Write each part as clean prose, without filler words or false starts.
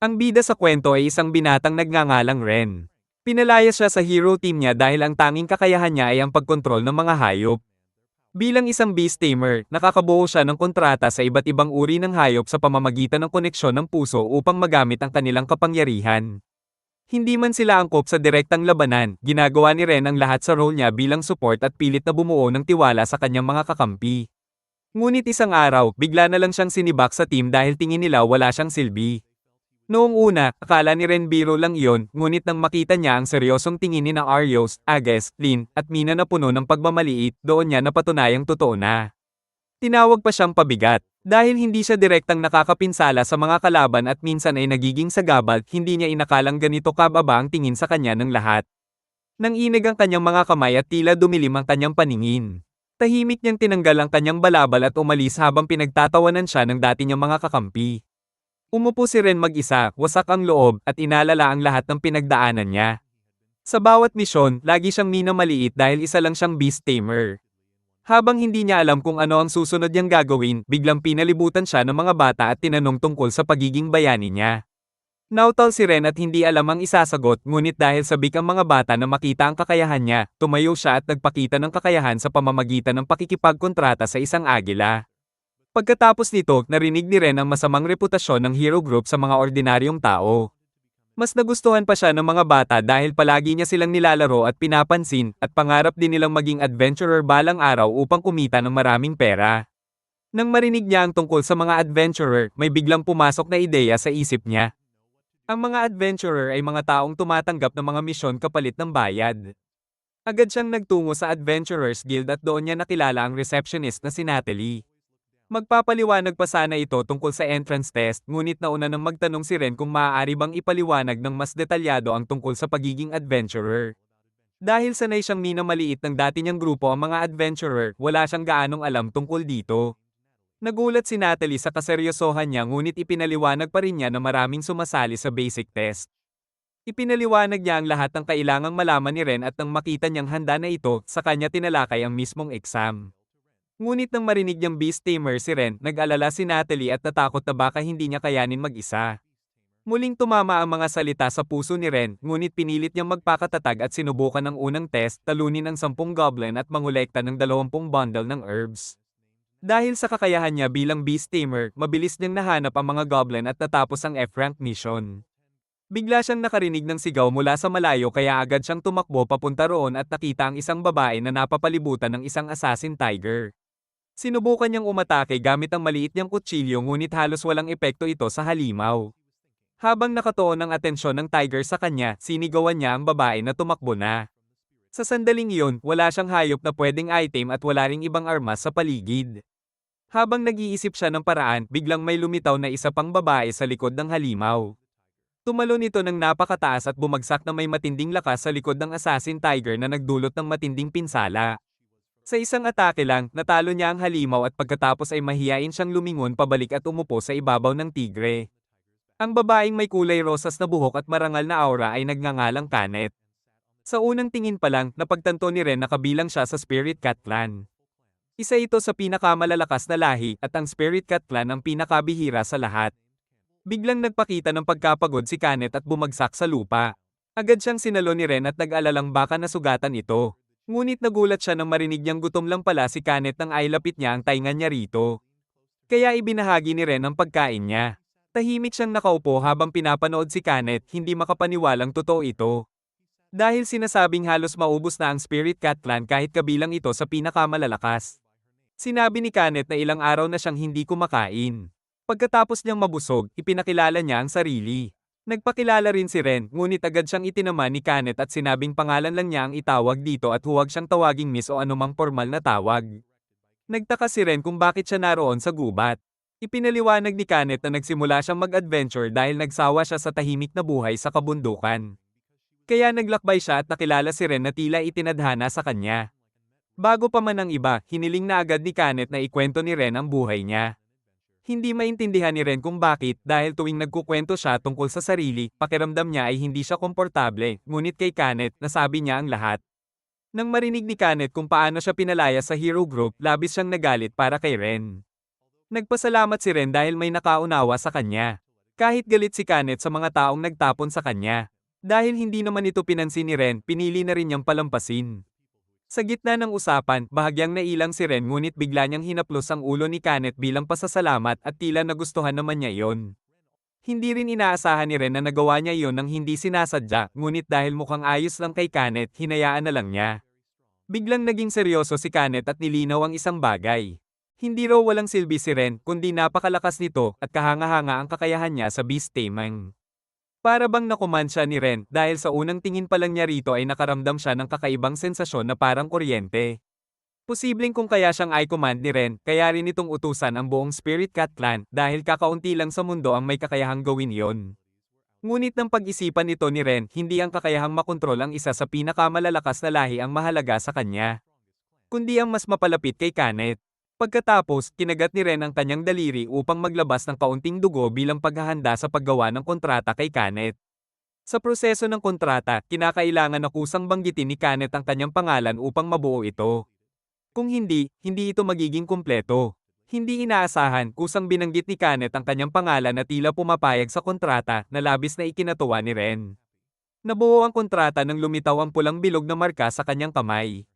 Ang bida sa kwento ay isang binatang nagngangalang Ren. Pinalayas siya sa hero team niya dahil ang tanging kakayahan niya ay ang pagkontrol ng mga hayop. Bilang isang beast tamer, nakakabuo siya ng kontrata sa iba't ibang uri ng hayop sa pamamagitan ng koneksyon ng puso upang magamit ang kanilang kapangyarihan. Hindi man sila angkop sa direktang labanan, ginagawa ni Ren ang lahat sa role niya bilang support at pilit na bumuo ng tiwala sa kanyang mga kakampi. Ngunit isang araw, bigla na lang siyang sinibak sa team dahil tingin nila wala siyang silbi. Noong una, akala ni Ren biro lang iyon, ngunit nang makita niya ang seryosong tingin ni na Arios, Ages, Lin, at Mina na puno ng pagmamaliit, doon niya napatunayang totoo na. Tinawag pa siyang pabigat. Dahil hindi siya direktang nakakapinsala sa mga kalaban at minsan ay nagiging sagabal, hindi niya inakalang ganito kababa ang tingin sa kanya ng lahat. Nang inag ang kanyang mga kamay at tila dumilim ang kanyang paningin. Tahimik niyang tinanggal ang kanyang balabal at umalis habang pinagtatawanan siya ng dati niyang mga kakampi. Umupo si Ren mag-isa, wasak ang loob, at inalala ang lahat ng pinagdaanan niya. Sa bawat misyon, lagi siyang minamaliit dahil isa lang siyang beast tamer. Habang hindi niya alam kung ano ang susunod niyang gagawin, biglang pinalibutan siya ng mga bata at tinanong tungkol sa pagiging bayani niya. Nautal si Ren at hindi alam ang isasagot, ngunit dahil sabik ang mga bata na makita ang kakayahan niya, tumayo siya at nagpakita ng kakayahan sa pamamagitan ng pakikipagkontrata sa isang agila. Pagkatapos nito, narinig ni Ren ang masamang reputasyon ng hero group sa mga ordinaryong tao. Mas nagustuhan pa siya ng mga bata dahil palagi niya silang nilalaro at pinapansin, at pangarap din nilang maging adventurer balang araw upang kumita ng maraming pera. Nang marinig niya ang tungkol sa mga adventurer, may biglang pumasok na ideya sa isip niya. Ang mga adventurer ay mga taong tumatanggap ng mga misyon kapalit ng bayad. Agad siyang nagtungo sa Adventurers Guild at doon niya nakilala ang receptionist na si Natalie. Magpapaliwanag pa sana ito tungkol sa entrance test, ngunit nauna nang magtanong si Ren kung maaari bang ipaliwanag ng mas detalyado ang tungkol sa pagiging adventurer. Dahil sanay siyang minamaliit ng dati niyang grupo ang mga adventurer, wala siyang gaanong alam tungkol dito. Nagulat si Natalie sa kaseryosohan niya ngunit ipinaliwanag pa rin niya na maraming sumasali sa basic test. Ipinaliwanag niya ang lahat ng kailangang malaman ni Ren at nang makita niyang handa na ito, sa kanya tinalakay ang mismong exam. Ngunit nang marinig niyang beast tamer si Ren, nag-alala si Natalie at natakot na baka hindi niya kayanin mag-isa. Muling tumama ang mga salita sa puso ni Ren, ngunit pinilit niyang magpakatatag at sinubukan ang unang test, talunin ang 10 goblin at mangolekta ng 20 bundle ng herbs. Dahil sa kakayahan niya bilang beast tamer, mabilis niyang nahanap ang mga goblin at natapos ang F-rank mission. Bigla siyang nakarinig ng sigaw mula sa malayo kaya agad siyang tumakbo papunta roon at nakita ang isang babae na napapalibutan ng isang assassin tiger. Sinubukan niyang umatake gamit ang maliit niyang kutsilyo ngunit halos walang epekto ito sa halimaw. Habang nakatuon ang atensyon ng tiger sa kanya, sinigawan niya ang babae na tumakbo na. Sa sandaling iyon, wala siyang hayop na pwedeng item at wala ring ibang armas sa paligid. Habang nag-iisip siya ng paraan, biglang may lumitaw na isa pang babae sa likod ng halimaw. Tumalon ito ng napakataas at bumagsak na may matinding lakas sa likod ng assassin tiger na nagdulot ng matinding pinsala. Sa isang atake lang, natalo niya ang halimaw at pagkatapos ay mahiyain siyang lumingon pabalik at umupo sa ibabaw ng tigre. Ang babaeng may kulay rosas na buhok at marangal na aura ay nagngangalang Kanet. Sa unang tingin pa lang, napagtanto ni Ren na kabilang siya sa Spirit Cat Clan. Isa ito sa pinakamalalakas na lahi at ang Spirit Cat Clan ang pinakabihira sa lahat. Biglang nagpakita ng pagkapagod si Kanet at bumagsak sa lupa. Agad siyang sinalo ni Ren at nag-alalang baka nasugatan ito. Ngunit nagulat siya nang marinig niyang gutom lang pala si Kanet nang ailapit niya ang tainga niya rito. Kaya ibinahagi ni Ren ang pagkain niya. Tahimik siyang nakaupo habang pinapanood si Kanet, hindi makapaniwalang totoo ito. Dahil sinasabing halos maubos na ang Spirit Cat Clan kahit kabilang ito sa pinakamalalakas. Sinabi ni Kanet na ilang araw na siyang hindi kumakain. Pagkatapos niyang mabusog, ipinakilala niya ang sarili. Nagpakilala rin si Ren, ngunit agad siyang itinaman ni Kanet at sinabing pangalan lang niya ang itawag dito at huwag siyang tawaging miss o anumang formal na tawag. Nagtaka si Ren kung bakit siya naroon sa gubat. Ipinaliwanag ni Kanet na nagsimula siyang mag-adventure dahil nagsawa siya sa tahimik na buhay sa kabundukan. Kaya naglakbay siya at nakilala si Ren na tila itinadhana sa kanya. Bago pa man ang iba, hiniling na agad ni Kanet na ikwento ni Ren ang buhay niya. Hindi maintindihan ni Ren kung bakit dahil tuwing nagkukwento siya tungkol sa sarili, pakiramdam niya ay hindi siya komportable, ngunit kay Kanet, nasabi niya ang lahat. Nang marinig ni Kanet kung paano siya pinalaya sa hero group, labis siyang nagalit para kay Ren. Nagpasalamat si Ren dahil may nakaunawa sa kanya. Kahit galit si Kanet sa mga taong nagtapon sa kanya. Dahil hindi naman ito pinansin ni Ren, pinili na rin niyang palampasin. Sa gitna ng usapan, bahagyang nailang si Ren ngunit bigla niyang hinaplos ang ulo ni Kanet bilang pasasalamat at tila nagustuhan naman niya iyon. Hindi rin inaasahan ni Ren na nagawa niya iyon nang hindi sinasadya, ngunit dahil mukhang ayos lang kay Kanet, hinayaan na lang niya. Biglang naging seryoso si Kanet at nilinaw ang isang bagay. Hindi raw walang silbi si Ren, kundi napakalakas nito at kahanga-hanga ang kakayahan niya sa beast taming. Para bang nakuman siya ni Ren dahil sa unang tingin pa lang niya rito ay nakaramdam siya ng kakaibang sensasyon na parang kuryente. Posibleng kung kaya siyang eye command ni Ren, kaya rin itong utusan ang buong Spirit Cat Clan dahil kakaunti lang sa mundo ang may kakayahang gawin yon. Ngunit ng pag-isipan nito ni Ren, hindi ang kakayahang makontrol ang isa sa pinakamalalakas na lahi ang mahalaga sa kanya, kundi ang mas mapalapit kay Kanet. Pagkatapos, kinagat ni Ren ang kanyang daliri upang maglabas ng kaunting dugo bilang paghahanda sa paggawa ng kontrata kay Kanet. Sa proseso ng kontrata, kinakailangan na kusang banggitin ni Kanet ang kanyang pangalan upang mabuo ito. Kung hindi, hindi ito magiging kumpleto. Hindi inaasahan, kusang binanggit ni Kanet ang kanyang pangalan at tila pumapayag sa kontrata na labis na ikinatuwa ni Ren. Nabuo ang kontrata nang lumitaw ang pulang bilog na marka sa kanyang kamay.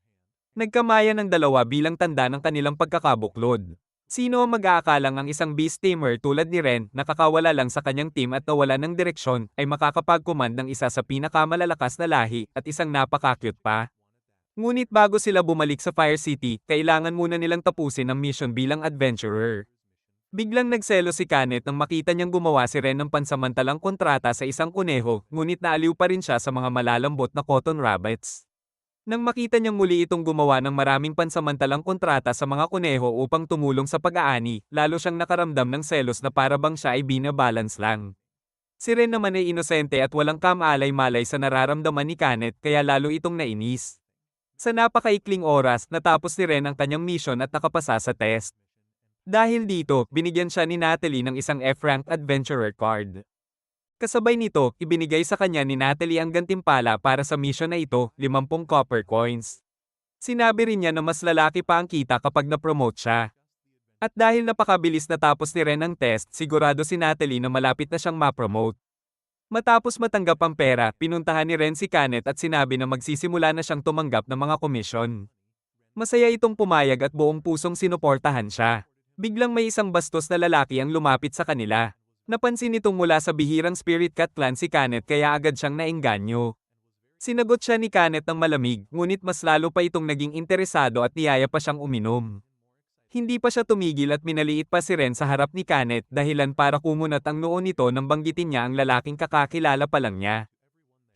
Nagkamayan ng dalawa bilang tanda ng kanilang pagkakabuklod. Sino ang mag-aakalang ang isang beast tamer tulad ni Ren, nakakawala lang sa kanyang team at nawala ng direksyon, ay makakapag-command ng isa sa pinakamalalakas na lahi at isang napaka-cute pa? Ngunit bago sila bumalik sa Fire City, kailangan muna nilang tapusin ang mission bilang adventurer. Biglang nagselo si Kanet nang makita niyang gumawa si Ren ng pansamantalang kontrata sa isang kuneho, ngunit naaliw pa rin siya sa mga malalambot na cotton rabbits. Nang makita niyang muli itong gumawa ng maraming pansamantalang kontrata sa mga kuneho upang tumulong sa pag-aani, lalo siyang nakaramdam ng selos na para bang siya ay binabalance lang. Si Ren naman ay inosente at walang kamalay-malay sa nararamdaman ni Kanet kaya lalo itong nainis. Sa napakaikling oras, natapos ni Ren ang kanyang mission at nakapasa sa test. Dahil dito, binigyan siya ni Natalie ng isang F-rank adventurer card. Kasabay nito, ibinigay sa kanya ni Natalie ang gantimpala para sa mission na ito, 50 copper coins. Sinabi rin niya na mas lalaki pa ang kita kapag na-promote siya. At dahil napakabilis natapos ni Ren ang test, sigurado si Natalie na malapit na siyang ma-promote. Matapos matanggap ang pera, pinuntahan ni Ren si Kanet at sinabi na magsisimula na siyang tumanggap ng mga komisyon. Masaya itong pumayag at buong pusong sinuportahan siya. Biglang may isang bastos na lalaki ang lumapit sa kanila. Napansin nitong mula sa bihirang Spirit Cat Clan si Kanet kaya agad siyang naengganyo. Sinagot siya ni Kanet ng malamig, ngunit mas lalo pa itong naging interesado at niyaya pa siyang uminom. Hindi pa siya tumigil at minaliit pa si Ren sa harap ni Kanet dahilan para kumunat ang noo nito nang banggitin niya ang lalaking kakakilala pa lang niya.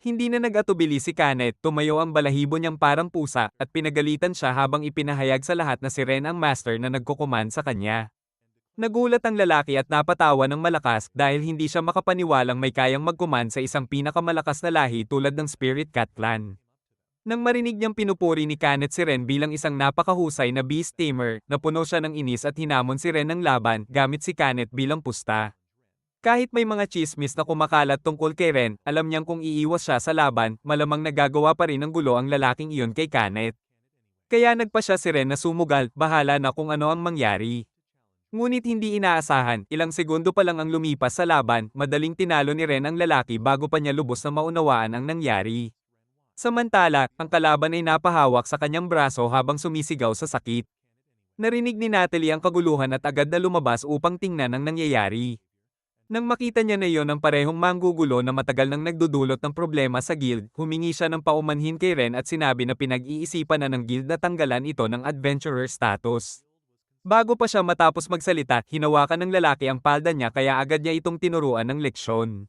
Hindi na nag-atubili si Kanet, tumayo ang balahibo niyang parang pusa at pinagalitan siya habang ipinahayag sa lahat na si Ren ang master na nagkukuman sa kanya. Nagulat ang lalaki at napatawa ng malakas dahil hindi siya makapaniwalang may kayang magkuman sa isang pinakamalakas na lahi tulad ng Spirit Cat Clan. Nang marinig niyang pinupuri ni Kanet si Ren bilang isang napakahusay na beast tamer, napuno siya ng inis at hinamon si Ren ng laban gamit si Kanet bilang pusta. Kahit may mga chismis na kumakalat tungkol kay Ren, alam niyang kung iiwas siya sa laban, malamang nagagawa pa rin ng gulo ang lalaking iyon kay Kanet. Kaya nagpa siya si Ren na sumugal, bahala na kung ano ang mangyari. Ngunit hindi inaasahan, ilang segundo pa lang ang lumipas sa laban, madaling tinalo ni Ren ang lalaki bago pa niya lubos na maunawaan ang nangyari. Samantala, ang kalaban ay napahawak sa kanyang braso habang sumisigaw sa sakit. Narinig ni Natalie ang kaguluhan at agad na lumabas upang tingnan ang nangyayari. Nang makita niya na iyon ang parehong manggugulo na matagal nang nagdudulot ng problema sa guild, humingi siya ng paumanhin kay Ren at sinabi na pinag-iisipan na ng guild na tanggalan ito ng adventurer status. Bago pa siya matapos magsalita, hinawakan ng lalaki ang palda niya kaya agad niya itong tinuruan ng leksyon.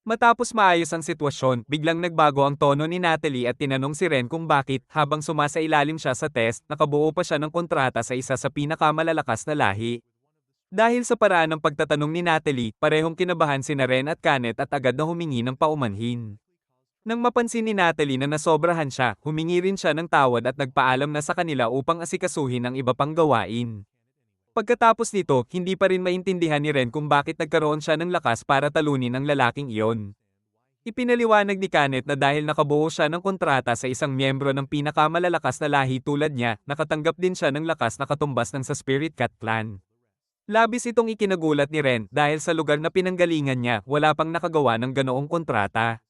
Matapos maayos ang sitwasyon, biglang nagbago ang tono ni Natalie at tinanong si Ren kung bakit, habang sumasailalim siya sa test, nakabuo pa siya ng kontrata sa isa sa pinakamalalakas na lahi. Dahil sa paraan ng pagtatanong ni Natalie, parehong kinabahan sina Ren at Kanet at agad na humingi ng paumanhin. Nang mapansin ni Natalie na nasobrahan siya, humingi rin siya ng tawad at nagpaalam na sa kanila upang asikasuhin ang iba pang gawain. Pagkatapos nito, hindi pa rin maintindihan ni Ren kung bakit nagkaroon siya ng lakas para talunin ang lalaking iyon. Ipinaliwanag ni Kanet na dahil nakabuo siya ng kontrata sa isang miyembro ng pinakamalalakas na lahi tulad niya, nakatanggap din siya ng lakas na katumbas ng sa Spirit Cat Clan. Labis itong ikinagulat ni Ren dahil sa lugar na pinanggalingan niya wala pang nakagawa ng ganoong kontrata.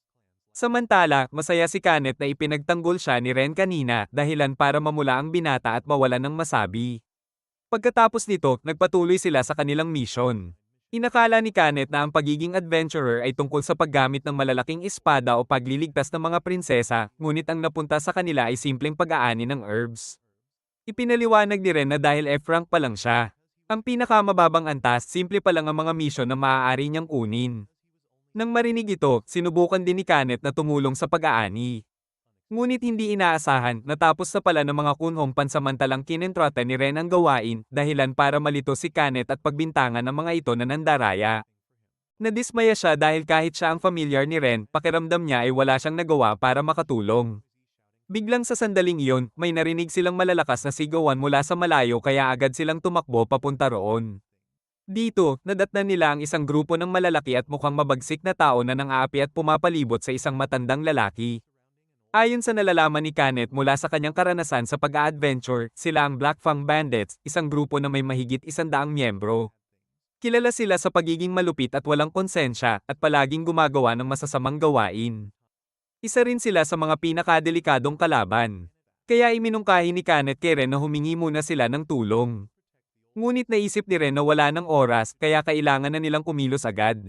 Samantala, masaya si Kanet na ipinagtanggol siya ni Ren kanina dahilan para mamula ang binata at mawalan ng masabi. Pagkatapos nito, nagpatuloy sila sa kanilang mission. Inakala ni Kanet na ang pagiging adventurer ay tungkol sa paggamit ng malalaking espada o pagliligtas ng mga prinsesa, ngunit ang napunta sa kanila ay simpleng pag-aani ng herbs. Ipinaliwanag ni Ren na dahil F-rank pa lang siya. Ang pinakamababang antas, simple pa lang ang mga mission na maaari niyang kunin. Nang marinig ito, sinubukan din ni Kanet na tumulong sa pag-aani. Ngunit hindi inaasahan, natapos na pala ng mga kunhong pansamantalang kinentrata ni Ren ang gawain, dahilan para malito si Kanet at pagbintangan ng mga ito na nandaraya. Nadismaya siya dahil kahit siya ang familiar ni Ren, pakiramdam niya ay wala siyang nagawa para makatulong. Biglang sa sandaling iyon, may narinig silang malalakas na sigawan mula sa malayo kaya agad silang tumakbo papunta roon. Dito, nadatnan nila ang isang grupo ng malalaki at mukhang mabagsik na tao na nang-aapi at pumapalibot sa isang matandang lalaki. Ayon sa nalalaman ni Kanet mula sa kanyang karanasan sa pag-a-adventure, sila ang Black Fang Bandits, isang grupo na may mahigit 100 miyembro. Kilala sila sa pagiging malupit at walang konsensya, at palaging gumagawa ng masasamang gawain. Isa rin sila sa mga pinakadelikadong kalaban. Kaya iminungkahi ni Kanet kay Ren na humingi muna sila ng tulong. Ngunit naisip ni Ren na wala ng oras kaya kailangan na nilang kumilos agad.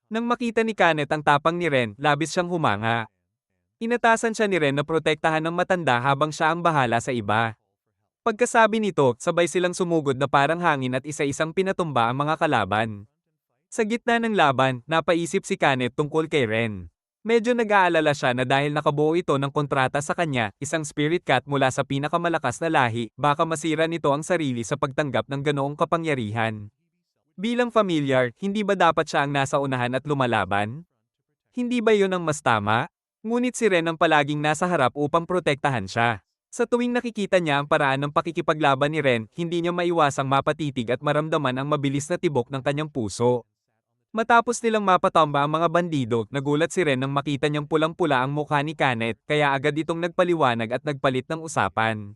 Nang makita ni Kanet ang tapang ni Ren, labis siyang humanga. Inatasan siya ni Ren na protektahan ng matanda habang siya ang bahala sa iba. Pagkasabi nito, sabay silang sumugod na parang hangin at isa-isang pinatumba ang mga kalaban. Sa gitna ng laban, napaisip si Kanet tungkol kay Ren. Medyo nag-aalala siya na dahil nakabuo ito ng kontrata sa kanya, isang spirit cat mula sa pinakamalakas na lahi, baka masira nito ang sarili sa pagtanggap ng ganoong kapangyarihan. Bilang familiar, hindi ba dapat siya ang nasa unahan at lumalaban? Hindi ba yun ang mas tama? Ngunit si Ren ang palaging nasa harap upang protektahan siya. Sa tuwing nakikita niya ang paraan ng pakikipaglaban ni Ren, hindi niya maiwasang mapatitig at maramdaman ang mabilis na tibok ng kanyang puso. Matapos nilang mapatamba ang mga bandido, nagulat si Ren nang makita niyang pulang-pula ang mukha ni Kanet, kaya agad itong nagpaliwanag at nagpalit ng usapan.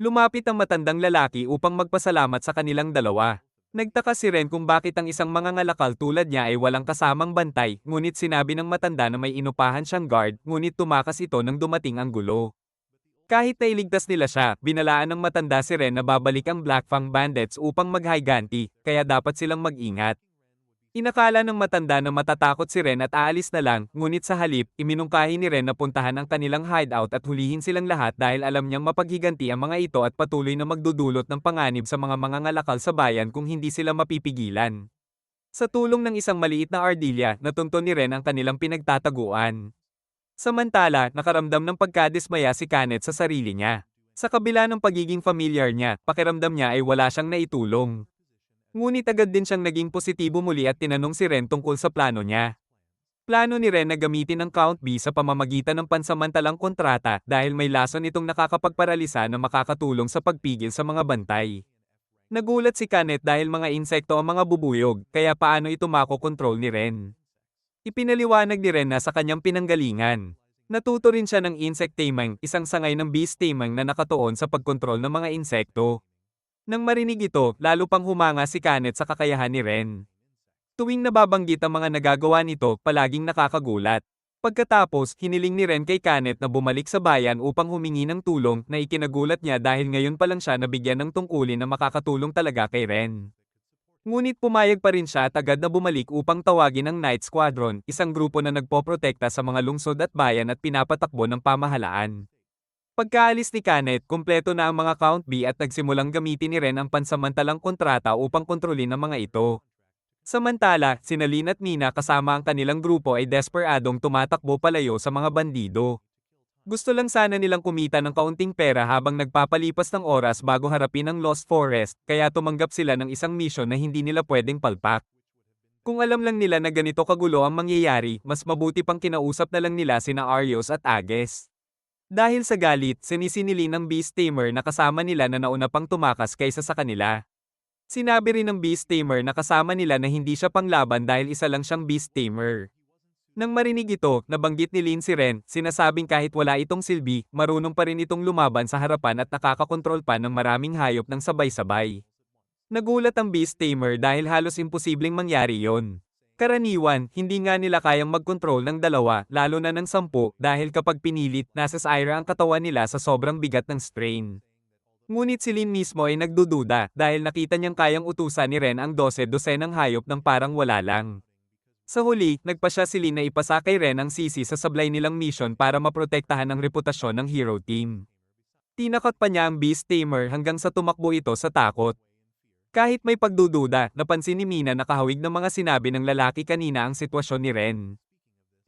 Lumapit ang matandang lalaki upang magpasalamat sa kanilang dalawa. Nagtaka si Ren kung bakit ang isang mangangalakal tulad niya ay walang kasamang bantay, ngunit sinabi ng matanda na may inupahan siyang guard, ngunit tumakas ito nang dumating ang gulo. Kahit nailigtas nila siya, binalaan ng matanda si Ren na babalik ang Black Fang Bandits upang mag-higanti, kaya dapat silang mag-ingat. Inakala ng matanda na matatakot si Ren at aalis na lang, ngunit sa halip, iminungkahi ni Ren na puntahan ang kanilang hideout at hulihin silang lahat dahil alam niyang mapaghiganti ang mga ito at patuloy na magdudulot ng panganib sa mga mangangalakal sa bayan kung hindi sila mapipigilan. Sa tulong ng isang maliit na ardilya, natunto ni Ren ang kanilang pinagtataguan. Samantala, nakaramdam ng pagkadismaya si Kanet sa sarili niya. Sa kabila ng pagiging familiar niya, pakiramdam niya ay wala siyang naitulong. Ngunit agad din siyang naging positibo muli at tinanong si Ren tungkol sa plano niya. Plano ni Ren na gamitin ang Count B sa pamamagitan ng pansamantalang kontrata dahil may lason itong nakakapagparalisa na makakatulong sa pagpigil sa mga bantay. Nagulat si Kanet dahil mga insekto ang mga bubuyog, kaya paano ito makokontrol ni Ren. Ipinaliwanag ni Ren na sa kanyang pinanggalingan. Natuto rin siya ng insect taming, isang sangay ng beast taming na nakatuon sa pagkontrol ng mga insekto. Nang marinig ito, lalo pang humanga si Kanet sa kakayahan ni Ren. Tuwing nababanggit ang mga nagagawa nito, palaging nakakagulat. Pagkatapos, hiniling ni Ren kay Kanet na bumalik sa bayan upang humingi ng tulong na ikinagulat niya dahil ngayon pa lang siya nabigyan ng tungkulin na makakatulong talaga kay Ren. Ngunit pumayag pa rin siya at agad na bumalik upang tawagin ang Night Squadron, isang grupo na nagpoprotekta sa mga lungsod at bayan at pinapatakbo ng pamahalaan. Pagkaalis ni Kanet, kumpleto na ang mga Count B at nagsimulang gamitin ni Ren ang pansamantalang kontrata upang kontrolin ang mga ito. Samantala, sina Lin at Mina kasama ang kanilang grupo ay desperadong tumatakbo palayo sa mga bandido. Gusto lang sana nilang kumita ng kaunting pera habang nagpapalipas ng oras bago harapin ang Lost Forest, kaya tumanggap sila ng isang misyon na hindi nila pwedeng palpak. Kung alam lang nila na ganito kagulo ang mangyayari, mas mabuti pang kinausap na lang nila sina Arios at Agnes. Dahil sa galit, sinisinili ng Beast Tamer na kasama nila na nauna pang tumakas kaysa sa kanila. Sinabi rin ng Beast Tamer na kasama nila na hindi siya panglaban dahil isa lang siyang Beast Tamer. Nang marinig ito, nabanggit ni Lin si Ren, sinasabing kahit wala itong silbi, marunong pa rin itong lumaban sa harapan at nakakakontrol pa ng maraming hayop ng sabay-sabay. Nagulat ang Beast Tamer dahil halos imposibleng mangyari yon. Karaniwan, hindi nga nila kayang magkontrol ng dalawa, lalo na ng 10, dahil kapag pinilit, nasa Syra ang katawan nila sa sobrang bigat ng strain. Ngunit si Lin mismo ay nagdududa dahil nakita niyang kayang utusan ni Ren ang 12-dosenang hayop ng parang wala lang. Sa huli, nagpa siya si Lin na ipasa kay Ren ang sisi sa sablay nilang mission para maprotektahan ang reputasyon ng hero team. Tinakot pa niya ang Beast Tamer hanggang sa tumakbo ito sa takot. Kahit may pagdududa, napansin ni Mina na kahawig ng mga sinabi ng lalaki kanina ang sitwasyon ni Ren.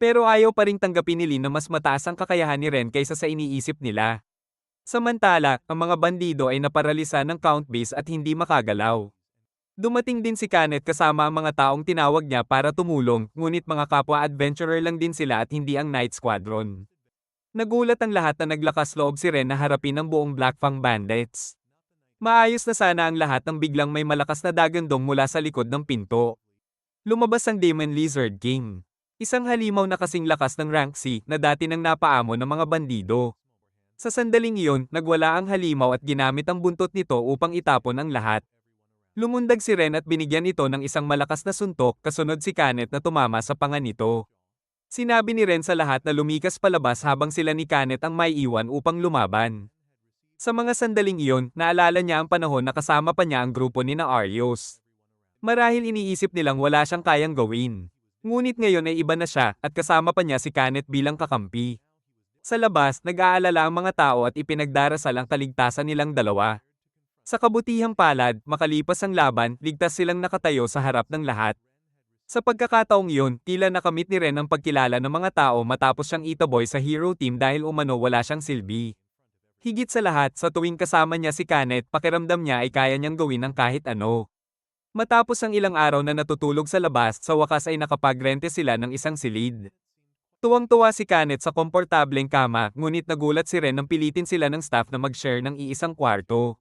Pero ayaw pa ring tanggapin ni Lin na mas mataas ang kakayahan ni Ren kaysa sa iniisip nila. Samantala, ang mga bandido ay naparalisa ng count base at hindi makagalaw. Dumating din si Kanet kasama ang mga taong tinawag niya para tumulong, ngunit mga kapwa-adventurer lang din sila at hindi ang Night Squadron. Nagulat ang lahat na naglakas loob si Ren na harapin ang buong Black Fang Bandits. Maayos na sana ang lahat nang biglang may malakas na dagandong mula sa likod ng pinto. Lumabas ang Demon Lizard King. Isang halimaw na kasing lakas ng rank C na dati nang napaamo ng mga bandido. Sa sandaling iyon, nagwala ang halimaw at ginamit ang buntot nito upang itapon ang lahat. Lumundag si Ren at binigyan ito ng isang malakas na suntok, kasunod si Kanet na tumama sa panga nito. Sinabi ni Ren sa lahat na lumikas palabas habang sila ni Kanet ang may iwan upang lumaban. Sa mga sandaling iyon, naalala niya ang panahon na kasama pa niya ang grupo ni na Arios. Marahil iniisip nilang wala siyang kayang gawin. Ngunit ngayon ay iba na siya at kasama pa niya si Kanet bilang kakampi. Sa labas, nag-aalala ang mga tao at ipinagdarasal ang kaligtasan nilang dalawa. Sa kabutihang palad, makalipas ang laban, ligtas silang nakatayo sa harap ng lahat. Sa pagkakataong iyon, tila nakamit ni Ren ang pagkilala ng mga tao matapos siyang itaboy sa hero team dahil umano wala siyang silbi. Higit sa lahat, sa tuwing kasama niya si Kanet, pakiramdam niya ay kaya niyang gawin ang kahit ano. Matapos ang ilang araw na natutulog sa labas, sa wakas ay nakapagrente sila ng isang silid. Tuwang-tuwa si Kanet sa komportableng kama, ngunit nagulat si Ren nang pilitin sila ng staff na mag-share ng iisang kwarto.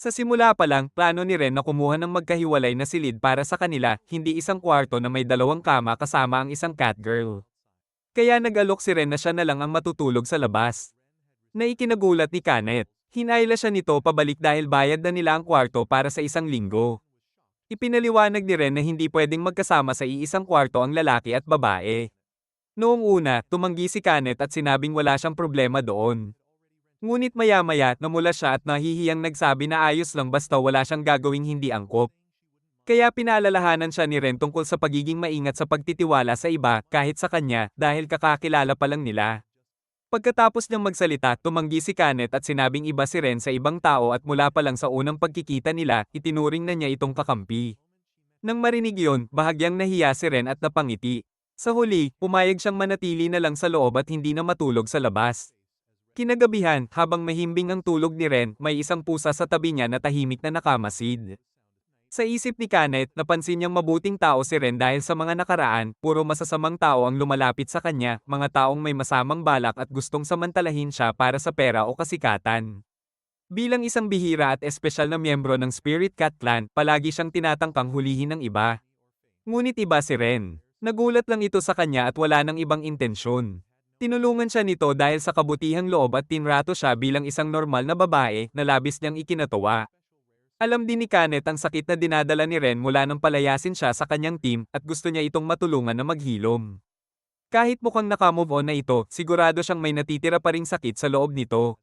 Sa simula pa lang, plano ni Ren na kumuha ng magkahiwalay na silid para sa kanila, hindi isang kwarto na may dalawang kama kasama ang isang catgirl. Kaya nag-alok si Ren na siya na lang ang matutulog sa labas. Na ikinagulat ni Kanet. Hinayla siya nito pabalik dahil bayad na nila ang kwarto para sa isang linggo. Ipinaliwanag ni Ren na hindi pwedeng magkasama sa iisang kwarto ang lalaki at babae. Noong una, tumanggi si Kanet at sinabing wala siyang problema doon. Ngunit maya-maya, namula siya at nahihiyang nagsabi na ayos lang basta wala siyang gagawing hindi angkop. Kaya pinaalalahanan siya ni Ren tungkol sa pagiging maingat sa pagtitiwala sa iba kahit sa kanya dahil kakakilala pa lang nila. Pagkatapos niyang magsalita, tumanggi si Kanet at sinabing iba si Ren sa ibang tao at mula pa lang sa unang pagkikita nila, itinuring na niya itong kakampi. Nang marinig yon, bahagyang nahiya si Ren at napangiti. Sa huli, pumayag siyang manatili na lang sa loob at hindi na matulog sa labas. Kinagabihan, habang mahimbing ang tulog ni Ren, may isang pusa sa tabi niya na tahimik na nakamasid. Sa isip ni Kanet, napansin niyang mabuting tao si Ren dahil sa mga nakaraan, puro masasamang tao ang lumalapit sa kanya, mga taong may masamang balak at gustong samantalahin siya para sa pera o kasikatan. Bilang isang bihira at espesyal na miyembro ng Spirit Cat Clan, palagi siyang tinatangkang hulihin ng iba. Ngunit iba si Ren. Nagulat lang ito sa kanya at wala nang ibang intensyon. Tinulungan siya nito dahil sa kabutihang loob at tinrato siya bilang isang normal na babae na labis niyang ikinatuwa. Alam din ni Kanet ang sakit na dinadala ni Ren mula nang palayasin siya sa kanyang team at gusto niya itong matulungan na maghilom. Kahit mukhang nakamove on na ito, sigurado siyang may natitira pa ring sakit sa loob nito.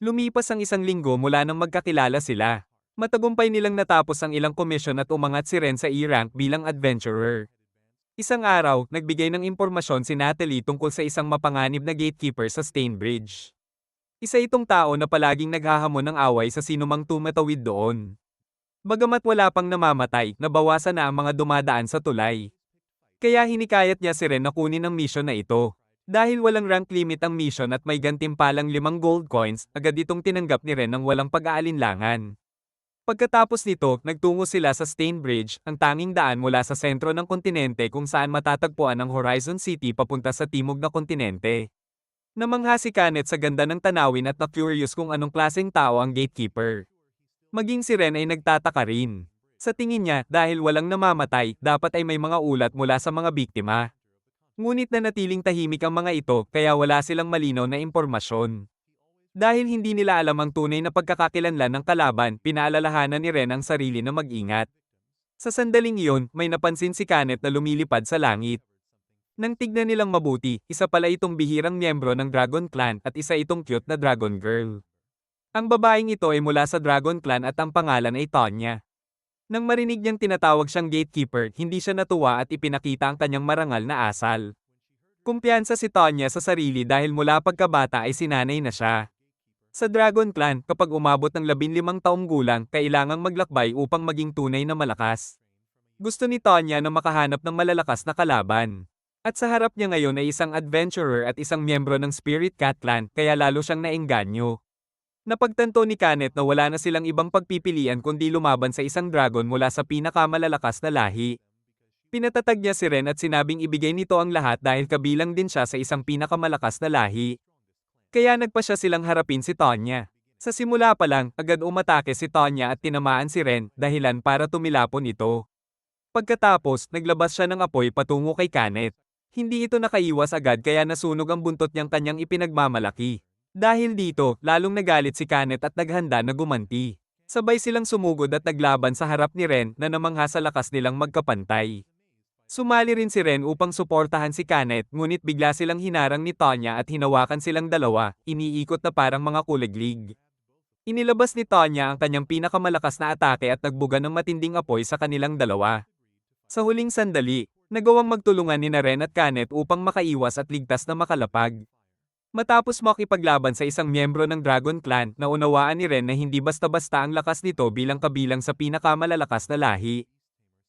Lumipas ang isang linggo mula nang magkakilala sila. Matagumpay nilang natapos ang ilang komisyon at umangat si Ren sa E-rank bilang adventurer. Isang araw, nagbigay ng impormasyon si Natalie tungkol sa isang mapanganib na gatekeeper sa Stainbridge. Isa itong tao na palaging naghahamon ng away sa sinumang tumatawid doon. Bagamat wala pang namamatay, nabawasan na ang mga dumadaan sa tulay. Kaya hinikayat niya si Ren na kunin ang mission na ito. Dahil walang rank limit ang mission at may gantimpalang 5 gold coins, agad itong tinanggap ni Ren ng walang pag-aalinlangan. Pagkatapos nito, nagtungo sila sa Stainbridge, ang tanging daan mula sa sentro ng kontinente kung saan matatagpuan ang Horizon City papunta sa timog na kontinente. Namangha si Kanet sa ganda ng tanawin at na-curious kung anong klaseng tao ang gatekeeper. Maging si Ren ay nagtataka rin. Sa tingin niya, dahil walang namamatay, dapat ay may mga ulat mula sa mga biktima. Ngunit nanatiling tahimik ang mga ito, kaya wala silang malinaw na impormasyon. Dahil hindi nila alam ang tunay na pagkakakilanlan ng kalaban, pinaalalahanan ni Ren ang sarili na mag-ingat. Sa sandaling iyon, may napansin si Kanet na lumilipad sa langit. Nang tignan nilang mabuti, isa pala itong bihirang miyembro ng Dragon Clan at isa itong cute na Dragon Girl. Ang babaeng ito ay mula sa Dragon Clan at ang pangalan ay Tonya. Nang marinig niyang tinatawag siyang gatekeeper, hindi siya natuwa at ipinakita ang kanyang marangal na asal. Kumpiyansa si Tonya sa sarili dahil mula pagkabata ay sinanay na siya. Sa Dragon Clan, kapag umabot ng 15 taong gulang, kailangang maglakbay upang maging tunay na malakas. Gusto ni Tonya na makahanap ng malalakas na kalaban. At sa harap niya ngayon ay isang adventurer at isang miyembro ng Spirit Cat Clan, kaya lalo siyang naengganyo. Napagtanto ni Kanet na wala na silang ibang pagpipilian kundi lumaban sa isang dragon mula sa pinakamalalakas na lahi. Pinatatag niya si Ren at sinabing ibigay nito ang lahat dahil kabilang din siya sa isang pinakamalakas na lahi. Kaya nagpa siya silang harapin si Tonya. Sa simula pa lang, agad umatake si Tonya at tinamaan si Ren, dahilan para tumilapon ito. Pagkatapos, naglabas siya ng apoy patungo kay Kanet. Hindi ito nakaiwas agad kaya nasunog ang buntot niyang kanyang ipinagmamalaki. Dahil dito, lalong nagalit si Kanet at naghanda na gumanti. Sabay silang sumugod at naglaban sa harap ni Ren na namangha sa lakas nilang magkapantay. Sumali rin si Ren upang suportahan si Kanet, ngunit bigla silang hinarang ni Tonya at hinawakan silang dalawa, iniikot na parang mga kuliglig. Inilabas ni Tonya ang kanyang pinakamalakas na atake at nagbuga ng matinding apoy sa kanilang dalawa. Sa huling sandali, nagawang magtulungan ni Ren at Kanet upang makaiwas at ligtas na makalapag. Matapos makipaglaban sa isang miyembro ng Dragon Clan, naunawaan ni Ren na hindi basta-basta ang lakas nito bilang kabilang sa pinakamalalakas na lahi.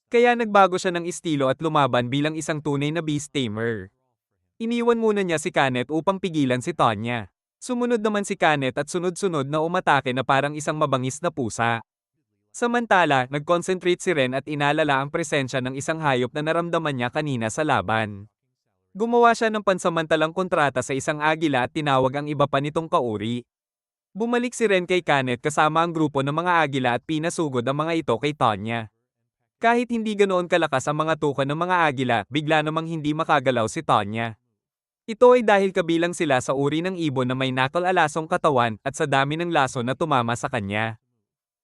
Kaya nagbago siya ng estilo at lumaban bilang isang tunay na beast tamer. Iniwan muna niya si Kanet upang pigilan si Tonya. Sumunod naman si Kanet at sunod-sunod na umatake na parang isang mabangis na pusa. Samantala, nag-concentrate si Ren at inalala ang presensya ng isang hayop na naramdaman niya kanina sa laban. Gumawa siya ng pansamantalang kontrata sa isang agila at tinawag ang iba pa nitong kauri. Bumalik si Ren kay Kanet kasama ang grupo ng mga agila at pinasugod ang mga ito kay Tonya. Kahit hindi ganoon kalakas ang mga tuka ng mga agila, bigla namang hindi makagalaw si Tonya. Ito ay dahil kabilang sila sa uri ng ibon na may nakal-alasong katawan at sa dami ng laso na tumama sa kanya.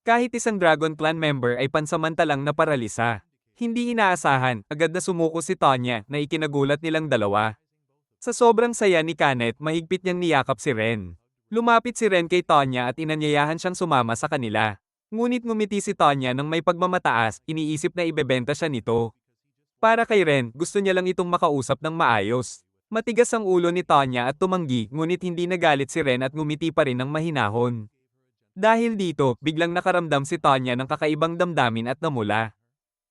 Kahit isang Dragon Clan member ay pansamantalang naparalisa. Hindi inaasahan, agad na sumuko si Tonya na ikinagulat nilang dalawa. Sa sobrang saya ni Kanet, mahigpit niyang niyakap si Ren. Lumapit si Ren kay Tonya at inanyayahan siyang sumama sa kanila. Ngunit ngumiti si Tonya nang may pagmamataas, iniisip na ibebenta siya nito. Para kay Ren, gusto niya lang itong makausap ng maayos. Matigas ang ulo ni Tonya at tumanggi, ngunit hindi nagalit si Ren at ngumiti pa rin ng mahinahon. Dahil dito, biglang nakaramdam si Tonya ng kakaibang damdamin at namula.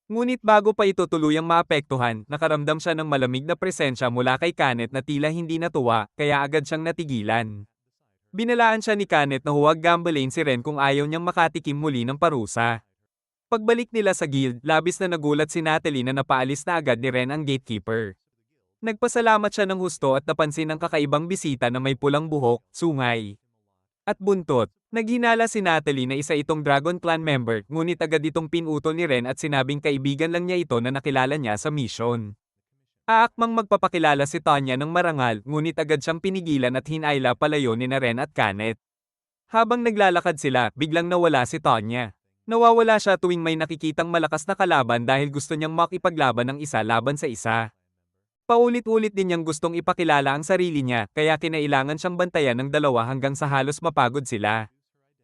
Ngunit bago pa ito tuluyang maapektuhan, nakaramdam siya ng malamig na presensya mula kay Kanet na tila hindi natuwa, kaya agad siyang natigilan. Binalaan siya ni Kanet na huwag gambalain si Ren kung ayaw niyang makatikim muli ng parusa. Pagbalik nila sa guild, labis na nagulat si Natalie na napaalis na agad ni Ren ang gatekeeper. Nagpasalamat siya ng husto at napansin ang kakaibang bisita na may pulang buhok, sungay at buntot. Naghinala si Natalie na isa itong Dragon Clan member, ngunit agad itong pinutol ni Ren at sinabing kaibigan lang niya ito na nakilala niya sa mission. Aakmang magpapakilala si Tonya ng marangal, ngunit agad siyang pinigilan at hinayla palayo ni Ren at Kanet. Habang naglalakad sila, biglang nawala si Tonya. Nawawala siya tuwing may nakikitang malakas na kalaban dahil gusto niyang makipaglaban ng isa laban sa isa. Paulit-ulit din niyang gustong ipakilala ang sarili niya, kaya kinailangan siyang bantayan ng dalawa hanggang sa halos mapagod sila.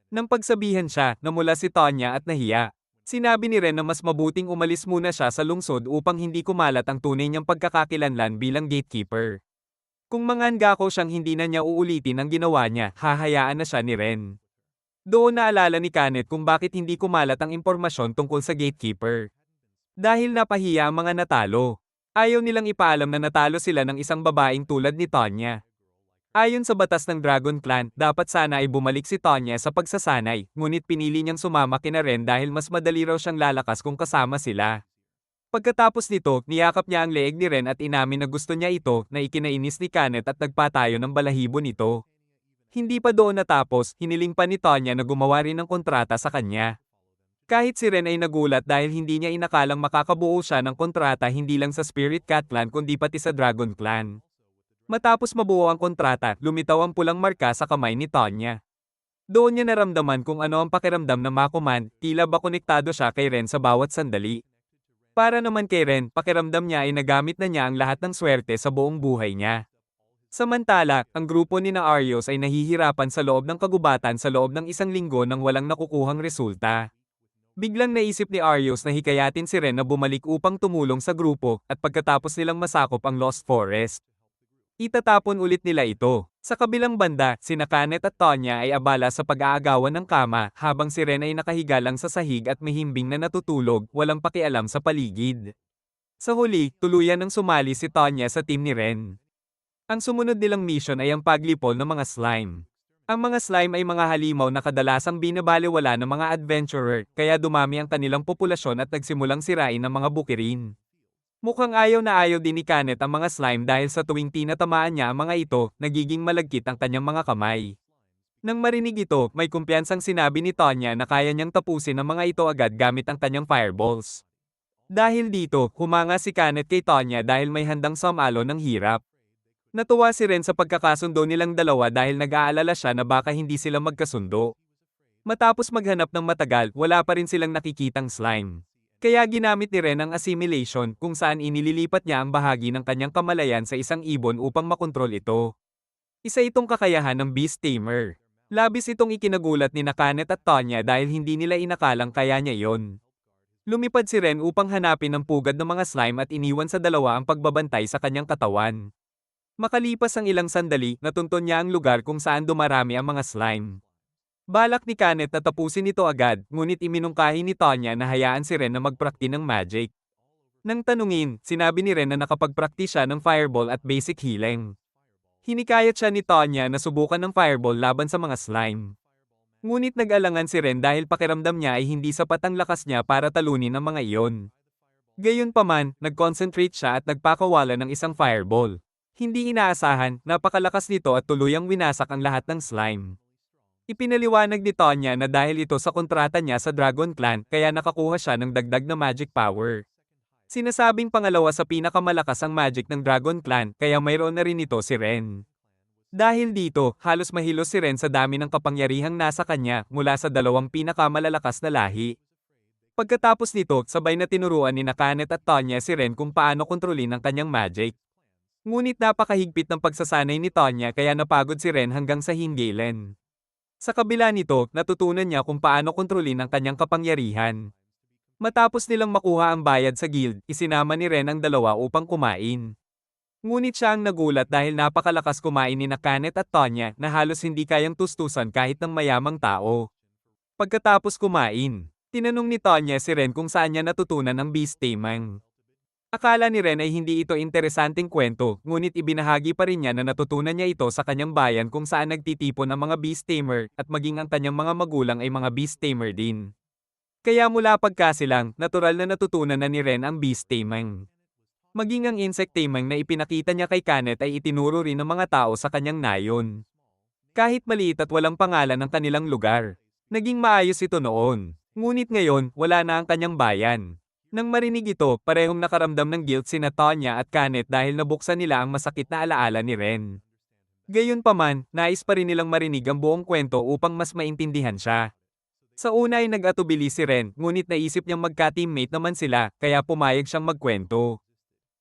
Nang pagsabihan siya, namula si Tonya at nahiya. Sinabi ni Ren na mas mabuting umalis muna siya sa lungsod upang hindi kumalat ang tunay niyang pagkakakilanlan bilang gatekeeper. Kung manganggako siyang hindi na niya uulitin ang ginawa niya, hahayaan na siya ni Ren. Doon naalala ni Kanet kung bakit hindi kumalat ang impormasyon tungkol sa gatekeeper. Dahil napahiya ang mga natalo. Ayaw nilang ipaalam na natalo sila ng isang babaeng tulad ni Tonya. Ayon sa batas ng Dragon Clan, dapat sana ay bumalik si Tonya sa pagsasanay, ngunit pinili niyang sumama kina Ren dahil mas madali raw siyang lalakas kung kasama sila. Pagkatapos nito, niyakap niya ang leeg ni Ren at inamin na gusto niya ito, na ikinainis ni Kanet at nagpatayo ng balahibo nito. Hindi pa doon natapos, hiniling pa ni Tonya na gumawa rin ng kontrata sa kanya. Kahit si Ren ay nagulat dahil hindi niya inakalang makakabuo siya ng kontrata hindi lang sa Spirit Cat Clan kundi pati sa Dragon Clan. Matapos mabuo ang kontrata, lumitaw ang pulang marka sa kamay ni Tonya. Doon niya naramdaman kung ano ang pakiramdam na makuman, tila ba konektado siya kay Ren sa bawat sandali. Para naman kay Ren, pakiramdam niya ay nagamit na niya ang lahat ng swerte sa buong buhay niya. Samantala, ang grupo ni na Arios ay nahihirapan sa loob ng kagubatan sa loob ng isang linggo nang walang nakukuhang resulta. Biglang naisip ni Arios na hikayatin si Ren na bumalik upang tumulong sa grupo at pagkatapos nilang masakop ang Lost Forest, itatapon ulit nila ito. Sa kabilang banda, sina Kanet at Tonya ay abala sa pag-aagawan ng kama habang si Ren ay nakahiga lang sa sahig at mahimbing na natutulog, walang pakialam sa paligid. Sa huli, tuluyan ng sumali si Tonya sa team ni Ren. Ang sumunod nilang mission ay ang paglipol ng mga slime. Ang mga slime ay mga halimaw na kadalasang binabalewala ng mga adventurer, kaya dumami ang kanilang populasyon at nagsimulang sirain ang mga bukirin. Mukhang ayaw na ayaw din ni Kanet ang mga slime dahil sa tuwing tinatamaan niya ang mga ito, nagiging malagkit ang kanyang mga kamay. Nang marinig ito, may kumpiyansang sinabi ni Tonya na kaya niyang tapusin ang mga ito agad gamit ang kanyang fireballs. Dahil dito, humanga si Kanet kay Tonya dahil may handang sumalo ng hirap. Natuwa si Ren sa pagkakasundo nilang dalawa dahil nag-aalala siya na baka hindi sila magkasundo. Matapos maghanap ng matagal, wala pa rin silang nakikitang slime. Kaya ginamit ni Ren ang assimilation kung saan inililipat niya ang bahagi ng kanyang kamalayan sa isang ibon upang makontrol ito. Isa itong kakayahan ng Beast Tamer. Labis itong ikinagulat ni Kanet at Tonya dahil hindi nila inakalang kaya niya yon. Lumipad si Ren upang hanapin ang pugad ng mga slime at iniwan sa dalawa ang pagbabantay sa kanyang katawan. Makalipas ang ilang sandali, natunton niya ang lugar kung saan dumarami ang mga slime. Balak ni Kanet na tapusin ito agad, ngunit iminungkahi ni Tonya na hayaan si Ren na magprakti ng magic. Nang tanungin, sinabi ni Ren na nakapagprakti siya ng fireball at basic healing. Hinikayat siya ni Tonya na subukan ng fireball laban sa mga slime. Ngunit nag-alangan si Ren dahil pakiramdam niya ay hindi sapat ang lakas niya para talunin ang mga iyon. Gayunpaman, nag-concentrate siya at nagpakawala ng isang fireball. Hindi inaasahan, napakalakas nito at tuluyang winasak ang lahat ng slime. Ipinaliwanag ni Tonya na dahil ito sa kontrata niya sa Dragon Clan, kaya nakakuha siya ng dagdag na magic power. Sinasabing pangalawa sa pinakamalakas ang magic ng Dragon Clan, kaya mayroon na rin ito si Ren. Dahil dito, halos mahilos si Ren sa dami ng kapangyarihang nasa kanya mula sa dalawang pinakamalalakas na lahi. Pagkatapos nito, sabay na tinuruan ni Kanet at Tonya si Ren kung paano kontrolin ang kanyang magic. Ngunit napakahigpit ng pagsasanay ni Tonya kaya napagod si Ren hanggang sa hinggilin. Sa kabila nito, natutunan niya kung paano kontrolin ang kanyang kapangyarihan. Matapos nilang makuha ang bayad sa guild, isinama ni Ren ang dalawa upang kumain. Ngunit siya ang nagulat dahil napakalakas kumain ni Kanet at Tonya na halos hindi kayang tustusan kahit ng mayamang tao. Pagkatapos kumain, tinanong ni Tonya si Ren kung saan niya natutunan ang beast taming. Akala ni Ren ay hindi ito interesanteng kwento, ngunit ibinahagi pa rin niya na natutunan niya ito sa kanyang bayan kung saan nagtitipon ang mga beast tamer at maging ang kanyang mga magulang ay mga beast tamer din. Kaya mula pagkasilang, natural na natutunan na ni Ren ang beast taming. Maging ang insect taming na ipinakita niya kay Kanet ay itinuro rin ng mga tao sa kanyang nayon. Kahit maliit at walang pangalan ang kanilang lugar. Naging maayos ito noon. Ngunit ngayon, wala na ang kanyang bayan. Nang marinig ito, parehong nakaramdam ng guilt sina Tonya at Kanet dahil nabuksan nila ang masakit na alaala ni Ren. Gayunpaman, nais pa rin nilang marinig ang buong kwento upang mas maintindihan siya. Sa una ay nag-atubili si Ren, ngunit naisip niyang magka-teammate naman sila, kaya pumayag siyang magkwento.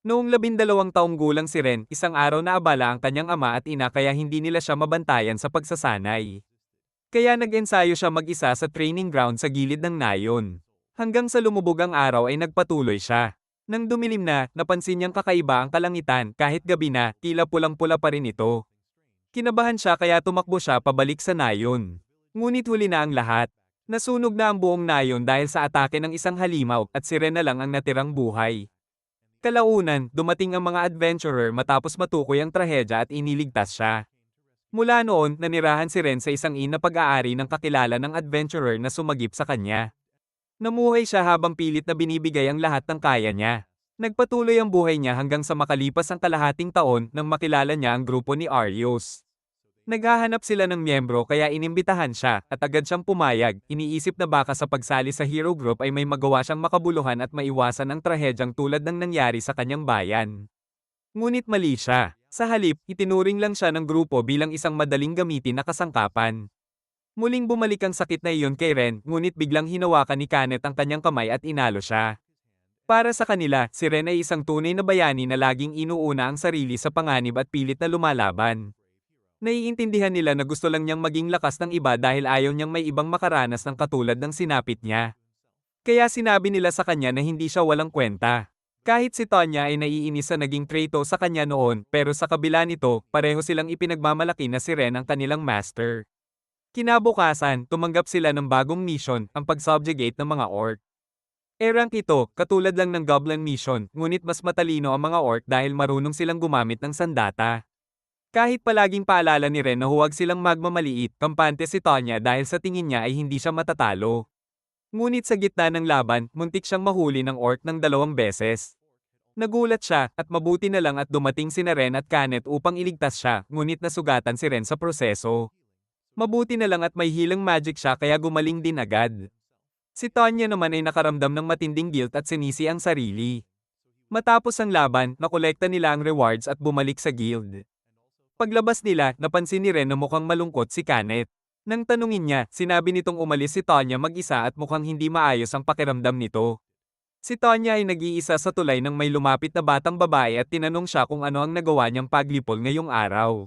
Noong 12 taong gulang si Ren, isang araw na abala ang kanyang ama at ina kaya hindi nila siya mabantayan sa pagsasanay. Kaya nag-ensayo siya mag-isa sa training ground sa gilid ng nayon. Hanggang sa lumubog ang araw ay nagpatuloy siya. Nang dumilim na, napansin niyang kakaiba ang kalangitan kahit gabi na, tila pulang-pula pa rin ito. Kinabahan siya kaya tumakbo siya pabalik sa nayon. Ngunit huli na ang lahat. Nasunog na ang buong nayon dahil sa atake ng isang halimaw at si Ren na lang ang natirang buhay. Kalaunan, dumating ang mga adventurer matapos matukoy ang trahedya at iniligtas siya. Mula noon, nanirahan si Ren sa isang inn na pag-aari ng kakilala ng adventurer na sumagip sa kanya. Namuhay siya habang pilit na binibigay ang lahat ng kaya niya. Nagpatuloy ang buhay niya hanggang sa makalipas ang kalahating taon nang makilala niya ang grupo ni Arios. Naghahanap sila ng miyembro kaya inimbitahan siya at agad siyang pumayag, iniisip na baka sa pagsali sa hero group ay may magawa siyang makabuluhan at maiwasan ang trahedyang tulad ng nangyari sa kanyang bayan. Ngunit mali siya. Sa halip, itinuring lang siya ng grupo bilang isang madaling gamitin na kasangkapan. Muling bumalik ang sakit na iyon kay Ren, ngunit biglang hinawakan ni Kanet ang kanyang kamay at inalo siya. Para sa kanila, si Ren ay isang tunay na bayani na laging inuuna ang sarili sa panganib at pilit na lumalaban. Naiintindihan nila na gusto lang niyang maging lakas ng iba dahil ayaw niyang may ibang makaranas ng katulad ng sinapit niya. Kaya sinabi nila sa kanya na hindi siya walang kwenta. Kahit si Tonya ay naiinis sa naging traitor sa kanya noon, pero sa kabila nito, pareho silang ipinagmamalaki na si Ren ang kanilang master. Kinabukasan, tumanggap sila ng bagong mission, ang pag-subjugate ng mga orc. Rank ito, katulad lang ng Goblin mission, ngunit mas matalino ang mga orc dahil marunong silang gumamit ng sandata. Kahit palaging paalala ni Ren na huwag silang magmamaliit, kampante si Tonya dahil sa tingin niya ay hindi siya matatalo. Ngunit sa gitna ng laban, muntik siyang mahuli ng orc ng 2 beses. Nagulat siya, at mabuti na lang at dumating sina Ren at Kanet upang iligtas siya, ngunit nasugatan si Ren sa proseso. Mabuti na lang at may healing magic siya kaya gumaling din agad. Si Tonya naman ay nakaramdam ng matinding guilt at sinisi ang sarili. Matapos ang laban, nakolekta nila ang rewards at bumalik sa guild. Paglabas nila, napansin ni Ren na mukhang malungkot si Kanet. Nang tanungin niya, sinabi nitong umalis si Tonya mag-isa at mukhang hindi maayos ang pakiramdam nito. Si Tonya ay nag-iisa sa tulay nang may lumapit na batang babae at tinanong siya kung ano ang nagawa niyang paglipol ngayong araw.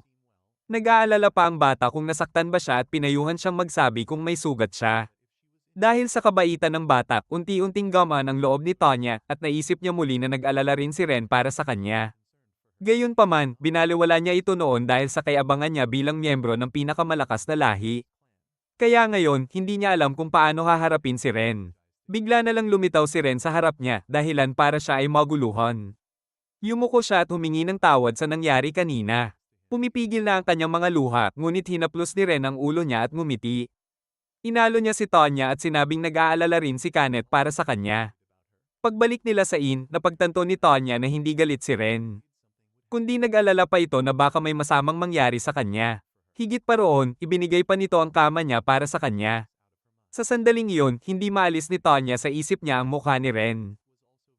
Nag-aalala pa ang bata kung nasaktan ba siya at pinayuhan siyang magsabi kung may sugat siya. Dahil sa kabaitan ng bata, unti-unting gamaan ang loob ni Tonya at naisip niya muli na nag-alala rin si Ren para sa kanya. Gayunpaman, binaliwala niya ito noon dahil sa kayabangan niya bilang miyembro ng pinakamalakas na lahi. Kaya ngayon, hindi niya alam kung paano haharapin si Ren. Bigla na lang lumitaw si Ren sa harap niya, dahilan para siya ay maguluhan. Yumuko siya at humingi ng tawad sa nangyari kanina. Pumipigil na ang kanyang mga luha, ngunit hinaplos ni Ren ang ulo niya at ngumiti. Inalo niya si Tonya at sinabing nag-aalala rin si Kanet para sa kanya. Pagbalik nila sa inn, napagtanto ni Tonya na hindi galit si Ren. Kundi nag-alala pa ito na baka may masamang mangyari sa kanya. Higit pa roon, ibinigay pa nito ang kama niya para sa kanya. Sa sandaling iyon, hindi maalis ni Tonya sa isip niya ang mukha ni Ren.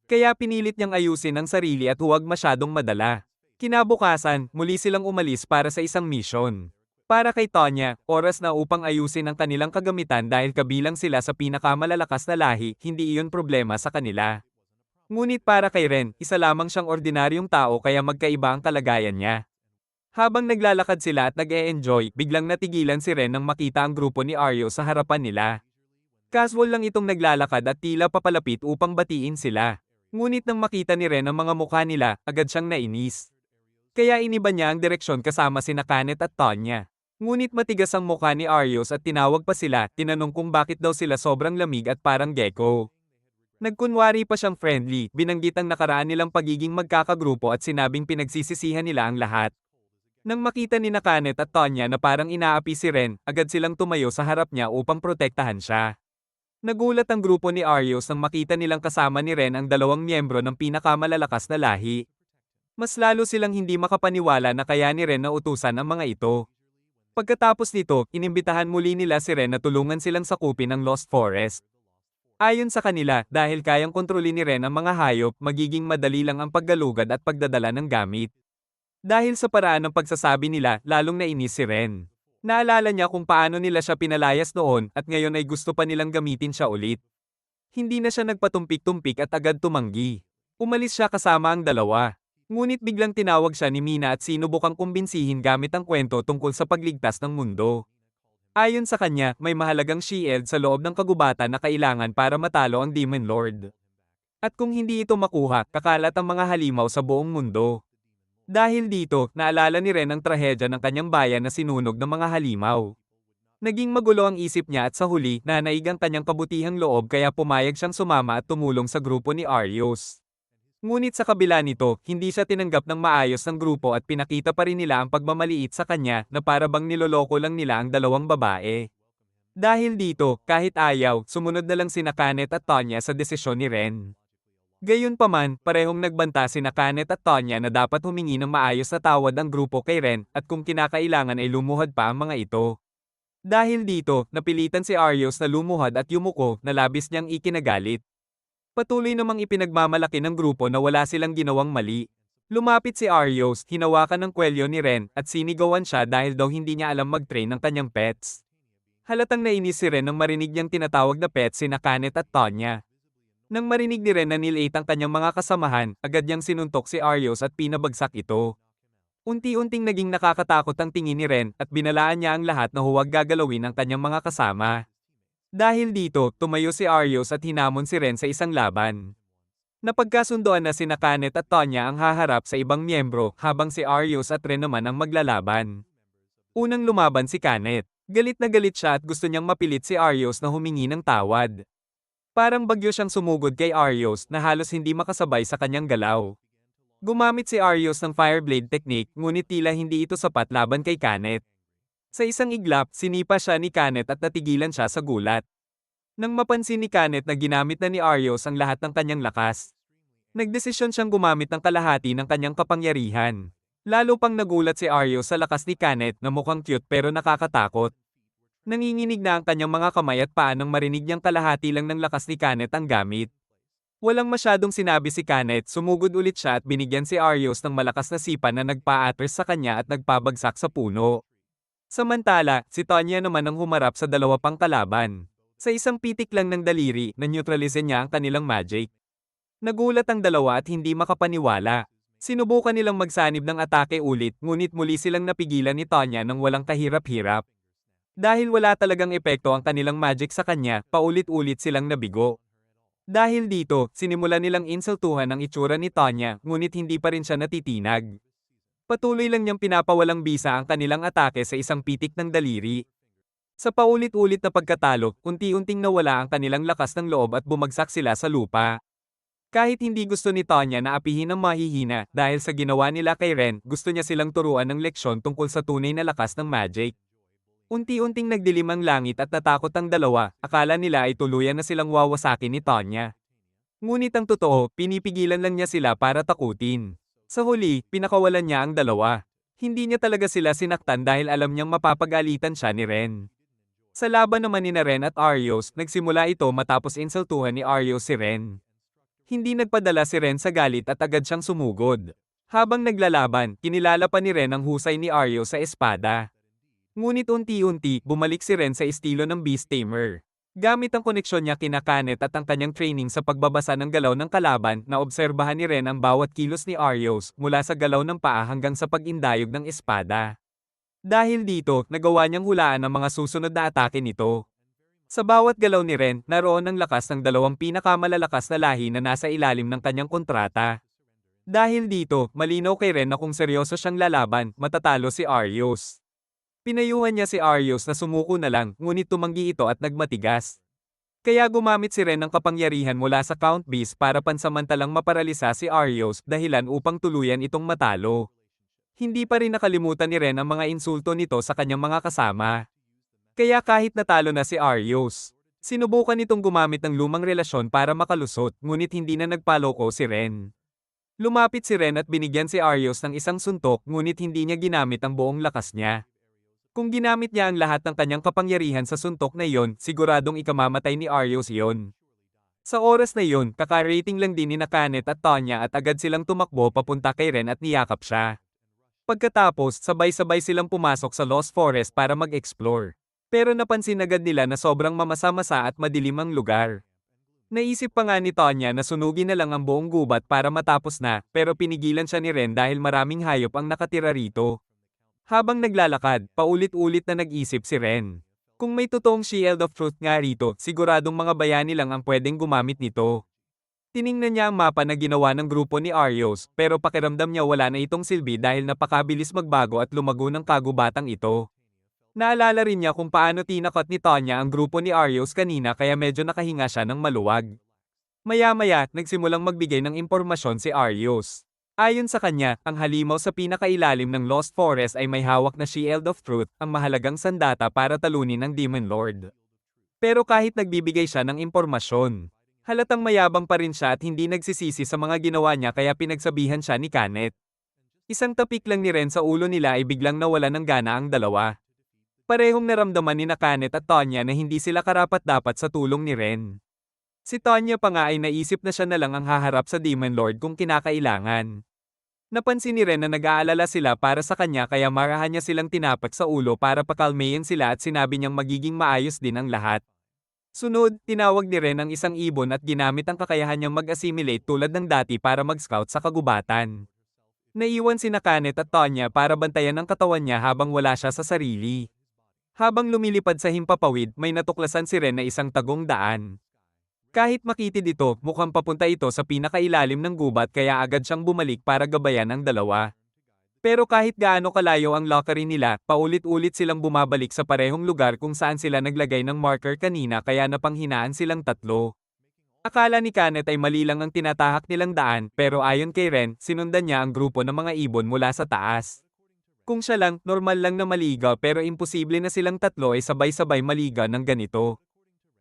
Kaya pinilit niyang ayusin ang sarili at huwag masyadong madala. Kinabukasan, muli silang umalis para sa isang mission. Para kay Tonya, oras na upang ayusin ang kanilang kagamitan dahil kabilang sila sa pinakamalalakas na lahi, hindi iyon problema sa kanila. Ngunit para kay Ren, isa lamang siyang ordinaryong tao kaya magkaiba ang kalagayan niya. Habang naglalakad sila at nag-e-enjoy, biglang natigilan si Ren nang makita ang grupo ni Aryo sa harapan nila. Casual lang itong naglalakad at tila papalapit upang batiin sila. Ngunit nang makita ni Ren ang mga mukha nila, agad siyang nainis. Kaya iniba niya ang direksyon kasama sina Kanet at Tonya. Ngunit matigas ang mukha ni Aryos at tinawag pa sila, tinanong kung bakit daw sila sobrang lamig at parang gecko. Nagkunwari pa siyang friendly, binanggit ang nakaraan nilang pagiging magkakagrupo at sinabing pinagsisisihan nila ang lahat. Nang makita ni Kanet at Tonya na parang inaapi si Ren, agad silang tumayo sa harap niya upang protektahan siya. Nagulat ang grupo ni Aryos nang makita nilang kasama ni Ren ang 2 miyembro ng pinakamalalakas na lahi. Mas lalo silang hindi makapaniwala na kaya ni Ren na utusan ang mga ito. Pagkatapos nito, inimbitahan muli nila si Ren na tulungan silang sakupin ang Lost Forest. Ayon sa kanila, dahil kayang kontrolin ni Ren ang mga hayop, magiging madali lang ang paggalugad at pagdadala ng gamit. Dahil sa paraan ng pagsasabi nila, lalong nainis si Ren. Naalala niya kung paano nila siya pinalayas noon at ngayon ay gusto pa nilang gamitin siya ulit. Hindi na siya nagpatumpik-tumpik at agad tumanggi. Umalis siya kasama ang dalawa. Ngunit biglang tinawag siya ni Mina at sinubukang kumbinsihin gamit ang kwento tungkol sa pagligtas ng mundo. Ayon sa kanya, may mahalagang shield sa loob ng kagubatan na kailangan para matalo ang Demon Lord. At kung hindi ito makuha, kakalat ang mga halimaw sa buong mundo. Dahil dito, naalala ni Ren ang trahedya ng kanyang bayan na sinunog ng mga halimaw. Naging magulo ang isip niya at sa huli, nanaig ang kanyang kabutihang loob kaya pumayag siyang sumama at tumulong sa grupo ni Aryos. Ngunit sa kabila nito, hindi siya tinanggap ng maayos ng grupo at pinakita pa rin nila ang pagmamaliit sa kanya na para bang niloloko lang nila ang 2 babae. Dahil dito, kahit ayaw, sumunod na lang sina Kanet at Tonya sa desisyon ni Ren. Gayunpaman, parehong nagbanta sina Kanet at Tonya na dapat humingi ng maayos na tawad ang grupo kay Ren at kung kinakailangan ay lumuhad pa ang mga ito. Dahil dito, napilitan si Aryos na lumuhad at yumuko na labis niyang ikinagalit. Patuloy namang ipinagmamalaki ng grupo na wala silang ginawang mali. Lumapit si Arios, hinawakan ng kwelyo ni Ren, at sinigawan siya dahil daw hindi niya alam mag-train ng kanyang pets. Halatang nainis si Ren nang marinig niyang tinatawag na pets sina Kanet at Tonya. Nang marinig ni Ren na nilate ang kanyang mga kasamahan, agad niyang sinuntok si Arios at pinabagsak ito. Unti-unting naging nakakatakot ang tingin ni Ren at binalaan niya ang lahat na huwag gagalawin ang kanyang mga kasama. Dahil dito, tumayo si Arios at hinamon si Ren sa isang laban. Napagkasundoan na sina Kanet at Tonya ang haharap sa ibang miyembro habang si Arios at Ren naman ang maglalaban. Unang lumaban si Kanet. Galit na galit siya at gusto niyang mapilit si Arios na humingi ng tawad. Parang bagyo siyang sumugod kay Arios na halos hindi makasabay sa kanyang galaw. Gumamit si Arios ng Fireblade technique ngunit tila hindi ito sapat laban kay Kanet. Sa isang iglap, sinipa siya ni Kanet at natigilan siya sa gulat. Nang mapansin ni Kanet na ginamit na ni Arios ang lahat ng kanyang lakas, nagdesisyon siyang gumamit ng kalahati ng kanyang kapangyarihan. Lalo pang nagulat si Arios sa lakas ni Kanet na mukhang cute pero nakakatakot. Nanginginig na ang kanyang mga kamay at paa nang marinig niyang kalahati lang ng lakas ni Kanet ang gamit. Walang masyadong sinabi si Kanet, sumugod ulit siya at binigyan si Arios ng malakas na sipa na nagpa-atras sa kanya at nagpabagsak sa puno. Samantala, si Tonya naman ang humarap sa dalawa pang kalaban. Sa isang pitik lang ng daliri, na-neutralize niya ang kanilang magic. Nagulat ang dalawa at hindi makapaniwala. Sinubukan nilang magsanib ng atake ulit ngunit muli silang napigilan ni Tonya nang walang kahirap-hirap. Dahil wala talagang epekto ang kanilang magic sa kanya, paulit-ulit silang nabigo. Dahil dito, sinimulan nilang insultuhan ang itsura ni Tonya ngunit hindi pa rin siya natitinag. Patuloy lang niyang pinapawalang bisa ang kanilang atake sa isang pitik ng daliri. Sa paulit-ulit na pagkatalo, unti-unting nawala ang kanilang lakas ng loob at bumagsak sila sa lupa. Kahit hindi gusto ni Tonya na apihin ang mahihina dahil sa ginawa nila kay Ren, gusto niya silang turuan ng leksyon tungkol sa tunay na lakas ng magic. Unti-unting nagdilim ang langit at natakot ang dalawa, akala nila ay tuluyan na silang wawasakin ni Tonya. Ngunit ang totoo, pinipigilan lang niya sila para takutin. Sa huli, pinakawalan niya ang dalawa. Hindi niya talaga sila sinaktan dahil alam niyang mapapagalitan siya ni Ren. Sa laban naman ni Ren at Arios, nagsimula ito matapos insultuhan ni Arios si Ren. Hindi nagpadala si Ren sa galit at agad siyang sumugod. Habang naglalaban, kinilala pa ni Ren ang husay ni Arios sa espada. Ngunit unti-unti, bumalik si Ren sa estilo ng Beast Tamer. Gamit ang koneksyon niya kina Kanet at ang kanyang training sa pagbabasa ng galaw ng kalaban, naobserbahan ni Ren ang bawat kilos ni Arios mula sa galaw ng paa hanggang sa pag-indayog ng espada. Dahil dito, nagawa niyang hulaan ang mga susunod na atake nito. Sa bawat galaw ni Ren, naroon ang lakas ng dalawang pinakamalalakas na lahi na nasa ilalim ng kanyang kontrata. Dahil dito, malinaw kay Ren na kung seryoso siyang lalaban, matatalo si Arios. Pinayuhan niya si Arios na sumuko na lang, ngunit tumanggi ito at nagmatigas. Kaya gumamit si Ren ng kapangyarihan mula sa Count Beast para pansamantalang maparalisa si Arios dahilan upang tuluyan itong matalo. Hindi pa rin nakalimutan ni Ren ang mga insulto nito sa kanyang mga kasama. Kaya kahit natalo na si Arios, sinubukan itong gumamit ng lumang relasyon para makalusot ngunit hindi na nagpaloko si Ren. Lumapit si Ren at binigyan si Arios ng isang suntok ngunit hindi niya ginamit ang buong lakas niya. Kung ginamit niya ang lahat ng kanyang kapangyarihan sa suntok na iyon, siguradong ikamamatay ni Arios iyon. Sa oras na iyon, kakarating lang din ni Kanet at Tonya at agad silang tumakbo papunta kay Ren at niyakap siya. Pagkatapos, sabay-sabay silang pumasok sa Lost Forest para mag-explore. Pero napansin agad nila na sobrang mamasa-masa at madilim ang lugar. Naisip pa nga ni Tonya na sunugin na lang ang buong gubat para matapos na, pero pinigilan siya ni Ren dahil maraming hayop ang nakatira rito. Habang naglalakad, paulit-ulit na nag-isip si Ren. Kung may totoong Shield of Truth nga rito, siguradong mga bayani lang ang pwedeng gumamit nito. Tiningnan niya ang mapa na ginawa ng grupo ni Arios, pero pakiramdam niya wala na itong silbi dahil napakabilis magbago at lumago ng kagubatang ito. Naalala rin niya kung paano tinakot ni Tonya ang grupo ni Arios kanina kaya medyo nakahinga siya ng maluwag. Maya-maya, nagsimulang magbigay ng impormasyon si Arios. Ayon sa kanya, ang halimaw sa pinakailalim ng Lost Forest ay may hawak na Shield of Truth, ang mahalagang sandata para talunin ng Demon Lord. Pero kahit nagbibigay siya ng impormasyon, halatang mayabang pa rin siya at hindi nagsisisi sa mga ginawa niya kaya pinagsabihan siya ni Kanet. Isang tapik lang ni Ren sa ulo nila ay biglang nawala ng gana ang dalawa. Parehong naramdaman ni Kanet at Tonya na hindi sila karapat-dapat sa tulong ni Ren. Si Tonya pa nga ay naisip na siya na lang ang haharap sa Demon Lord kung kinakailangan. Napansin ni Ren na nag-aalala sila para sa kanya kaya marahan niya silang tinapat sa ulo para pakalmayin sila at sinabi niyang magiging maayos din ang lahat. Sunod, tinawag ni Ren ang isang ibon at ginamit ang kakayahan niyang mag-assimilate tulad ng dati para mag-scout sa kagubatan. Naiwan si Nakanet at Tonya para bantayan ang katawan niya habang wala siya sa sarili. Habang lumilipad sa himpapawid, may natuklasan si Ren na isang tagong daan. Kahit makitid ito, mukhang papunta ito sa pinakailalim ng gubat kaya agad siyang bumalik para gabayan ang dalawa. Pero kahit gaano kalayo ang lockery nila, paulit-ulit silang bumabalik sa parehong lugar kung saan sila naglagay ng marker kanina kaya napanghinaan silang tatlo. Akala ni Kanet ay mali lang ang tinatahak nilang daan, pero ayon kay Ren, sinundan niya ang grupo ng mga ibon mula sa taas. Kung siya lang, normal lang na maligaw pero imposible na silang tatlo ay sabay-sabay maligaw ng ganito.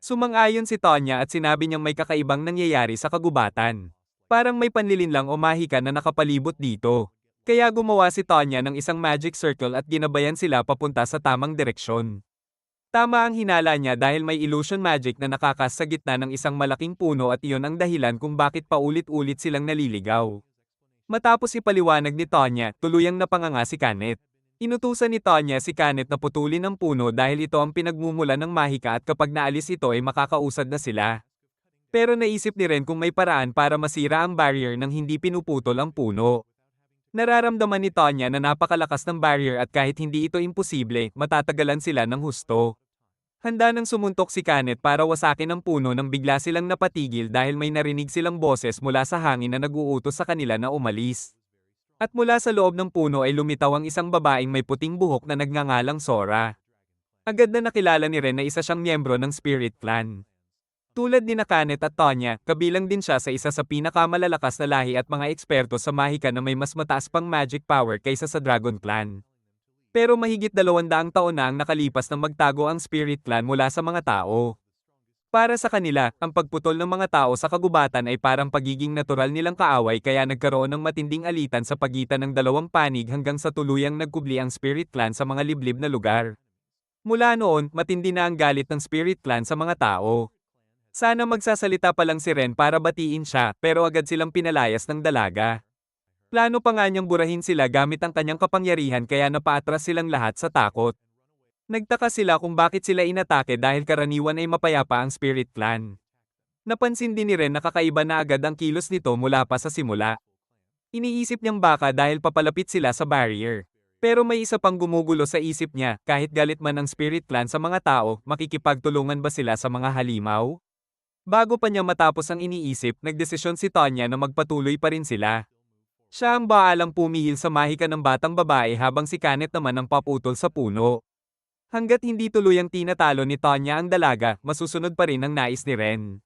Sumang-ayon si Tonya at sinabi niyang may kakaibang nangyayari sa kagubatan. Parang may panlilinlang o mahika na nakapalibot dito. Kaya gumawa si Tonya ng isang magic circle at ginabayan sila papunta sa tamang direksyon. Tama ang hinala niya dahil may illusion magic na nakakas sa gitna ng isang malaking puno at iyon ang dahilan kung bakit paulit-ulit silang naliligaw. Matapos ipaliwanag ni Tonya, tuluyang napanganga si Kanet. Inutusan ni Tonya si Kanet na putulin ang puno dahil ito ang pinagmumulan ng mahika at kapag naalis ito ay makakausad na sila. Pero naisip ni Ren kung may paraan para masira ang barrier nang hindi pinuputol ang puno. Nararamdaman ni Tonya na napakalakas ng barrier at kahit hindi ito imposible, matatagalan sila ng husto. Handa nang sumuntok si Kanet para wasakin ang puno nang bigla silang napatigil dahil may narinig silang boses mula sa hangin na nag-uutos sa kanila na umalis. At mula sa loob ng puno ay lumitaw ang isang babaeng may puting buhok na nagngangalang Sora. Agad na nakilala ni Ren na isa siyang miyembro ng Spirit Clan. Tulad ni Nakanet at Tonya, kabilang din siya sa isa sa pinakamalalakas na lahi at mga eksperto sa mahika na may mas mataas pang magic power kaysa sa Dragon Clan. Pero mahigit 200 taon na ang nakalipas nang magtago ang Spirit Clan mula sa mga tao. Para sa kanila, ang pagputol ng mga tao sa kagubatan ay parang pagiging natural nilang kaaway kaya nagkaroon ng matinding alitan sa pagitan ng dalawang panig hanggang sa tuluyang nagkubli ang Spirit Clan sa mga liblib na lugar. Mula noon, matindi na ang galit ng Spirit Clan sa mga tao. Sana magsasalita pa lang si Ren para batiin siya, pero agad silang pinalayas ng dalaga. Plano pa nga niyang burahin sila gamit ang kanyang kapangyarihan kaya napaatras silang lahat sa takot. Nagtaka sila kung bakit sila inatake dahil karaniwan ay mapayapa ang Spirit Clan. Napansin din ni Ren na kakaiba na agad ang kilos nito mula pa sa simula. Iniisip niyang baka dahil papalapit sila sa barrier. Pero may isa pang gumugulo sa isip niya, kahit galit man ang Spirit Clan sa mga tao, makikipagtulungan ba sila sa mga halimaw? Bago pa niya matapos ang iniisip, nagdesisyon si Tonya na magpatuloy pa rin sila. Siya ang baalang pumihil sa mahika ng batang babae habang si Kanet naman ang paputol sa puno. Hanggat hindi tuluyang tinatalo ni Tonya ang dalaga, masusunod pa rin ang nais ni Ren.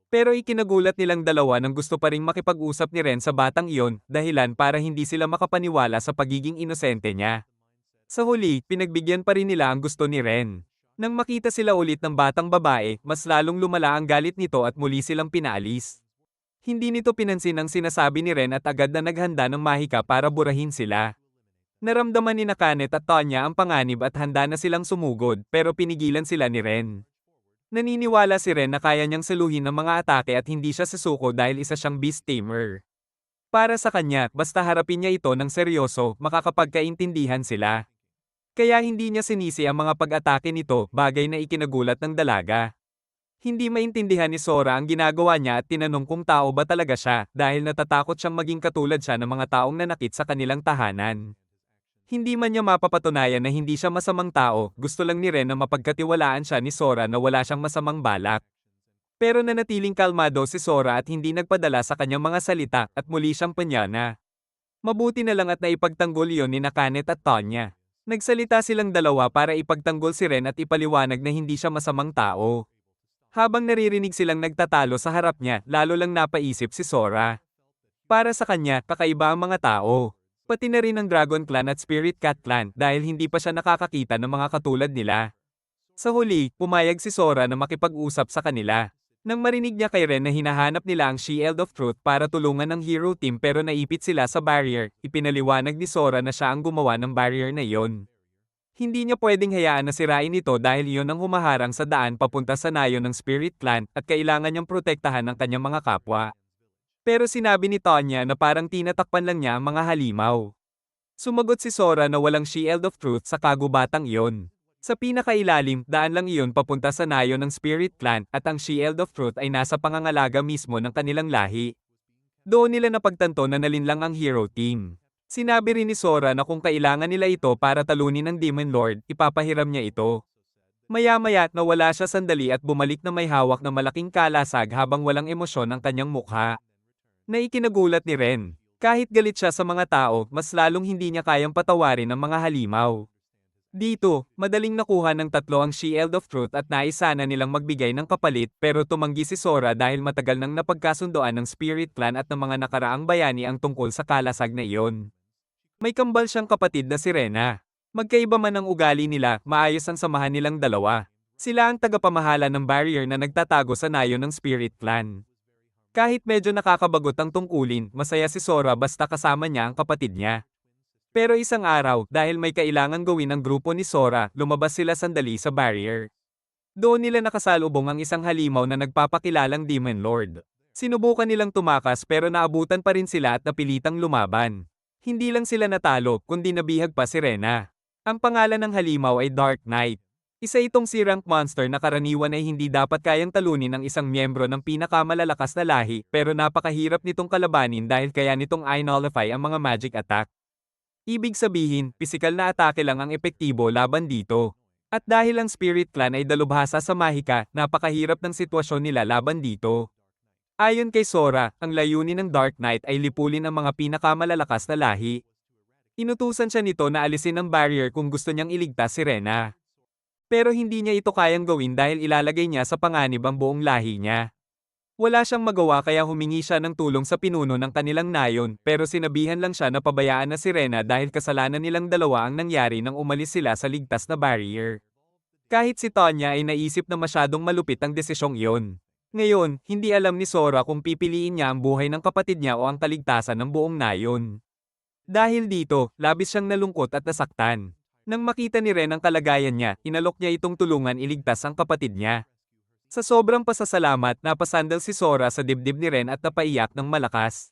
Pero ikinagulat nilang dalawa nang gusto pa ring makipag-usap ni Ren sa batang iyon, dahilan para hindi sila makapaniwala sa pagiging inosente niya. Sa huli, pinagbigyan pa rin nila ang gusto ni Ren. Nang makita sila ulit ng batang babae, mas lalong lumala ang galit nito at muli silang pinaalis. Hindi nito pinansin ang sinasabi ni Ren at agad na naghanda ng mahika para burahin sila. Naramdaman ni Nakanet at Tonya ang panganib at handa na silang sumugod, pero pinigilan sila ni Ren. Naniniwala si Ren na kaya niyang saluhin ang mga atake at hindi siya susuko dahil isa siyang beast tamer. Para sa kanya, basta harapin niya ito ng seryoso, makakapagkaintindihan sila. Kaya hindi niya sinisi ang mga pag-atake nito, bagay na ikinagulat ng dalaga. Hindi maintindihan ni Sora ang ginagawa niya at tinanong kung tao ba talaga siya, dahil natatakot siyang maging katulad siya ng mga taong nanakit sa kanilang tahanan. Hindi man niya mapapatunayan na hindi siya masamang tao, gusto lang ni Ren na mapagkatiwalaan siya ni Sora na wala siyang masamang balak. Pero nanatiling kalmado si Sora at hindi nagpadala sa kanyang mga salita at muli siyang panyana. Mabuti na lang at naipagtanggol iyon ni Nakanet at Tonya. Nagsalita silang dalawa para ipagtanggol si Ren at ipaliwanag na hindi siya masamang tao. Habang naririnig silang nagtatalo sa harap niya, lalo lang napaisip si Sora. Para sa kanya, kakaiba ang mga tao. Pati na rin ang Dragon Clan at Spirit Cat Clan dahil hindi pa siya nakakakita ng mga katulad nila. Sa huli, pumayag si Sora na makipag-usap sa kanila. Nang marinig niya kay Ren na hinahanap nila ang Shield of Truth para tulungan ng hero team pero naipit sila sa barrier, ipinaliwanag ni Sora na siya ang gumawa ng barrier na iyon. Hindi niya pwedeng hayaan na sirain ito dahil iyon ang humaharang sa daan papunta sa nayon ng Spirit Clan at kailangan niyang protektahan ang kanyang mga kapwa. Pero sinabi ni Tanya na parang tinatakpan lang niya ang mga halimaw. Sumagot si Sora na walang Shield of Truth sa kagubatang iyon. Sa pinakailalim, daan lang iyon papunta sa nayo ng Spirit Clan at ang Shield of Truth ay nasa pangangalaga mismo ng kanilang lahi. Doon nila napagtanto na nalinlang ang hero team. Sinabi rin ni Sora na kung kailangan nila ito para talunin ang Demon Lord, ipapahiram niya ito. Maya-maya nawala siya sandali at bumalik na may hawak na malaking kalasag habang walang emosyon ang kanyang mukha. Na ikinagulat ni Ren. Kahit galit siya sa mga tao, mas lalong hindi niya kayang patawarin ang mga halimaw. Dito, madaling nakuha ng tatlo ang Shield of Truth at naisa na nilang magbigay ng kapalit pero tumanggi si Sora dahil matagal nang napagkasundoan ng Spirit Clan at ng mga nakaraang bayani ang tungkol sa kalasag na iyon. May kambal siyang kapatid na si Rena. Magkaiba man ang ugali nila, maayos ang samahan nilang dalawa. Sila ang tagapamahala ng barrier na nagtatago sa nayo ng Spirit Clan. Kahit medyo nakakabagot ang tungkulin, masaya si Sora basta kasama niya ang kapatid niya. Pero isang araw, dahil may kailangan gawin ang grupo ni Sora, lumabas sila sandali sa barrier. Doon nila nakasalubong ang isang halimaw na nagpapakilalang Demon Lord. Sinubukan nilang tumakas pero naabutan pa rin sila at napilitang lumaban. Hindi lang sila natalo, kundi nabihag pa si Rena. Ang pangalan ng halimaw ay Dark Knight. Isa itong C-rank monster na karaniwan ay hindi dapat kayang talunin ng isang miyembro ng pinakamalalakas na lahi pero napakahirap nitong kalabanin dahil kaya nitong i-nullify ang mga magic attack. Ibig sabihin, pisikal na atake lang ang epektibo laban dito. At dahil ang Spirit Clan ay dalubhasa sa mahika, napakahirap ng sitwasyon nila laban dito. Ayon kay Sora, ang layunin ng Dark Knight ay lipulin ang mga pinakamalalakas na lahi. Inutusan siya nito na alisin ang barrier kung gusto niyang iligtas si Rena. Pero hindi niya ito kayang gawin dahil ilalagay niya sa panganib ang buong lahi niya. Wala siyang magawa kaya humingi siya ng tulong sa pinuno ng kanilang nayon pero sinabihan lang siya na pabayaan na si Rena dahil kasalanan nilang dalawa ang nangyari nang umalis sila sa ligtas na barrier. Kahit si Tanya ay naisip na masyadong malupit ang desisyong iyon. Ngayon, hindi alam ni Sora kung pipiliin niya ang buhay ng kapatid niya o ang kaligtasan ng buong nayon. Dahil dito, labis siyang nalungkot at nasaktan. Nang makita ni Ren ang kalagayan niya, inalok niya itong tulungan iligtas ang kapatid niya. Sa sobrang pasasalamat, napasandal si Sora sa dibdib ni Ren at napaiyak ng malakas.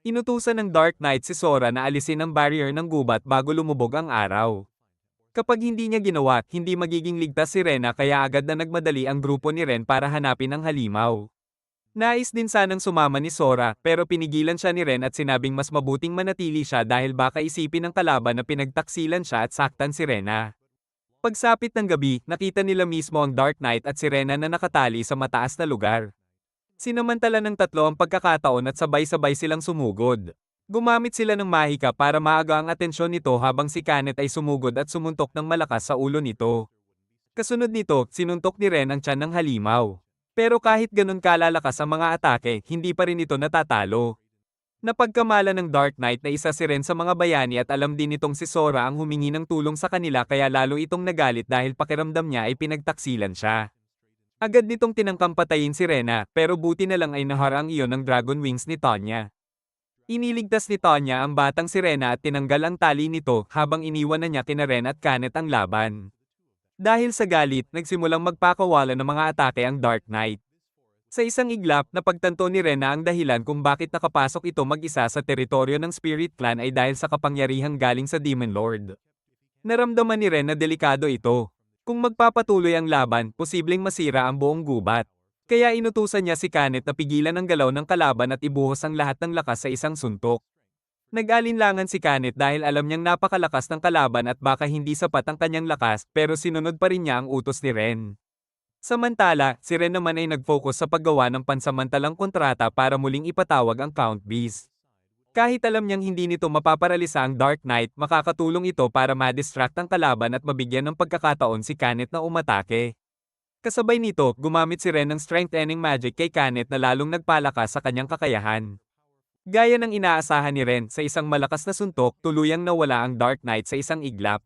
Inutusan ng Dark Knight si Sora na alisin ang barrier ng gubat bago lumubog ang araw. Kapag hindi niya ginawa, hindi magiging ligtas si Rena kaya agad na nagmadali ang grupo ni Ren para hanapin ang halimaw. Nais din sanang sumama ni Sora pero pinigilan siya ni Ren at sinabing mas mabuting manatili siya dahil baka isipin ng kalaban na pinagtaksilan siya at saktan si Rena. Pagsapit ng gabi, nakita nila mismo ang Dark Knight at si Rena na nakatali sa mataas na lugar. Sinamantala ng tatlo ang pagkakataon at sabay-sabay silang sumugod. Gumamit sila ng mahika para maaga ang atensyon nito habang si Kanet ay sumugod at sumuntok ng malakas sa ulo nito. Kasunod nito, sinuntok ni Ren ang tiyan ng halimaw. Pero kahit ganun kalalakas ang mga atake, hindi pa rin ito natatalo. Napagkamala ng Dark Knight na isa si Ren sa mga bayani at alam din nitong si Sora ang humingi ng tulong sa kanila kaya lalo itong nagalit dahil pakiramdam niya ay pinagtaksilan siya. Agad nitong tinangkang patayin si Rena, pero buti na lang ay naharang iyon ng Dragon Wings ni Tanya. Iniligtas ni Tanya ang batang si Rena at tinanggal ang tali nito habang iniwan na niya kina Ren at Kanet ang laban. Dahil sa galit, nagsimulang magpakawala ng mga atake ang Dark Knight. Sa isang iglap, napagtanto ni Ren na ang dahilan kung bakit nakapasok ito mag-isa sa teritoryo ng Spirit Clan ay dahil sa kapangyarihang galing sa Demon Lord. Naramdaman ni Ren na delikado ito. Kung magpapatuloy ang laban, posibleng masira ang buong gubat. Kaya inutusan niya si Kanet na pigilan ang galaw ng kalaban at ibuhos ang lahat ng lakas sa isang suntok. Nag-alinlangan si Kanet dahil alam niyang napakalakas ng kalaban at baka hindi sapat ang kanyang lakas pero sinunod pa rin niya ang utos ni Ren. Samantala, si Ren naman ay nag-focus sa paggawa ng pansamantalang kontrata para muling ipatawag ang Count Beast. Kahit alam niyang hindi nito mapaparalisa ang Dark Knight, makakatulong ito para ma-distract ang kalaban at mabigyan ng pagkakataon si Kanet na umatake. Kasabay nito, gumamit si Ren ng strengthening magic kay Kanet na lalong nagpalakas sa kanyang kakayahan. Gaya ng inaasahan ni Ren, sa isang malakas na suntok, tuluyang nawala ang Dark Knight sa isang iglap.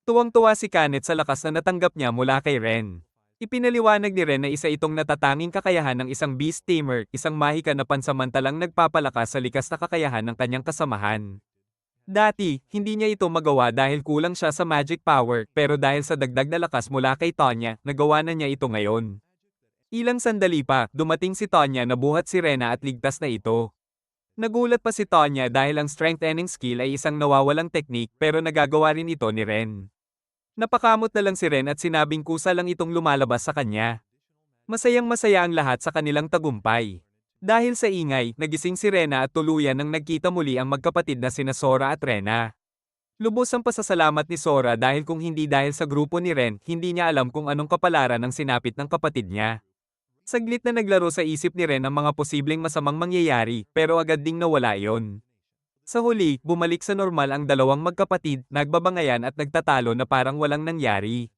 Tuwang-tuwa si Kanet sa lakas na natanggap niya mula kay Ren. Ipinaliwanag ni Ren na isa itong natatanging kakayahan ng isang Beast Tamer, isang mahika na pansamantalang nagpapalakas sa likas na kakayahan ng kanyang kasamahan. Dati, hindi niya ito magawa dahil kulang siya sa magic power, pero dahil sa dagdag na lakas mula kay Tanya, nagawa na niya ito ngayon. Ilang sandali pa, dumating si Tonya na buhat si Rena at ligtas na ito. Nagulat pa si Tonya dahil ang strengthening skill ay isang nawawalang teknik pero nagagawa rin ito ni Ren. Napakamot na lang si Ren at sinabing kusa lang itong lumalabas sa kanya. Masayang masaya ang lahat sa kanilang tagumpay. Dahil sa ingay, nagising si Rena at tuluyan nang nagkita muli ang magkapatid na sina Sora at Rena. Lubos ang pasasalamat ni Sora dahil kung hindi dahil sa grupo ni Ren, hindi niya alam kung anong kapalaran ang sinapit ng kapatid niya. Saglit na naglaro sa isip ni Ren ang mga posibleng masamang mangyayari, pero agad ding nawala iyon. Sa huli, bumalik sa normal ang dalawang magkapatid, nagbabangayan at nagtatalo na parang walang nangyari.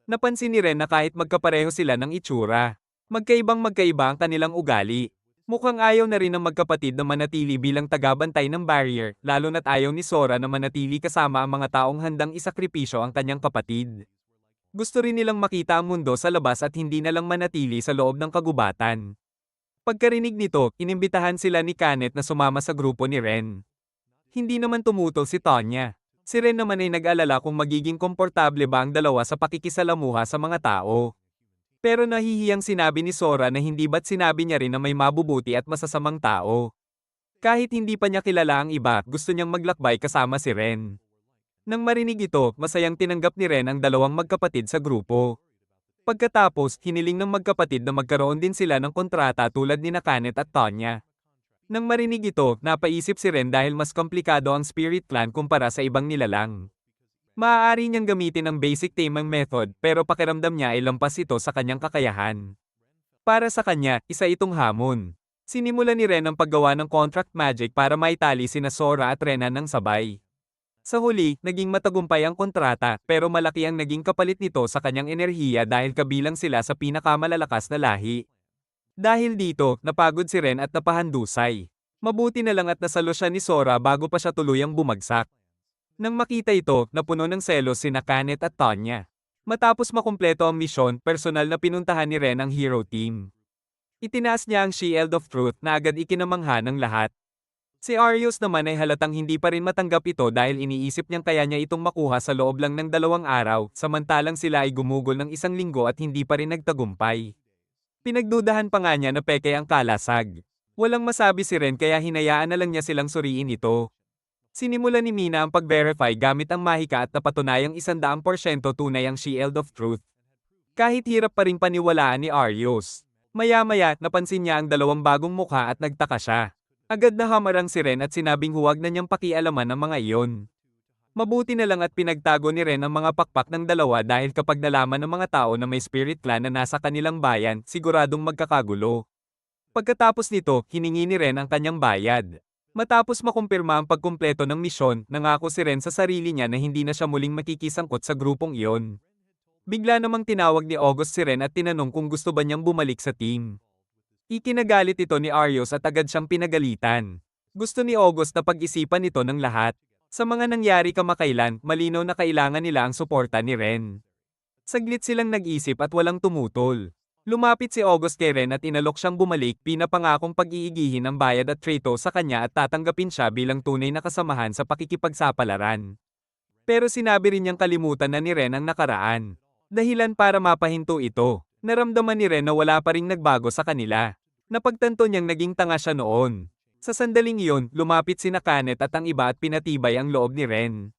Napansin ni Ren na kahit magkapareho sila ng itsura, magkaibang-magkaiba ang kanilang ugali. Mukhang ayaw na rin ng magkapatid na manatili bilang tagabantay ng barrier, lalo na't ayaw ni Sora na manatili kasama ang mga taong handang isakripisyo ang kanyang kapatid. Gusto rin nilang makita ang mundo sa labas at hindi na lang manatili sa loob ng kagubatan. Pagkarinig nito, inimbitahan sila ni Kanet na sumama sa grupo ni Ren. Hindi naman tumutol si Tonya. Si Ren naman ay nag-alala kung magiging komportable ba ang dalawa sa pakikisalamuha sa mga tao. Pero nahihiyang sinabi ni Sora na hindi ba't sinabi niya rin na may mabubuti at masasamang tao. Kahit hindi pa niya kilala ang iba, gusto niyang maglakbay kasama si Ren. Nang marinig ito, masayang tinanggap ni Ren ang dalawang magkapatid sa grupo. Pagkatapos, hiniling ng magkapatid na magkaroon din sila ng kontrata tulad ni Kanet at Tonya. Nang marinig ito, napaisip si Ren dahil mas komplikado ang Spirit Clan kumpara sa ibang nilalang. Maaari niyang gamitin ang basic taming method pero pakiramdam niya ay lampas ito sa kanyang kakayahan. Para sa kanya, isa itong hamon. Sinimula ni Ren ang paggawa ng contract magic para maitali sina Sora at Rena ng sabay. Sa huli, naging matagumpay ang kontrata pero malaki ang naging kapalit nito sa kanyang enerhiya dahil kabilang sila sa pinakamalalakas na lahi. Dahil dito, napagod si Ren at napahandusay. Mabuti na lang at nasalo siya ni Sora bago pa siya tuluyang bumagsak. Nang makita ito, napuno ng selos sina Kanet at Tonya. Matapos makumpleto ang misyon, personal na pinuntahan ni Ren ang hero team. Itinaas niya ang Shield of Truth na agad ikinamangha ng lahat. Si Arius naman ay halatang hindi pa rin matanggap ito dahil iniisip niyang kaya niya itong makuha sa loob lang ng 2 araw, samantalang sila ay gumugol ng 1 linggo at hindi pa rin nagtagumpay. Pinagdudahan pa nga niya na peke ang kalasag. Walang masabi si Ren kaya hinayaan na lang niya silang suriin ito. Sinimula ni Mina ang pag-verify gamit ang mahika at napatunayang 100% tunay ang Shield of Truth. Kahit hirap pa ring paniwalaan ni Arius. Maya-maya, napansin niya ang 2 bagong mukha at nagtaka siya. Agad na hamarang si Ren at sinabing huwag na niyang pakialaman ang mga iyon. Mabuti na lang at pinagtago ni Ren ang mga pakpak ng dalawa dahil kapag nalaman ng mga tao na may Spirit Clan na nasa kanilang bayan, siguradong magkakagulo. Pagkatapos nito, hiningi ni Ren ang kanyang bayad. Matapos makumpirma ang pagkumpleto ng misyon, nangako si Ren sa sarili niya na hindi na siya muling makikisangkot sa grupong iyon. Bigla namang tinawag ni August si Ren at tinanong kung gusto ba niyang bumalik sa team. Ikinagalit ito ni Arius at agad siyang pinagalitan. Gusto ni August na pag-isipan ito ng lahat. Sa mga nangyari kamakailan, malinaw na kailangan nila ang suporta ni Ren. Saglit silang nag-isip at walang tumutol. Lumapit si August kay Ren at inalok siyang bumalik, pinapangakong pag-iigihin ang bayad at treto sa kanya at tatanggapin siya bilang tunay na kasamahan sa pakikipagsapalaran. Pero sinabi rin niyang kalimutan na ni Ren ang nakaraan. Dahilan para mapahinto ito. Naramdaman ni Ren na wala pa ring nagbago sa kanila. Napagtanto niyang naging tanga siya noon. Sa sandaling iyon, lumapit sina Kanet at ang iba at pinatibay ang loob ni Ren.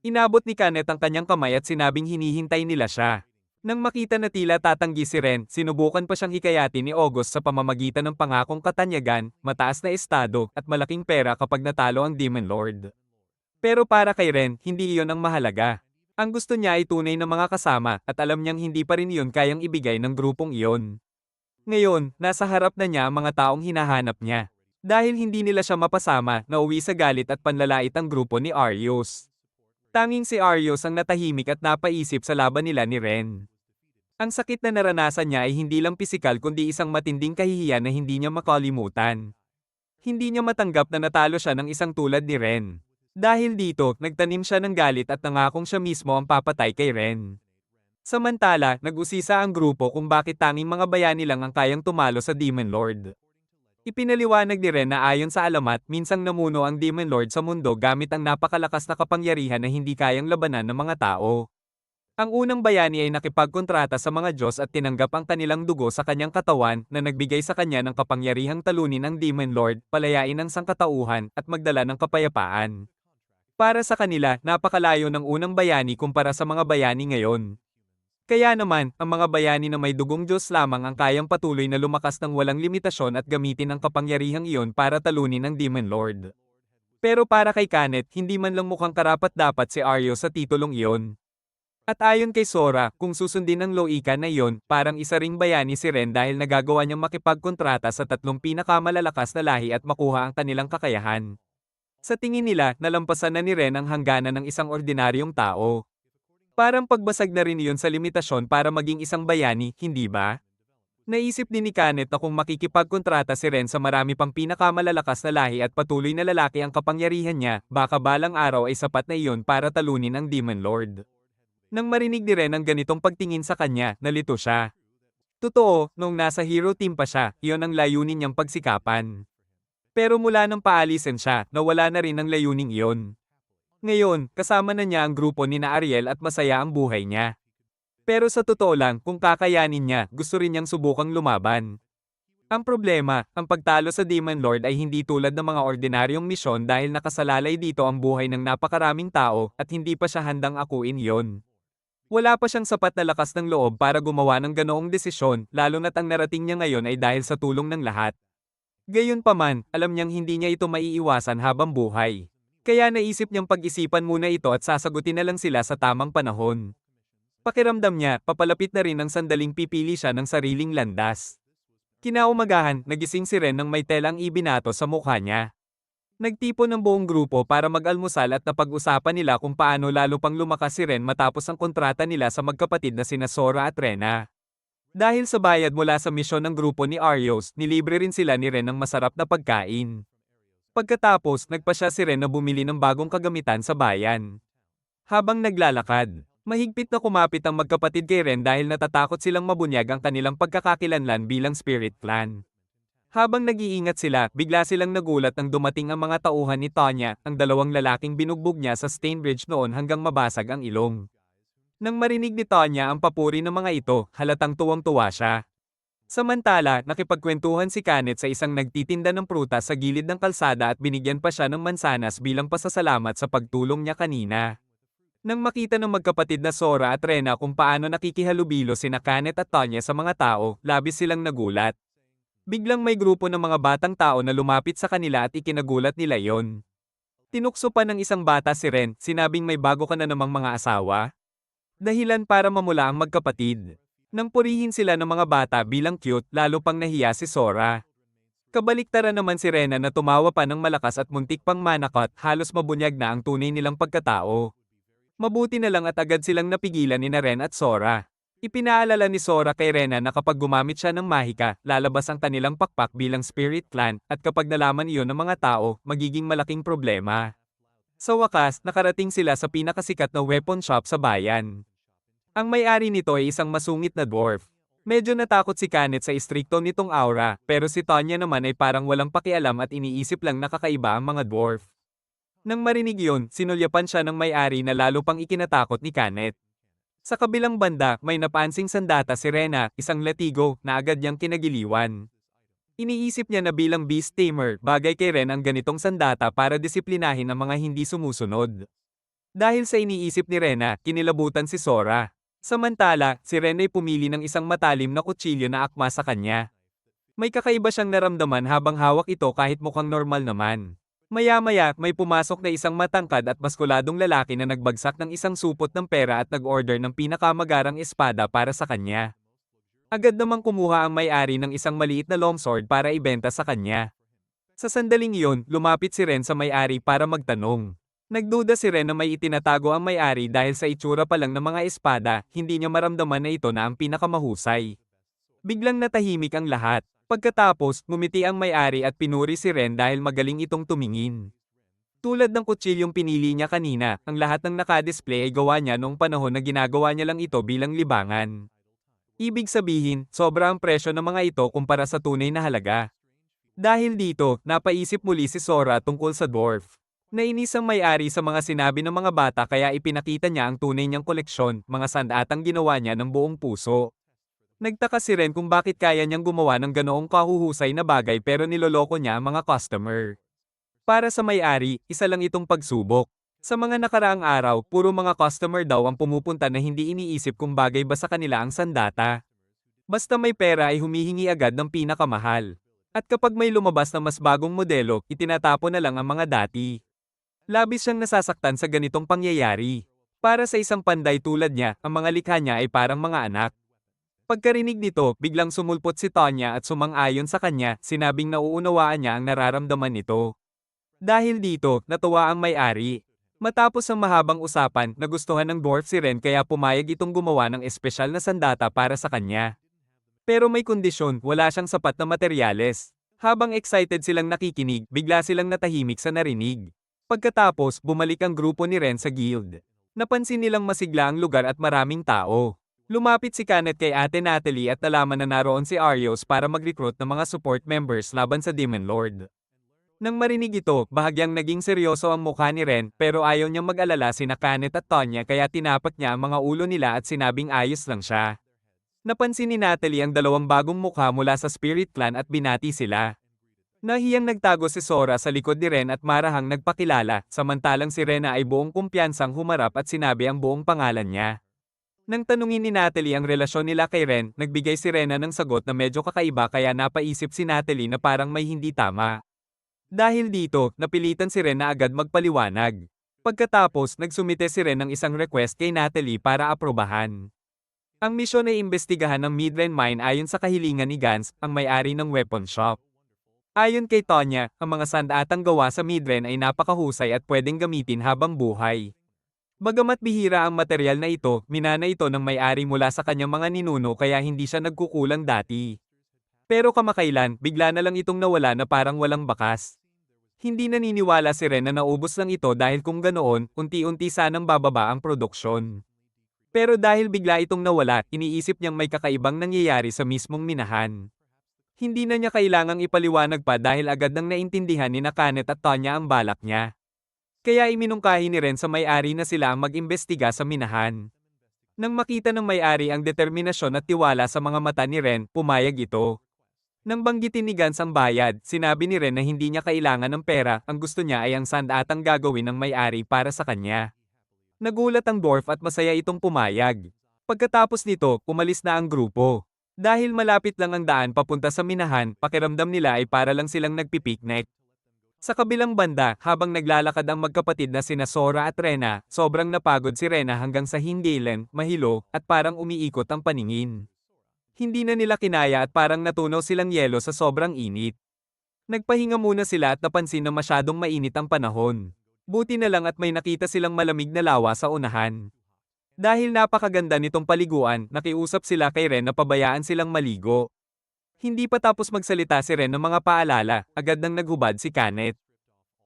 Inabot ni Kanet ang kanyang kamay at sinabing hinihintay nila siya. Nang makita na tila tatanggi si Ren, sinubukan pa siyang hikayatin ni August sa pamamagitan ng pangakong katanyagan, mataas na estado, at malaking pera kapag natalo ang Demon Lord. Pero para kay Ren, hindi iyon ang mahalaga. Ang gusto niya ay tunay na mga kasama, at alam niyang hindi pa rin iyon kayang ibigay ng grupong iyon. Ngayon, nasa harap na niya ang mga taong hinahanap niya. Dahil hindi nila siya mapasama, nauwi sa galit at panlalait ang grupo ni Arius. Tanging si Arius ang natahimik at napaisip sa laban nila ni Ren. Ang sakit na naranasan niya ay hindi lang pisikal kundi isang matinding kahihiyan na hindi niya makalimutan. Hindi niya matanggap na natalo siya ng isang tulad ni Ren. Dahil dito, nagtanim siya ng galit at nangakong siya mismo ang papatay kay Ren. Samantala, nag-usisa ang grupo kung bakit tanging mga bayani lang ang kayang tumalo sa Demon Lord. Ipinaliwanag ni Ren na ayon sa alamat, minsang namuno ang Demon Lord sa mundo gamit ang napakalakas na kapangyarihan na hindi kayang labanan ng mga tao. Ang unang bayani ay nakipagkontrata sa mga Diyos at tinanggap ang kanilang dugo sa kanyang katawan na nagbigay sa kanya ng kapangyarihang talunin ang Demon Lord, palayain ang sangkatauhan, at magdala ng kapayapaan. Para sa kanila, napakalayo ng unang bayani kumpara sa mga bayani ngayon. Kaya naman, ang mga bayani na may dugong Diyos lamang ang kayang patuloy na lumakas ng walang limitasyon at gamitin ang kapangyarihang iyon para talunin ang Demon Lord. Pero para kay Kanet, hindi man lang mukhang karapat-dapat si Aryo sa titulong iyon. At ayon kay Sora, kung susundin ang loika na iyon, parang isa ring bayani si Ren dahil nagagawa niyang makipagkontrata sa tatlong pinakamalalakas na lahi at makuha ang kanilang kakayahan. Sa tingin nila, nalampasan na ni Ren ang hangganan ng isang ordinaryong tao. Parang pagbasag na rin iyon sa limitasyon para maging isang bayani, hindi ba? Naisip din ni Kanet na kung makikipagkontrata si Ren sa marami pang pinakamalalakas na lahi at patuloy na lalaki ang kapangyarihan niya, baka balang araw ay sapat na iyon para talunin ang Demon Lord. Nang marinig ni Ren ang ganitong pagtingin sa kanya, nalito siya. Totoo, noong nasa hero team pa siya, iyon ang layunin niyang pagsikapan. Pero mula nang paalisin siya, nawala na rin ang layuning iyon. Ngayon, kasama na niya ang grupo ni na Ariel at masaya ang buhay niya. Pero sa totoo lang, kung kakayanin niya, gusto rin niyang subukang lumaban. Ang problema, ang pagtalo sa Demon Lord ay hindi tulad ng mga ordinaryong misyon dahil nakasalalay dito ang buhay ng napakaraming tao at hindi pa siya handang akuin yon. Wala pa siyang sapat na lakas ng loob para gumawa ng ganoong desisyon, lalo na't ang narating niya ngayon ay dahil sa tulong ng lahat. Gayunpaman, alam niyang hindi niya ito maiiwasan habang buhay. Kaya naisip niyang pag-isipan muna ito at sasagutin na lang sila sa tamang panahon. Pakiramdam niya, papalapit na rin ang sandaling pipili siya ng sariling landas. Kinaumagahan, nagising si Ren nang may telang ibinato sa mukha niya. Nagtipon ng buong grupo para mag-almusal at napag-usapan nila kung paano lalo pang lumakas si Ren matapos ang kontrata nila sa magkapatid na sina Sora at Rena. Dahil sa bayad mula sa misyon ng grupo ni Aryos, nilibre rin sila ni Ren ng masarap na pagkain. Pagkatapos, nagpasya si Ren na bumili ng bagong kagamitan sa bayan. Habang naglalakad, mahigpit na kumapit ang magkapatid kay Ren dahil natatakot silang mabunyag ang kanilang pagkakakilanlan bilang spirit clan. Habang nag-iingat sila, bigla silang nagulat nang dumating ang mga tauhan ni Tanya, ang dalawang lalaking binugbog niya sa Stainbridge noon hanggang mabasag ang ilong. Nang marinig ni Tanya ang papuri ng mga ito, halatang tuwang-tuwa siya. Samantala, nakipagkwentuhan si Kanet sa isang nagtitinda ng prutas sa gilid ng kalsada at binigyan pa siya ng mansanas bilang pasasalamat sa pagtulong niya kanina. Nang makita ng magkapatid na Sora at Rena kung paano nakikihalubilo sina Kanet at Tanya sa mga tao, labis silang nagulat. Biglang may grupo ng mga batang tao na lumapit sa kanila at ikinagulat nila yon. Tinukso pa ng isang bata si Ren, sinabing may bago ka na namang mga asawa? Dahilan para mamula ang magkapatid. Nang purihin sila ng mga bata bilang cute, lalo pang nahiya si Sora. Kabaliktaran naman si Rena na tumawa pa ng malakas at muntik pang manakot, halos mabunyag na ang tunay nilang pagkatao. Mabuti na lang at agad silang napigilan ni na Ren at Sora. Ipinaalala ni Sora kay Rena na kapag gumamit siya ng mahika, lalabas ang kanilang pakpak bilang spirit clan, at kapag nalaman iyon ng mga tao, magiging malaking problema. Sa wakas, nakarating sila sa pinakasikat na weapon shop sa bayan. Ang may-ari nito ay isang masungit na dwarf. Medyo natakot si Kanet sa istrikto nitong aura, pero si Tanya naman ay parang walang pakialam at iniisip lang nakakaiba ang mga dwarf. Nang marinig yun, sinulyapan siya ng may-ari na lalo pang ikinatakot ni Kanet. Sa kabilang banda, may napansing sandata si Rena, isang latigo, na agad niyang kinagiliwan. Iniisip niya na bilang beast tamer, bagay kay Ren ang ganitong sandata para disiplinahin ang mga hindi sumusunod. Dahil sa iniisip ni Rena, kinilabutan si Sora. Samantala, si Ren ay pumili ng isang matalim na kutsilyo na akma sa kanya. May kakaiba siyang naramdaman habang hawak ito kahit mukhang normal naman. Maya-maya, may pumasok na isang matangkad at maskuladong lalaki na nagbagsak ng isang supot ng pera at nag-order ng pinakamagarang espada para sa kanya. Agad namang kumuha ang may-ari ng isang maliit na longsword para ibenta sa kanya. Sa sandaling iyon, lumapit si Ren sa may-ari para magtanong. Nagduda si Ren na may itinatago ang may-ari dahil sa itsura pa lang ng mga espada, hindi niya maramdaman na ito na ang pinakamahusay. Biglang natahimik ang lahat. Pagkatapos, ngumiti ang may-ari at pinuri si Ren dahil magaling itong tumingin. Tulad ng kutsilyong pinili niya kanina, ang lahat ng nakadisplay ay gawa niya noong panahon na ginagawa niya lang ito bilang libangan. Ibig sabihin, sobra ang presyo ng mga ito kumpara sa tunay na halaga. Dahil dito, napaisip muli si Sora tungkol sa dwarf. Nainis ang may-ari sa mga sinabi ng mga bata kaya ipinakita niya ang tunay niyang koleksyon, mga sandatang ginawa niya ng buong puso. Nagtaka si Ren kung bakit kaya niyang gumawa ng ganoong kahuhusay na bagay pero niloloko niya ang mga customer. Para sa may-ari, isa lang itong pagsubok. Sa mga nakaraang araw, puro mga customer daw ang pumupunta na hindi iniisip kung bagay ba sa kanila ang sandata. Basta may pera ay humihingi agad ng pinakamahal. At kapag may lumabas na mas bagong modelo, itinatapon na lang ang mga dati. Labis siyang nasasaktan sa ganitong pangyayari. Para sa isang panday tulad niya, ang mga likha niya ay parang mga anak. Pagkarinig nito, biglang sumulpot si Tonya at sumang-ayon sa kanya, sinabing nauunawaan niya ang nararamdaman nito. Dahil dito, natuwa ang may-ari. Matapos ang mahabang usapan, nagustuhan ng dwarf si Ren kaya pumayag itong gumawa ng espesyal na sandata para sa kanya. Pero may kondisyon, wala siyang sapat na materyales. Habang excited silang nakikinig, bigla silang natahimik sa narinig. Pagkatapos, bumalik ang grupo ni Ren sa guild. Napansin nilang masigla ang lugar at maraming tao. Lumapit si Kanet kay Ate Natalie at nalaman na naroon si Arios para mag-recruit ng mga support members laban sa Demon Lord. Nang marinig ito, bahagyang naging seryoso ang mukha ni Ren pero ayaw niyang mag-alala sina Kanet at Tonya kaya tinapat niya ang mga ulo nila at sinabing ayos lang siya. Napansin ni Natalie ang dalawang bagong mukha mula sa Spirit Clan at binati sila. Nahiyang nagtago si Sora sa likod ni Ren at marahang nagpakilala, samantalang si Rena ay buong kumpiyansang humarap at sinabi ang buong pangalan niya. Nang tanungin ni Natalie ang relasyon nila kay Ren, nagbigay si Rena ng sagot na medyo kakaiba kaya napaisip si Natalie na parang may hindi tama. Dahil dito, napilitan si Ren na agad magpaliwanag. Pagkatapos, nagsumite si Ren ng isang request kay Natalie para aprobahan. Ang misyon ay imbestigahan ng Midland Mine ayon sa kahilingan ni Gans, ang may-ari ng weapon shop. Ayon kay Tonya, ang mga sandatang gawa sa Midland ay napakahusay at pwedeng gamitin habang buhay. Bagamat bihira ang material na ito, minana ito ng may-ari mula sa kanyang mga ninuno kaya hindi siya nagkukulang dati. Pero kamakailan, bigla na lang itong nawala na parang walang bakas. Hindi naniniwala si Ren na naubos lang ito dahil kung ganoon, unti-unti sanang bababa ang produksyon. Pero dahil bigla itong nawala, iniisip niyang may kakaibang nangyayari sa mismong minahan. Hindi na niya kailangang ipaliwanag pa dahil agad nang naintindihan ni Kanet at Tonya ang balak niya. Kaya iminungkahi ni Ren sa may-ari na sila ang mag-imbestiga sa minahan. Nang makita ng may-ari ang determinasyon at tiwala sa mga mata ni Ren, pumayag ito. Nang banggitin ni Gans ang bayad, sinabi ni Ren na hindi niya kailangan ng pera, ang gusto niya ay ang sandatang gagawin ng may-ari para sa kanya. Nagulat ang dwarf at masaya itong pumayag. Pagkatapos nito, umalis na ang grupo. Dahil malapit lang ang daan papunta sa minahan, pakiramdam nila ay para lang silang nagpipiknik. Sa kabilang banda, habang naglalakad ang magkapatid na sina Sora at Rena, sobrang napagod si Rena hanggang sa hinggilan, mahilo, at parang umiikot ang paningin. Hindi na nila kinaya at parang natunaw silang yelo sa sobrang init. Nagpahinga muna sila at napansin na masyadong mainit ang panahon. Buti na lang at may nakita silang malamig na lawa sa unahan. Dahil napakaganda nitong paliguan, nakiusap sila kay Ren na pabayaan silang maligo. Hindi pa tapos magsalita si Ren ng mga paalala, agad nang naghubad si Kanet.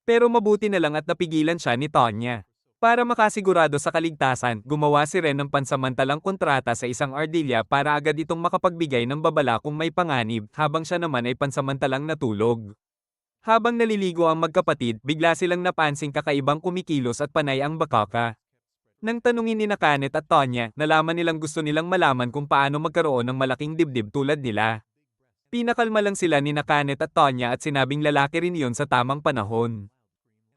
Pero mabuti na lang at napigilan siya ni Tonya. Para makasigurado sa kaligtasan, gumawa si Ren ng pansamantalang kontrata sa isang ardilya para agad itong makapagbigay ng babala kung may panganib, habang siya naman ay pansamantalang natulog. Habang naliligo ang magkapatid, bigla silang napansing kakaibang kumikilos at panay ang bakaka. Nang tanungin ni Kanet at Tonya, nalaman nilang gusto nilang malaman kung paano magkaroon ng malaking dibdib tulad nila. Pinakalma lang sila ni Kanet at Tonya at sinabing lalaki rin iyon sa tamang panahon.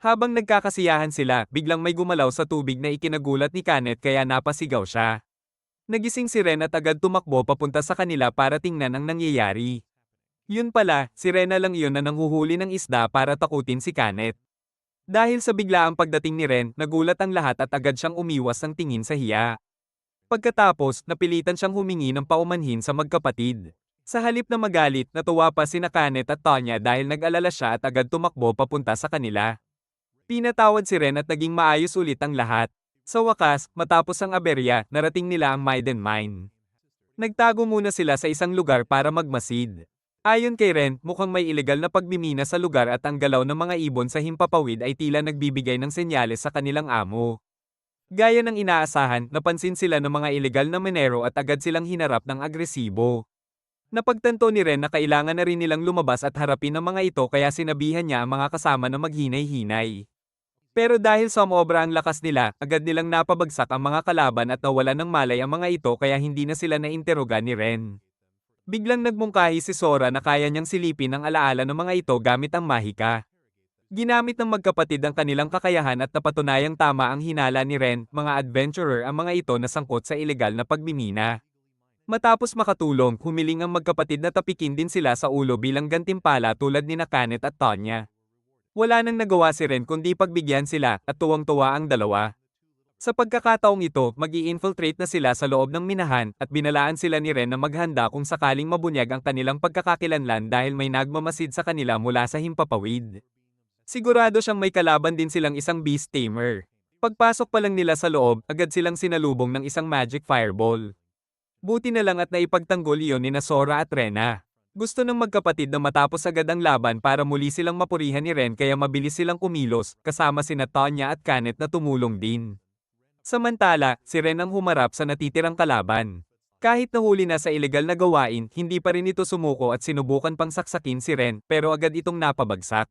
Habang nagkakasiyahan sila, biglang may gumalaw sa tubig na ikinagulat ni Kanet kaya napasigaw siya. Nagising si Ren at agad tumakbo papunta sa kanila para tingnan ang nangyayari. Yun pala, si Rena lang iyon na nanghuhuli ng isda para takutin si Kanet. Dahil sa biglaang pagdating ni Ren, nagulat ang lahat at agad siyang umiwas ng tingin sa hiya. Pagkatapos, napilitan siyang humingi ng paumanhin sa magkapatid. Sa halip na magalit, natuwa pa sina Kanet at Tonya dahil nag-alala siya at agad tumakbo papunta sa kanila. Pinatawad si Ren at naging maayos ulit ang lahat. Sa wakas, matapos ang aberya, narating nila ang Maiden Mine. Nagtago muna sila sa isang lugar para magmasid. Ayon kay Ren, mukhang may ilegal na pagmimina sa lugar at ang galaw ng mga ibon sa himpapawid ay tila nagbibigay ng senyales sa kanilang amo. Gaya ng inaasahan, napansin sila ng mga ilegal na minero at agad silang hinarap ng agresibo. Napagtanto ni Ren na kailangan na rin nilang lumabas at harapin ang mga ito kaya sinabihan niya ang mga kasama na maghinay-hinay. Pero dahil sumobra ang lakas nila, agad nilang napabagsak ang mga kalaban at nawalan ng malay ang mga ito kaya hindi na sila nainteroga ni Ren. Biglang nagmungkahi si Sora na kaya niyang silipin ang alaala ng mga ito gamit ang mahika. Ginamit ng magkapatid ang kanilang kakayahan at napatunayang tama ang hinala ni Ren, mga adventurer ang mga ito na sangkot sa ilegal na pagmimina. Matapos makatulong, humiling ang magkapatid na tapikin din sila sa ulo bilang gantimpala tulad ni Kanet at Tonya. Wala nang nagawa si Ren kundi pagbigyan sila at tuwang-tuwa ang dalawa. Sa pagkakataong ito, mag-i-infiltrate na sila sa loob ng minahan at binalaan sila ni Ren na maghanda kung sakaling mabunyag ang kanilang pagkakakilanlan dahil may nagmamasid sa kanila mula sa himpapawid. Sigurado siyang may kalaban din silang isang beast tamer. Pagpasok pa lang nila sa loob, agad silang sinalubong ng isang magic fireball. Buti na lang at naipagtanggol iyon ni Sora at Rena. Gusto ng magkapatid na matapos agad ang laban para muli silang mapurihan ni Ren kaya mabilis silang kumilos, kasama sina Tonya at Kanet na tumulong din. Samantala, si Ren ang humarap sa natitirang kalaban. Kahit nahuli na sa ilegal na gawain, hindi pa rin ito sumuko at sinubukan pang saksakin si Ren pero agad itong napabagsak.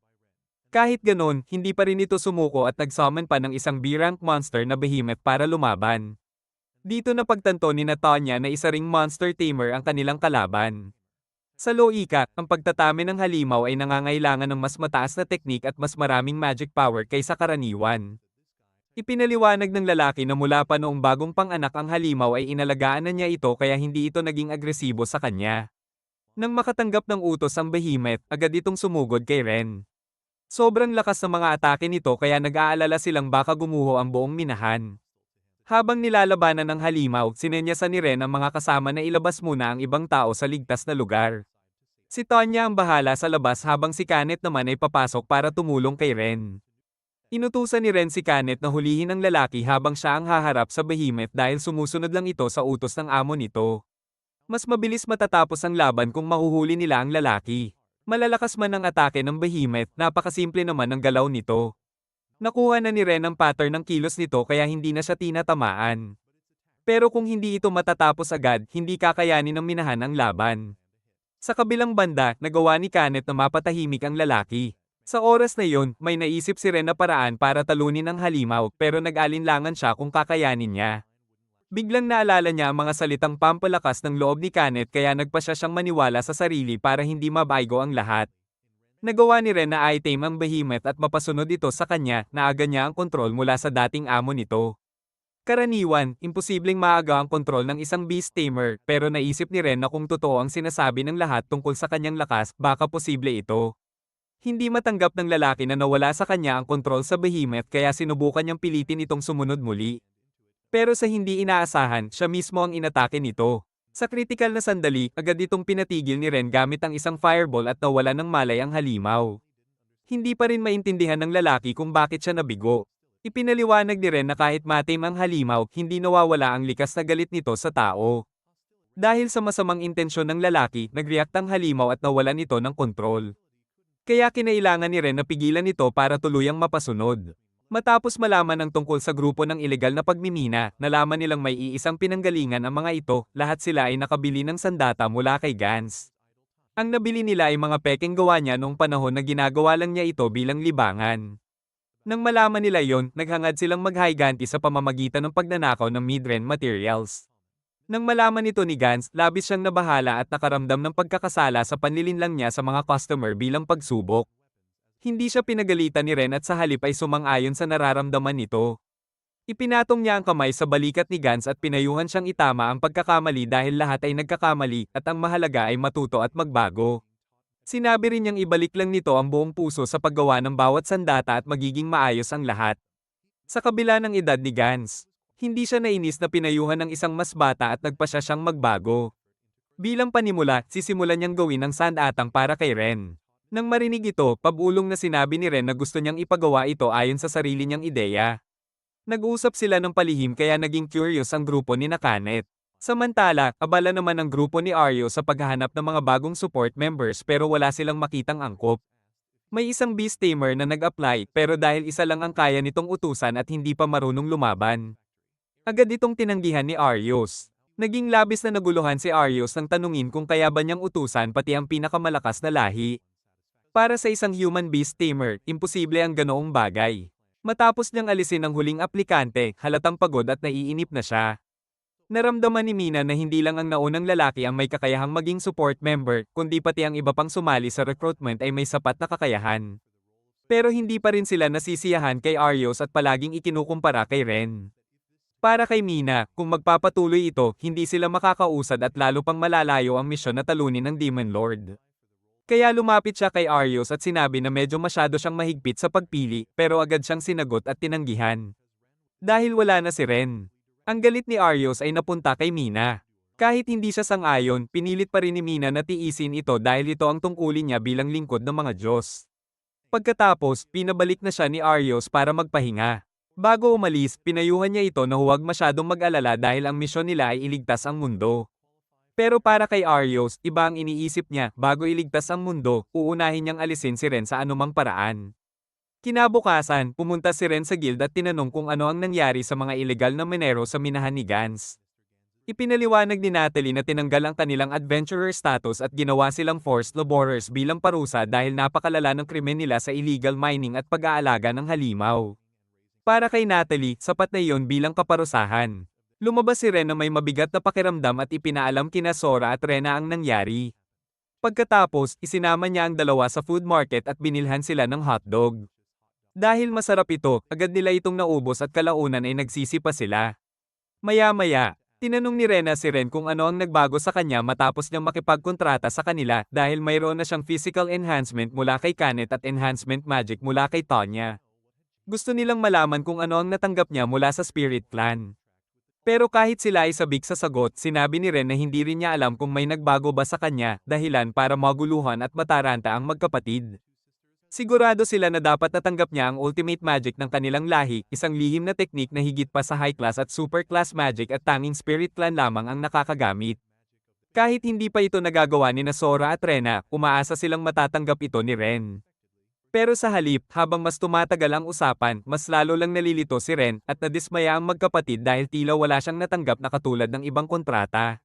Kahit ganon, hindi pa rin ito sumuko at nag-summon pa ng isang B-rank monster na behemoth para lumaban. Dito napagtanto ni Tonya na isa ring monster tamer ang kanilang kalaban. Sa loika, ang pagtatami ng halimaw ay nangangailangan ng mas mataas na teknik at mas maraming magic power kaysa karaniwan. Ipinaliwanag ng lalaki na mula pa noong bagong pang-anak ang halimaw ay inalagaan na niya ito kaya hindi ito naging agresibo sa kanya. Nang makatanggap ng utos ang behemoth, agad itong sumugod kay Ren. Sobrang lakas ng mga atake nito kaya nag-aalala silang baka gumuho ang buong minahan. Habang nilalabanan ng halimaw, sinenyasan ni Ren ang mga kasama na ilabas muna ang ibang tao sa ligtas na lugar. Si Tonya ang bahala sa labas habang si Kanet naman ay papasok para tumulong kay Ren. Inutusan ni Ren si Kanet na hulihin ang lalaki habang siya ang haharap sa behemoth dahil sumusunod lang ito sa utos ng amo nito. Mas mabilis matatapos ang laban kung mahuhuli nila ang lalaki. Malalakas man ang atake ng behemoth, napakasimple naman ang galaw nito. Nakuha na ni Ren ang pattern ng kilos nito kaya hindi na siya tinatamaan. Pero kung hindi ito matatapos agad, hindi kakayanin ng minahan ang laban. Sa kabilang banda, nagawa ni Kanet na mapatahimik ang lalaki. Sa oras na yon, may naisip si Ren na paraan para talunin ang halimaw pero nag-alinlangan siya kung kakayanin niya. Biglang naalala niya ang mga salitang pampalakas ng loob ni Kanet kaya nagpasya siyang maniwala sa sarili para hindi mabaigo ang lahat. Nagawa ni Ren na i-tame ang behemoth at mapasunod ito sa kanya na aga niya ang kontrol mula sa dating amo nito. Karaniwan, imposibleng maaga ang kontrol ng isang beast tamer pero naisip ni Ren na kung totoo ang sinasabi ng lahat tungkol sa kanyang lakas, baka posible ito. Hindi matanggap ng lalaki na nawala sa kanya ang kontrol sa behemoth kaya sinubukan niyang pilitin itong sumunod muli. Pero sa hindi inaasahan, siya mismo ang inatake nito. Sa kritikal na sandali, agad itong pinatigil ni Ren gamit ang isang fireball at nawala ng malay ang halimaw. Hindi pa rin maintindihan ng lalaki kung bakit siya nabigo. Ipinaliwanag ni Ren na kahit matame ang halimaw, hindi nawawala ang likas na galit nito sa tao. Dahil sa masamang intensyon ng lalaki, nag-react ang halimaw at nawalan ito ng kontrol. Kaya kinailangan ni Ren na pigilan ito para tuluyang mapasunod. Matapos malaman ang tungkol sa grupo ng ilegal na pagmimina, nalaman nilang may iisang pinanggalingan ang mga ito, lahat sila ay nakabili ng sandata mula kay Gans. Ang nabili nila ay mga pekeng gawa niya noong panahon na ginagawa lang niya ito bilang libangan. Nang malaman nila yon, naghangad silang maghiganti sa pamamagitan ng pagnanakaw ng mid-range materials. Nang malaman nito ni Gans, labis siyang nabahala at nakaramdam ng pagkakasala sa panlilinlang niya sa mga customer bilang pagsubok. Hindi siya pinagalitan ni Ren at sa halip ay sumang-ayon sa nararamdaman nito. Ipinatong niya ang kamay sa balikat ni Gans at pinayuhan siyang itama ang pagkakamali dahil lahat ay nagkakamali at ang mahalaga ay matuto at magbago. Sinabi rin niyang ibalik lang nito ang buong puso sa paggawa ng bawat sandata at magiging maayos ang lahat. Sa kabila ng edad ni Gans, hindi siya nainis na pinayuhan ng isang mas bata at nagpasya siyang magbago. Bilang panimula, sisimulan niyang gawin ang sandatang para kay Ren. Nang marinig ito, pabulong na sinabi ni Ren na gusto niyang ipagawa ito ayon sa sarili niyang ideya. Nag-uusap sila ng palihim kaya naging curious ang grupo ni Kanet. Samantala, abala naman ang grupo ni Aryo sa paghahanap ng mga bagong support members pero wala silang makitang angkop. May isang beast tamer na nag-apply pero dahil isa lang ang kaya nitong utusan at hindi pa marunong lumaban. Agad itong tinanggihan ni Aryos. Naging labis na naguluhan si Aryos nang tanungin kung kaya ba niyang utusan pati ang pinakamalakas na lahi. Para sa isang human beast tamer, imposible ang ganoong bagay. Matapos niyang alisin ang huling aplikante, halatang pagod at naiinip na siya. Naramdaman ni Mina na hindi lang ang naunang lalaki ang may kakayahang maging support member, kundi pati ang iba pang sumali sa recruitment ay may sapat na kakayahan. Pero hindi pa rin sila nasisiyahan kay Arios at palaging ikinukumpara kay Ren. Para kay Mina, kung magpapatuloy ito, hindi sila makakausad at lalo pang malalayo ang misyon na talunin ng Demon Lord. Kaya lumapit siya kay Arios at sinabi na medyo masyado siyang mahigpit sa pagpili, pero agad siyang sinagot at tinanggihan. Dahil wala na si Ren. Ang galit ni Arios ay napunta kay Mina. Kahit hindi siya sang-ayon, pinilit pa rin ni Mina na tiisin ito dahil ito ang tungkulin niya bilang lingkod ng mga Diyos. Pagkatapos, pinabalik na siya ni Arios para magpahinga. Bago umalis, pinayuhan niya ito na huwag masyadong mag-alala dahil ang misyon nila ay iligtas ang mundo. Pero para kay Arios, iba ang iniisip niya, bago iligtas ang mundo, uunahin niyang alisin si Ren sa anumang paraan. Kinabukasan, pumunta si Ren sa guild at tinanong kung ano ang nangyari sa mga ilegal na minero sa minahan ni Gans. Ipinaliwanag ni Natalie na tinanggal ang kanilang adventurer status at ginawa silang forced laborers bilang parusa dahil napakalala ng krimen nila sa illegal mining at pag-aalaga ng halimaw. Para kay Natalie, sapat na iyon bilang kaparusahan. Lumabas si Ren na may mabigat na pakiramdam at ipinaalam kina Sora at Rena ang nangyari. Pagkatapos, isinama niya ang dalawa sa food market at binilhan sila ng hotdog. Dahil masarap ito, agad nila itong naubos at kalaunan ay nagsisipa sila. Maya-maya, tinanong ni Rena si Ren kung ano ang nagbago sa kanya matapos niyang makipagkontrata sa kanila dahil mayroon na siyang physical enhancement mula kay Kanet at enhancement magic mula kay Tonya. Gusto nilang malaman kung ano ang natanggap niya mula sa Spirit Clan. Pero kahit sila ay sabik sa sagot, sinabi ni Ren na hindi rin niya alam kung may nagbago ba sa kanya, dahilan para maguluhan at mataranta ang magkapatid. Sigurado sila na dapat natanggap niya ang ultimate magic ng kanilang lahi, isang lihim na teknik na higit pa sa high class at super class magic at tanging Spirit Clan lamang ang nakakagamit. Kahit hindi pa ito nagagawa ni Sora at Rena, umaasa silang matatanggap ito ni Ren. Pero sa halip, habang mas tumatagal ang usapan, mas lalo lang nalilito si Ren at nadismaya ang magkapatid dahil tila wala siyang natanggap na katulad ng ibang kontrata.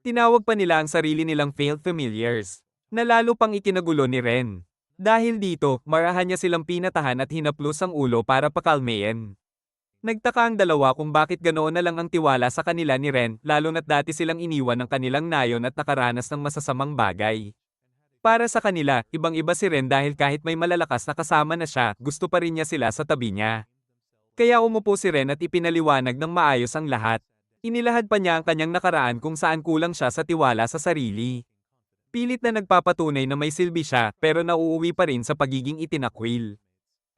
Tinawag pa nila ang sarili nilang failed familiars, na lalo pang ikinagulo ni Ren. Dahil dito, marahan niya silang pinatahan at hinaplos ang ulo para pakalmeyin. Nagtaka ang dalawa kung bakit ganoon na lang ang tiwala sa kanila ni Ren, lalo na't dati silang iniwan ng kanilang nayon at nakaranas ng masasamang bagay. Para sa kanila, ibang-iba si Ren dahil kahit may malalakas na kasama na siya, gusto pa rin niya sila sa tabi niya. Kaya umupo si Ren at ipinaliwanag ng maayos ang lahat. Inilahad pa niya ang kanyang nakaraan kung saan kulang siya sa tiwala sa sarili. Pilit na nagpapatunay na may silbi siya, pero nauuwi pa rin sa pagiging itinakwil.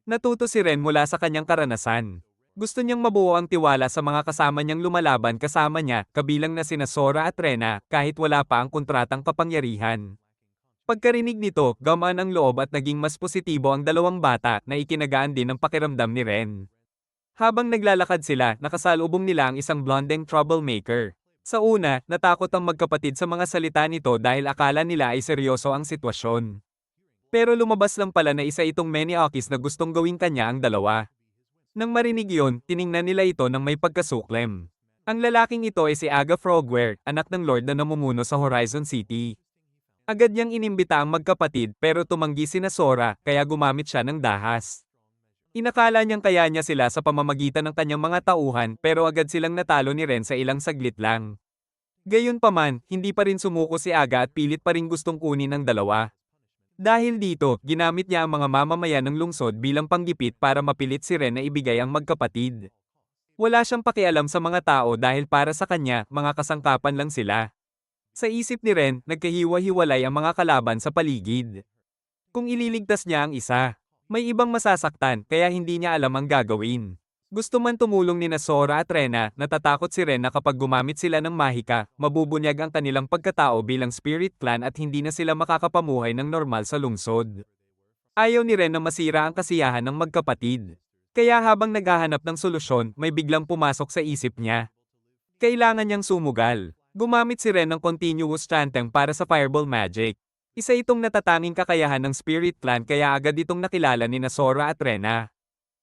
Natuto si Ren mula sa kanyang karanasan. Gusto niyang mabuo ang tiwala sa mga kasama niyang lumalaban kasama niya, kabilang na sina Sora at Rena, kahit wala pa ang kontratang kapangyarihan. Pagkarinig nito, gamaan ang loob at naging mas positibo ang dalawang bata na ikinagaan din ng pakiramdam ni Ren. Habang naglalakad sila, nakasalubong nila ang isang blondeng troublemaker. Sa una, natakot ang magkapatid sa mga salita nito dahil akala nila ay seryoso ang sitwasyon. Pero lumabas lang pala na isa itong Maniakis na gustong gawing kanya ang dalawa. Nang marinig yon, tiningnan nila ito ng may pagkasuklem. Ang lalaking ito ay si Aga Frogware, anak ng Lord na namumuno sa Horizon City. Agad niyang inimbita ang magkapatid pero tumanggi sina Sora, kaya gumamit siya ng dahas. Inakala niyang kaya niya sila sa pamamagitan ng kanyang mga tauhan pero agad silang natalo ni Ren sa ilang saglit lang. Gayunpaman, hindi pa rin sumuko si Aga at pilit pa rin gustong kunin ang dalawa. Dahil dito, ginamit niya ang mga mamamayan ng lungsod bilang panggipit para mapilit si Ren na ibigay ang magkapatid. Wala siyang pakialam sa mga tao dahil para sa kanya, mga kasangkapan lang sila. Sa isip ni Ren, nagkahiwa-hiwalay ang mga kalaban sa paligid. Kung ililigtas niya ang isa, may ibang masasaktan kaya hindi niya alam ang gagawin. Gusto man tumulong ni Sora at Rena, natatakot si Ren na kapag gumamit sila ng mahika, mabubunyag ang kanilang pagkatao bilang Spirit Clan at hindi na sila makakapamuhay ng normal sa lungsod. Ayaw ni Ren na masira ang kasiyahan ng magkapatid. Kaya habang naghahanap ng solusyon, may biglang pumasok sa isip niya. Kailangan niyang sumugal. Gumamit si Ren ng continuous chanting para sa fireball magic. Isa itong natatanging kakayahan ng Spirit Clan kaya agad itong nakilala ni Sora at Rena.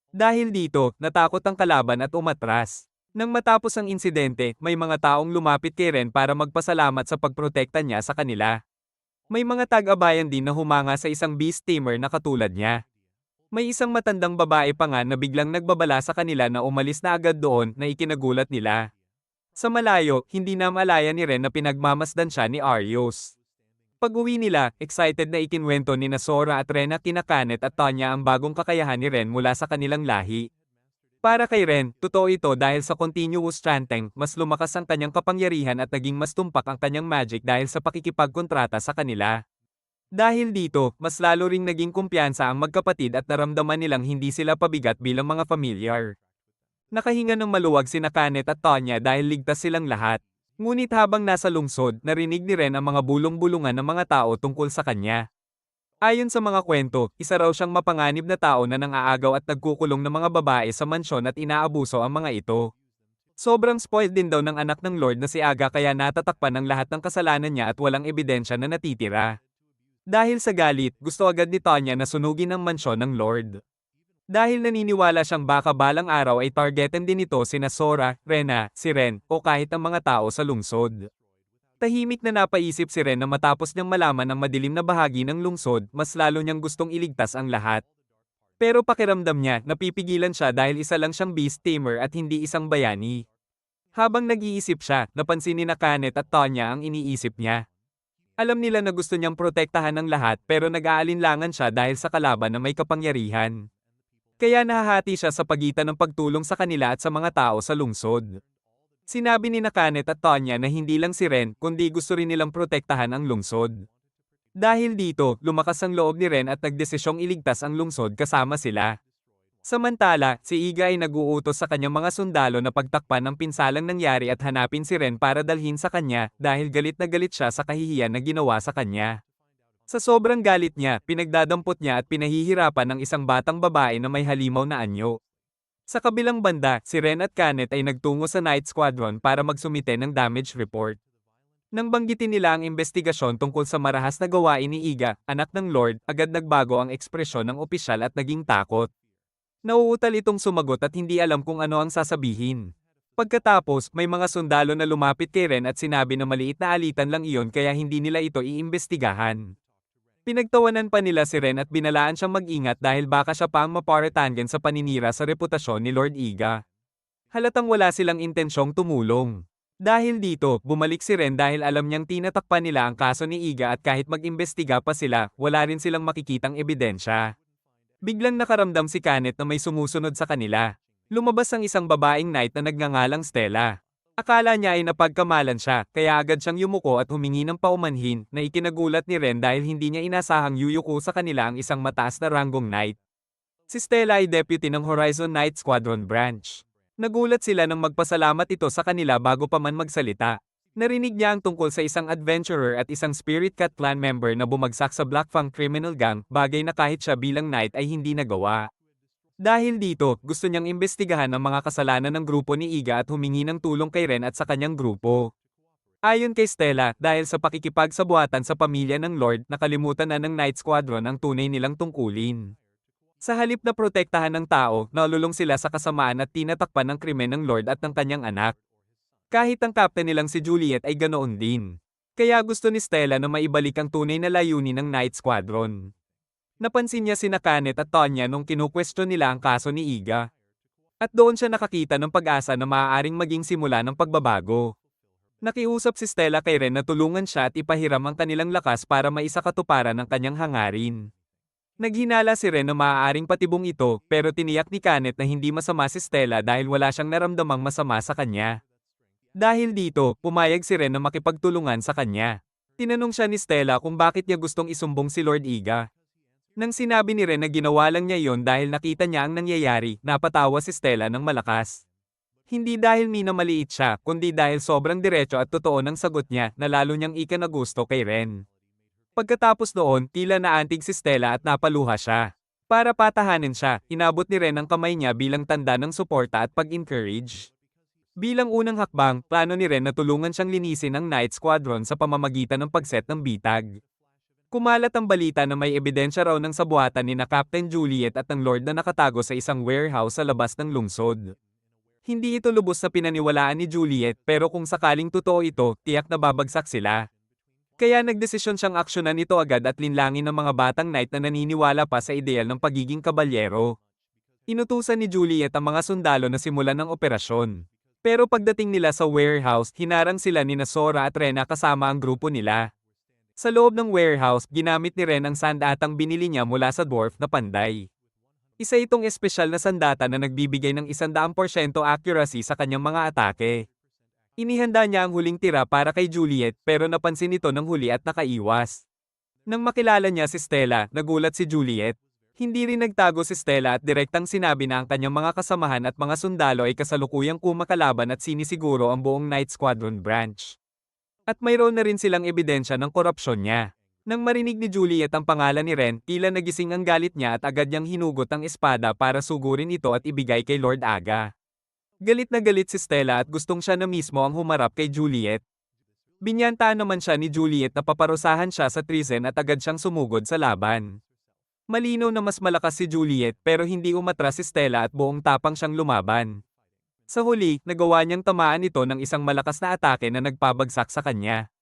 Dahil dito, natakot ang kalaban at umatras. Nang matapos ang insidente, may mga taong lumapit kay Ren para magpasalamat sa pagprotekta niya sa kanila. May mga tag-abayan din na humanga sa isang beast tamer na katulad niya. May isang matandang babae pa nga na biglang nagbabala sa kanila na umalis na agad doon na ikinagulat nila. Sa malayo, hindi na malaya ni Ren na pinagmamasdan siya ni Arios. Pag-uwi nila, excited na ikinwento ni Sora at Ren na kina Kanet at Tanya ang bagong kakayahan ni Ren mula sa kanilang lahi. Para kay Ren, totoo ito dahil sa continuous chanting, mas lumakas ang kanyang kapangyarihan at naging mas tumpak ang kanyang magic dahil sa pakikipagkontrata sa kanila. Dahil dito, mas lalo ring naging kumpiyansa ang magkapatid at naramdaman nilang hindi sila pabigat bilang mga familiar. Nakahinga ng maluwag sina Kanet at Tanya dahil ligtas silang lahat. Ngunit habang nasa lungsod, narinig ni Ren ang mga bulong-bulungan ng mga tao tungkol sa kanya. Ayon sa mga kwento, isa raw siyang mapanganib na tao na nang-aagaw at nagkukulong ng mga babae sa mansyon at inaabuso ang mga ito. Sobrang spoiled din daw ng anak ng Lord na si Aga kaya natatakpan ng lahat ng kasalanan niya at walang ebidensya na natitira. Dahil sa galit, gusto agad ni Tanya na sunugin ang mansyon ng Lord. Dahil naniniwala siyang baka balang araw ay targetin din ito sina Sora, Rena, si Ren, o kahit ang mga tao sa lungsod. Tahimik na napaisip si Ren na matapos niyang malaman ang madilim na bahagi ng lungsod, mas lalo niyang gustong iligtas ang lahat. Pero pakiramdam niya, napipigilan siya dahil isa lang siyang beast tamer at hindi isang bayani. Habang nag-iisip siya, napansin ni Kanet at Tanya ang iniisip niya. Alam nila na gusto niyang protektahan ang lahat pero nag-aalinlangan siya dahil sa kalaban na may kapangyarihan. Kaya nahahati siya sa pagitan ng pagtulong sa kanila at sa mga tao sa lungsod. Sinabi ni Kanet at Tanya na hindi lang si Ren, kundi gusto rin nilang protektahan ang lungsod. Dahil dito, lumakas ang loob ni Ren at nagdesisyong iligtas ang lungsod kasama sila. Samantala, si Iga ay nag-uutos sa kanyang mga sundalo na pagtakpan ng pinsalang nangyari at hanapin si Ren para dalhin sa kanya dahil galit na galit siya sa kahihiyan na ginawa sa kanya. Sa sobrang galit niya, pinagdadampot niya at pinahihirapan ng isang batang babae na may halimaw na anyo. Sa kabilang banda, si Ren at Kanet ay nagtungo sa Night Squadron para magsumite ng damage report. Nang banggitin nila ang investigasyon tungkol sa marahas na gawain ni Iga, anak ng Lord, agad nagbago ang ekspresyon ng opisyal at naging takot. Nauutal itong sumagot at hindi alam kung ano ang sasabihin. Pagkatapos, may mga sundalo na lumapit kay Ren at sinabi na maliit na alitan lang iyon kaya hindi nila ito iimbestigahan. Pinagtawanan pa nila si Ren at binalaan siyang mag-ingat dahil baka siya pa ang maparetangan sa paninira sa reputasyon ni Lord Iga. Halatang wala silang intensyong tumulong. Dahil dito, bumalik si Ren dahil alam niyang tinatakpan nila ang kaso ni Iga at kahit mag-imbestiga pa sila, wala rin silang makikitang ebidensya. Biglang nakaramdam si Kanet na may sumusunod sa kanila. Lumabas ang isang babaeng knight na nagngangalang Stella. Akala niya ay napagkamalan siya, kaya agad siyang yumuko at humingi ng paumanhin na ikinagulat ni Ren dahil hindi niya inasahang yuyuko sa kanila ang isang mataas na ranggong knight. Si Stella ay deputy ng Horizon Knight Squadron Branch. Nagulat sila nang magpasalamat ito sa kanila bago pa man magsalita. Narinig niya ang tungkol sa isang adventurer at isang Spirit Cat clan member na bumagsak sa Black Fang criminal gang, bagay na kahit siya bilang knight ay hindi nagawa. Dahil dito, gusto niyang imbestigahan ang mga kasalanan ng grupo ni Iga at humingi ng tulong kay Ren at sa kanyang grupo. Ayon kay Stella, dahil sa pakikipagsabuatan sa pamilya ng Lord, nakalimutan na ng Night Squadron ang tunay nilang tungkulin. Sa halip na protektahan ng tao, nalulong sila sa kasamaan at tinatakpan ng krimen ng Lord at ng kanyang anak. Kahit ang captain nilang si Juliet ay ganoon din. Kaya gusto ni Stella na maibalik ang tunay na layunin ng Night Squadron. Napansin niya sina Kanet at Tanya nung kinukwestiyon nila ang kaso ni Iga. At doon siya nakakita ng pag-asa na maaaring maging simula ng pagbabago. Nakiusap si Stella kay Ren na tulungan siya at ipahiram ang kanilang lakas para maisakatuparan ang kanyang hangarin. Naghinala si Ren na maaaring patibong ito, pero tiniyak ni Kanet na hindi masama si Stella dahil wala siyang naramdamang masama sa kanya. Dahil dito, pumayag si Ren na makipagtulungan sa kanya. Tinanong siya ni Stella kung bakit niya gustong isumbong si Lord Iga. Nang sinabi ni Ren na ginawa lang niya yon dahil nakita niya ang nangyayari, napatawa si Stella ng malakas. Hindi dahil minamaliit siya, kundi dahil sobrang diretso at totoo ng sagot niya na lalo niyang ikanagusto kay Ren. Pagkatapos noon, tila naantig si Stella at napaluha siya. Para patahanin siya, inabot ni Ren ang kamay niya bilang tanda ng suporta at pag-encourage. Bilang unang hakbang, plano ni Ren na tulungan siyang linisin ang Night Squadron sa pamamagitan ng pagset ng bitag. Kumalat ang balita na may ebidensya raw ng sabuatan ni Captain Juliet at ng Lord na nakatago sa isang warehouse sa labas ng lungsod. Hindi ito lubos na pinaniwalaan ni Juliet pero kung sakaling totoo ito, tiyak na babagsak sila. Kaya nagdesisyon siyang aksyonan ito agad at linlangin ng mga batang knight na naniniwala pa sa ideal ng pagiging kabalyero. Inutusan ni Juliet ang mga sundalo na simulan ng operasyon. Pero pagdating nila sa warehouse, hinarang sila ni Sora at Rena kasama ang grupo nila. Sa loob ng warehouse, ginamit ni Ren ang sandatang binili niya mula sa dwarf na panday. Isa itong espesyal na sandata na nagbibigay ng 100% accuracy sa kanyang mga atake. Inihanda niya ang huling tira para kay Juliet pero napansin ito ng huli at nakaiwas. Nang makilala niya si Stella, nagulat si Juliet. Hindi rin nagtago si Stella at direktang sinabi na ang kanyang mga kasamahan at mga sundalo ay kasalukuyang kumakalaban at sinisiguro ang buong Night Squadron branch. At mayroon na rin silang ebidensya ng korupsyon niya. Nang marinig ni Juliet ang pangalan ni Ren, tila nagising ang galit niya at agad niyang hinugot ang espada para sugurin ito at ibigay kay Lord Aga. Galit na galit si Stella at gustong siya na mismo ang humarap kay Juliet. Binyantaan naman siya ni Juliet na paparusahan siya sa treason at agad siyang sumugod sa laban. Malinaw na mas malakas si Juliet pero hindi umatras si Stella at buong tapang siyang lumaban. Sa huli, nagawa niyang tamaan ito ng isang malakas na atake na nagpabagsak sa kanya.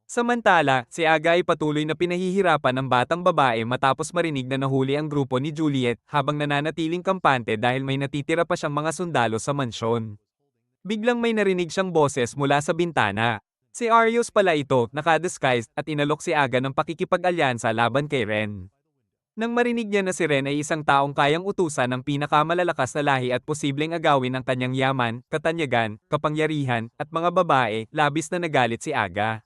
Samantala, si Aga ay patuloy na pinahihirapan ng batang babae matapos marinig na nahuli ang grupo ni Juliet habang nananatiling kampante dahil may natitira pa siyang mga sundalo sa mansyon. Biglang may narinig siyang boses mula sa bintana. Si Arios pala ito, nakadisguised at inalok si Aga ng pakikipag-alyansa laban kay Ren. Nang marinig niya na si Ren ay isang taong kayang utusan ng pinakamalalakas na lahi at posibleng agawin ang kanyang yaman, katanyagan, kapangyarihan, at mga babae, labis na nagalit si Aga.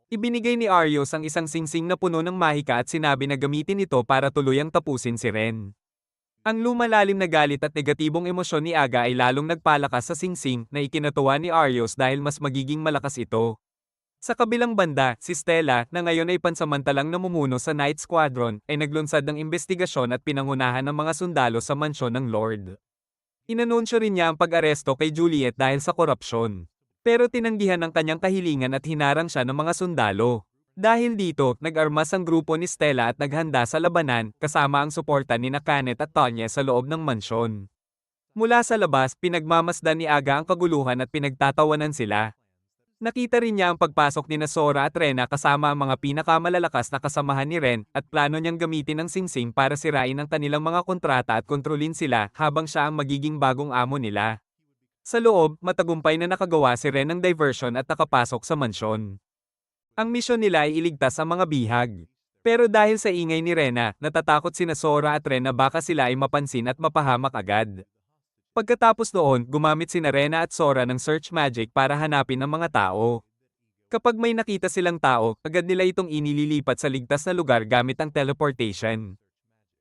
Ibinigay ni Arios ang isang singsing na puno ng mahika at sinabi na gamitin ito para tuluyang tapusin si Ren. Ang lumalalim na galit at negatibong emosyon ni Aga ay lalong nagpalakas sa singsing na ikinatuwa ni Arios dahil mas magiging malakas ito. Sa kabilang banda, si Stella, na ngayon ay pansamantalang namumuno sa Night Squadron, ay naglunsad ng investigasyon at pinangunahan ng mga sundalo sa mansyon ng Lord. Inanunsyo rin niya ang pag-aresto kay Juliet dahil sa korupsyon. Pero tinanggihan ang kanyang kahilingan at hinarang siya ng mga sundalo. Dahil dito, nag-armas ang grupo ni Stella at naghanda sa labanan, kasama ang suporta ni Kenneth at Tonya sa loob ng mansyon. Mula sa labas, pinagmamasdan ni Aga ang kaguluhan at pinagtatawanan sila. Nakita rin niya ang pagpasok ni Sora at Rena kasama ang mga pinakamalalakas na kasamahan ni Ren at plano niyang gamitin ang singsing para sirain ang kanilang mga kontrata at kontrolin sila habang siya ang magiging bagong amo nila. Sa loob, matagumpay na nakagawa si Ren ng diversion at nakapasok sa mansyon. Ang misyon nila ay iligtas ang mga bihag. Pero dahil sa ingay ni Rena, natatakot sina Sora at Ren na baka sila ay mapansin at mapahamak agad. Pagkatapos noon, gumamit sina Rena at Sora ng search magic para hanapin ang mga tao. Kapag may nakita silang tao, agad nila itong inililipat sa ligtas na lugar gamit ang teleportation.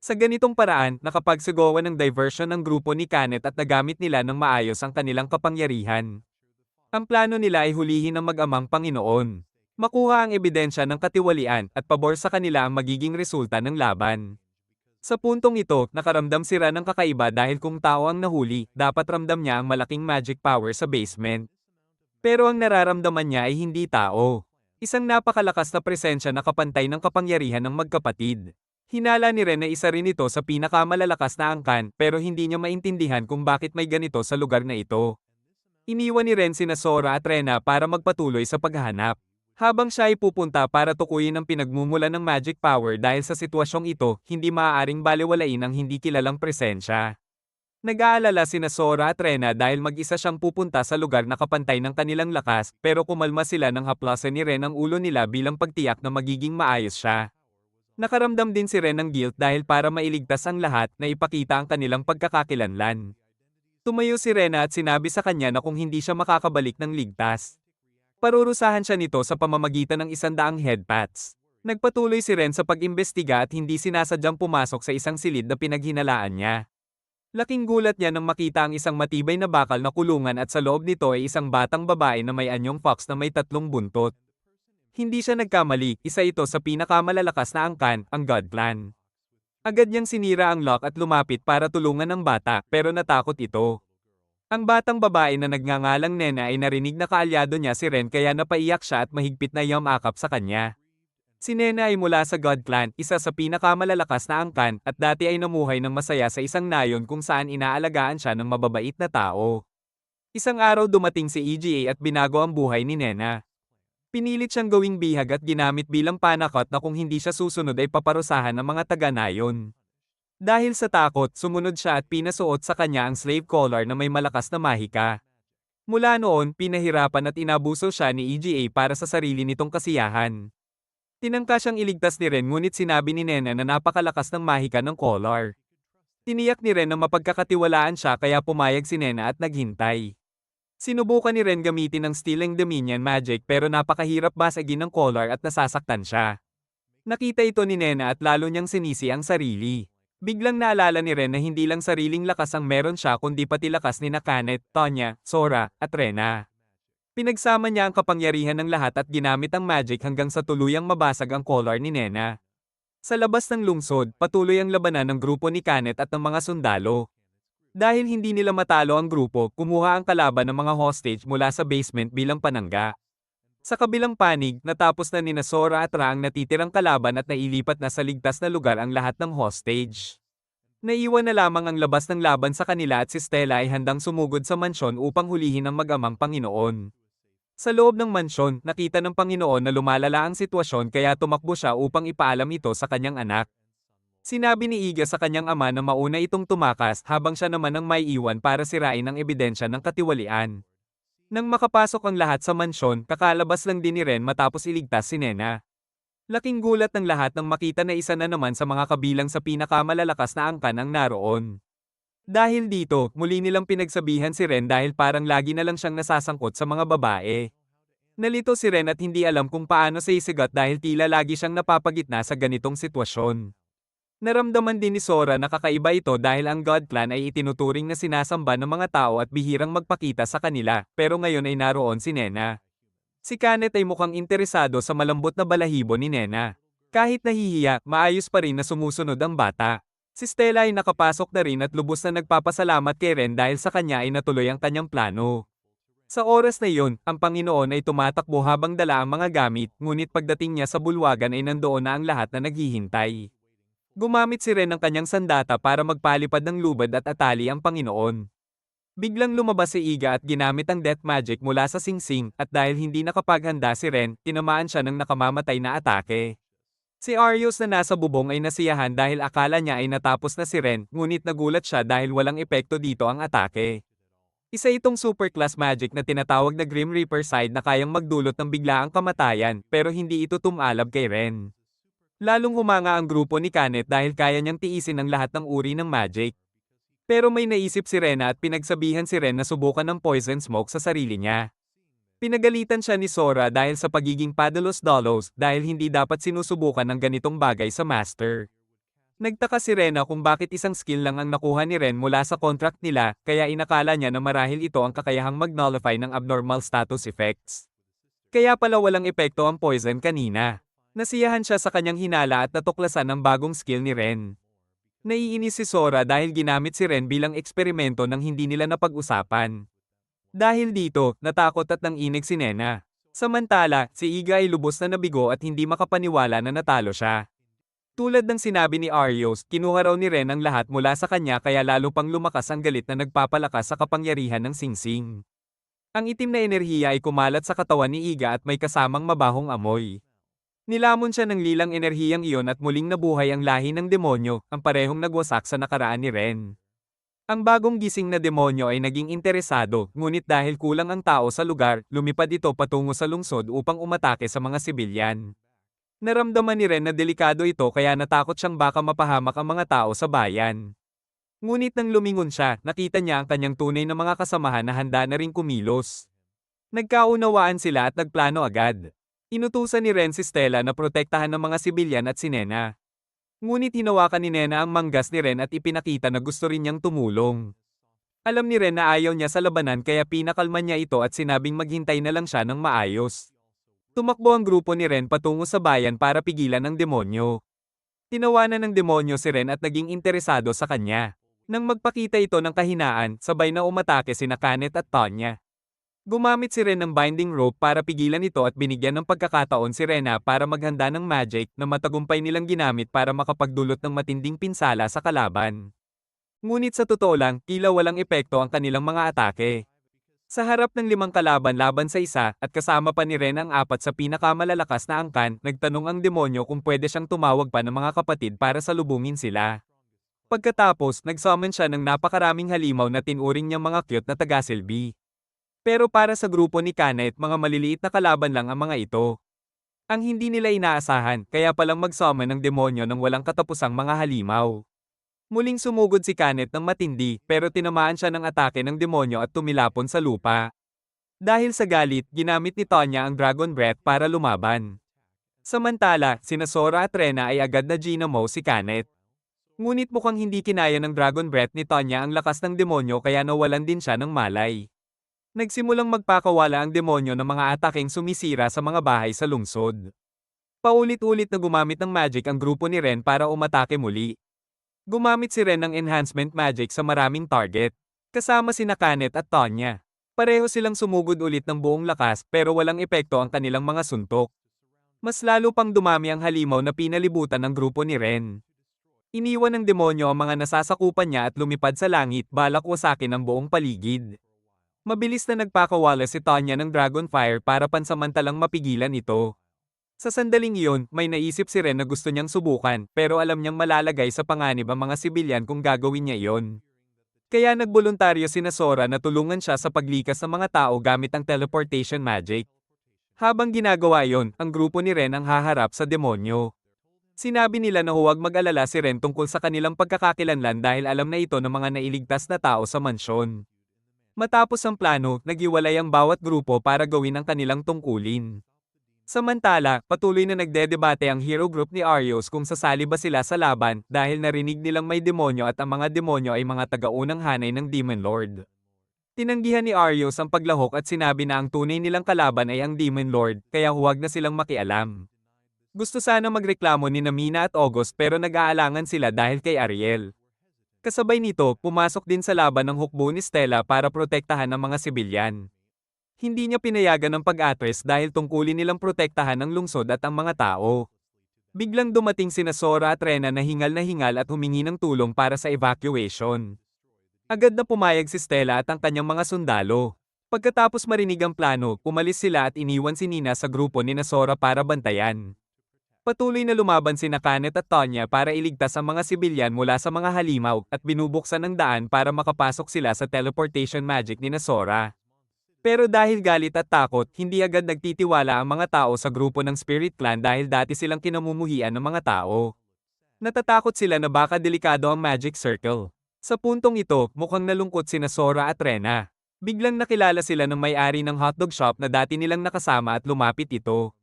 Sa ganitong paraan, nakapagsagawa ng diversion ng grupo ni Kenneth at nagamit nila ng maayos ang kanilang kapangyarihan. Ang plano nila ay hulihin ang mag-amang Panginoon. Makuha ang ebidensya ng katiwalian at pabor sa kanila ang magiging resulta ng laban. Sa puntong ito, nakaramdam si Ren ng kakaiba dahil kung tao ang nahuli, dapat ramdam niya ang malaking magic power sa basement. Pero ang nararamdaman niya ay hindi tao. Isang napakalakas na presensya na kapantay ng kapangyarihan ng magkapatid. Hinala ni Ren na isa rin ito sa pinakamalalakas na angkan pero hindi niya maintindihan kung bakit may ganito sa lugar na ito. Iniwan ni Ren sina Sora at Rena para magpatuloy sa paghahanap. Habang siya ay pupunta para tukuyin ang pinagmumulan ng magic power dahil sa sitwasyong ito, hindi maaaring balewalain ang hindi kilalang presensya. Nag-aalala sina Sora at Rena dahil mag-isa siyang pupunta sa lugar na kapantay ng kanilang lakas pero kumalma sila nang haplasan ni Ren ang ulo nila bilang pagtiyak na magiging maayos siya. Nakaramdam din si Ren ng guilt dahil para mailigtas ang lahat na ipakita ang kanilang pagkakakilanlan. Tumayo si Rena at sinabi sa kanya na kung hindi siya makakabalik ng ligtas, parurusahan siya nito sa pamamagitan ng 100 headpats. Nagpatuloy si Ren sa pag-imbestiga at hindi sinasadyang pumasok sa isang silid na pinaghinalaan niya. Laking gulat niya nang makita ang isang matibay na bakal na kulungan at sa loob nito ay isang batang babae na may anyong fox na may 3 buntot. Hindi siya nagkamali, isa ito sa pinakamalalakas na angkan, ang God Clan. Agad niyang sinira ang lock at lumapit para tulungan ang bata, pero natakot ito. Ang batang babae na nagngangalang Nena ay narinig na kaalyado niya si Ren kaya napaiyak siya at mahigpit na yumakap sa kanya. Si Nena ay mula sa God Clan, isa sa pinakamalalakas na angkan, at dati ay namuhay ng masaya sa isang nayon kung saan inaalagaan siya ng mababait na tao. Isang araw dumating si EGA at binago ang buhay ni Nena. Pinilit siyang gawing bihag at ginamit bilang panakot na kung hindi siya susunod ay paparusahan ng mga taga-nayon. Dahil sa takot, sumunod siya at pinasuot sa kanya ang slave collar na may malakas na mahika. Mula noon, pinahirapan at inabuso siya ni EGA para sa sarili nitong kasiyahan. Tinangka siyang iligtas ni Ren ngunit sinabi ni Nena na napakalakas ng mahika ng collar. Tiniyak ni Ren na mapagkakatiwalaan siya kaya pumayag si Nena at naghintay. Sinubukan ni Ren gamitin ang Stealing Dominion Magic pero napakahirap basagin ng collar at nasasaktan siya. Nakita ito ni Nena at lalo niyang sinisi ang sarili. Biglang naalala ni Ren na hindi lang sariling lakas ang meron siya kundi pati lakas ni Kanet, Tonya, Sora, at Rena. Pinagsama niya ang kapangyarihan ng lahat at ginamit ang magic hanggang sa tuluyang mabasag ang collar ni Nena. Sa labas ng lungsod, patuloy ang labanan ng grupo ni Kanet at ng mga sundalo. Dahil hindi nila matalo ang grupo, kumuha ang kalaban ng mga hostage mula sa basement bilang panangga. Sa kabilang panig, natapos na nina Sora at Ra ang natitirang kalaban at nailipat na sa ligtas na lugar ang lahat ng hostage. Naiwan na lamang ang labas ng laban sa kanila at si Stella ay handang sumugod sa mansyon upang hulihin ang mag-amang Panginoon. Sa loob ng mansyon, nakita ng Panginoon na lumalala ang sitwasyon kaya tumakbo siya upang ipaalam ito sa kanyang anak. Sinabi ni Iga sa kanyang ama na mauna itong tumakas habang siya naman ang may iwan para sirain ang ebidensya ng katiwalian. Nang makapasok ang lahat sa mansyon, kakalabas lang din ni Ren matapos iligtas si Nena. Laking gulat ng lahat nang makita na isa na naman sa mga kabilang sa pinakamalalakas na angkan ang naroon. Dahil dito, muli nilang pinagsabihan si Ren dahil parang lagi na lang siyang nasasangkot sa mga babae. Nalito si Ren at hindi alam kung paano sa isigat dahil tila lagi siyang napapagitna sa ganitong sitwasyon. Naramdaman din ni Sora na kakaiba ito dahil ang God Clan ay itinuturing na sinasamba ng mga tao at bihirang magpakita sa kanila, pero ngayon ay naroon si Nena. Si Kanet ay mukhang interesado sa malambot na balahibo ni Nena. Kahit nahihiya, maayos pa rin na sumusunod ang bata. Si Stella ay nakapasok na rin at lubos na nagpapasalamat kay Ren dahil sa kanya ay natuloy ang kanyang plano. Sa oras na iyon, ang Panginoon ay tumatakbo habang dala ang mga gamit, ngunit pagdating niya sa bulwagan ay nandoon na ang lahat na naghihintay. Gumamit si Ren ng kanyang sandata para magpalipad ng lubad at atali ang Panginoon. Biglang lumabas si Iga at ginamit ang death magic mula sa singsing at dahil hindi nakapaghanda si Ren, tinamaan siya ng nakamamatay na atake. Si Arios na nasa bubong ay nasiyahan dahil akala niya ay natapos na si Ren, ngunit nagulat siya dahil walang epekto dito ang atake. Isa itong super class magic na tinatawag na Grim Reaper side na kayang magdulot ng biglaang kamatayan, pero hindi ito tumalab kay Ren. Lalong humanga ang grupo ni Kanet dahil kaya niyang tiisin ang lahat ng uri ng magic. Pero may naisip si Rena at pinagsabihan si Ren na subukan ng poison smoke sa sarili niya. Pinagalitan siya ni Sora dahil sa pagiging padalos-dalos dahil hindi dapat sinusubukan ng ganitong bagay sa master. Nagtaka si Rena kung bakit isang skill lang ang nakuha ni Ren mula sa contract nila, kaya inakala niya na marahil ito ang kakayahang mag-nullify ng abnormal status effects. Kaya pala walang epekto ang poison kanina. Nasiyahan siya sa kanyang hinala at natuklasan ang bagong skill ni Ren. Naiinis si Sora dahil ginamit si Ren bilang eksperimento nang hindi nila napag-usapan. Dahil dito, natakot at nanginig si Nena. Samantala, si Iga ay lubos na nabigo at hindi makapaniwala na natalo siya. Tulad ng sinabi ni Arios, kinuha raw ni Ren ang lahat mula sa kanya kaya lalo pang lumakas ang galit na nagpapalakas sa kapangyarihan ng singsing. Ang itim na enerhiya ay kumalat sa katawan ni Iga at may kasamang mabahong amoy. Nilamon siya ng lilang enerhiyang iyon at muling nabuhay ang lahi ng demonyo, ang parehong nagwasak sa nakaraan ni Ren. Ang bagong gising na demonyo ay naging interesado, ngunit dahil kulang ang tao sa lugar, lumipad ito patungo sa lungsod upang umatake sa mga sibilyan. Naramdaman ni Ren na delikado ito kaya natakot siyang baka mapahamak ang mga tao sa bayan. Ngunit nang lumingon siya, nakita niya ang kanyang tunay na mga kasamahan na handa na ring kumilos. Nagkaunawaan sila at nagplano agad. Inutusan ni Ren si Stella na protektahan ng mga sibilyan at si Nena. Ngunit hinawakan ni Nena ang manggas ni Ren at ipinakita na gusto rin niyang tumulong. Alam ni Ren na ayaw niya sa labanan kaya pinakalma niya ito at sinabing maghintay na lang siya ng maayos. Tumakbo ang grupo ni Ren patungo sa bayan para pigilan ang demonyo. Tinawanan ng demonyo si Ren at naging interesado sa kanya. Nang magpakita ito ng kahinaan, sabay na umatake sina Kanet at Tonya. Gumamit si Ren ng binding rope para pigilan ito at binigyan ng pagkakataon si Rena para maghanda ng magic na matagumpay nilang ginamit para makapagdulot ng matinding pinsala sa kalaban. Ngunit sa totoo lang, tila walang epekto ang kanilang mga atake. Sa harap ng 5 kalaban laban sa isa, at kasama pa ni Ren ang 4 sa pinakamalalakas na angkan, nagtanong ang demonyo kung pwede siyang tumawag pa ng mga kapatid para salubungin sila. Pagkatapos, nag-summon siya ng napakaraming halimaw na tinuring niyang mga cute na tagasilbi. Pero para sa grupo ni Kanet, mga maliliit na kalaban lang ang mga ito. Ang hindi nila inaasahan, kaya palang mag-summon ng demonyo ng walang katapusang mga halimaw. Muling sumugod si Kanet ng matindi, pero tinamaan siya ng atake ng demonyo at tumilapon sa lupa. Dahil sa galit, ginamit ni Tonya ang Dragon Breath para lumaban. Samantala, sina Sora at Rena ay agad na ginamo si Kanet. Ngunit mukhang hindi kinaya ng Dragon Breath ni Tonya ang lakas ng demonyo kaya nawalan din siya ng malay. Nagsimulang magpakawala ang demonyo ng mga atakeng sumisira sa mga bahay sa lungsod. Paulit-ulit na gumamit ng magic ang grupo ni Ren para umatake muli. Gumamit si Ren ng enhancement magic sa maraming target, kasama sina Kanet at Tonya. Pareho silang sumugod ulit ng buong lakas pero walang epekto ang kanilang mga suntok. Mas lalo pang dumami ang halimaw na pinalibutan ng grupo ni Ren. Iniwan ng demonyo ang mga nasasakupan niya at lumipad sa langit balak wasakin ang buong paligid. Mabilis na nagpakawala si Tonya ng Dragon Fire para pansamantalang mapigilan ito. Sa sandaling iyon, may naisip si Ren na gusto niyang subukan, pero alam niyang malalagay sa panganib ang mga sibilyan kung gagawin niya iyon. Kaya nagboluntaryo sina Sora na tulungan siya sa paglikas ng mga tao gamit ang teleportation magic. Habang ginagawa iyon, ang grupo ni Ren ang haharap sa demonyo. Sinabi nila na huwag mag-alala si Ren tungkol sa kanilang pagkakakilanlan dahil alam na ito ng mga nailigtas na tao sa mansyon. Matapos ang plano, naghiwalay ang bawat grupo para gawin ang kanilang tungkulin. Samantala, patuloy na nagdedebate ang hero group ni Arios kung sasali ba sila sa laban dahil narinig nilang may demonyo at ang mga demonyo ay mga taga-unang hanay ng Demon Lord. Tinanggihan ni Arios ang paglahok at sinabi na ang tunay nilang kalaban ay ang Demon Lord, kaya huwag na silang makialam. Gusto sana magreklamo ni Mina at August pero nag-aalangan sila dahil kay Ariel. Kasabay nito, pumasok din sa laban ng hukbo ni Stella para protektahan ang mga sibilyan. Hindi niya pinayagan ng pag-atres dahil tungkulin nilang protektahan ang lungsod at ang mga tao. Biglang dumating sina Sora at Rena na hingal at humingi ng tulong para sa evacuation. Agad na pumayag si Stella at ang kanyang mga sundalo. Pagkatapos marinig ang plano, umalis sila at iniwan si Nina sa grupo ni Sora para bantayan. Patuloy na lumaban sina Kanet at Tonya para iligtas ang mga sibilyan mula sa mga halimaw at binubuksan ng daan para makapasok sila sa teleportation magic ni Sora. Pero dahil galit at takot, hindi agad nagtitiwala ang mga tao sa grupo ng Spirit Clan dahil dati silang kinamumuhian ng mga tao. Natatakot sila na baka delikado ang Magic Circle. Sa puntong ito, mukhang nalungkot sina Sora at Rena. Biglang nakilala sila ng may-ari ng hotdog shop na dati nilang nakasama at lumapit ito.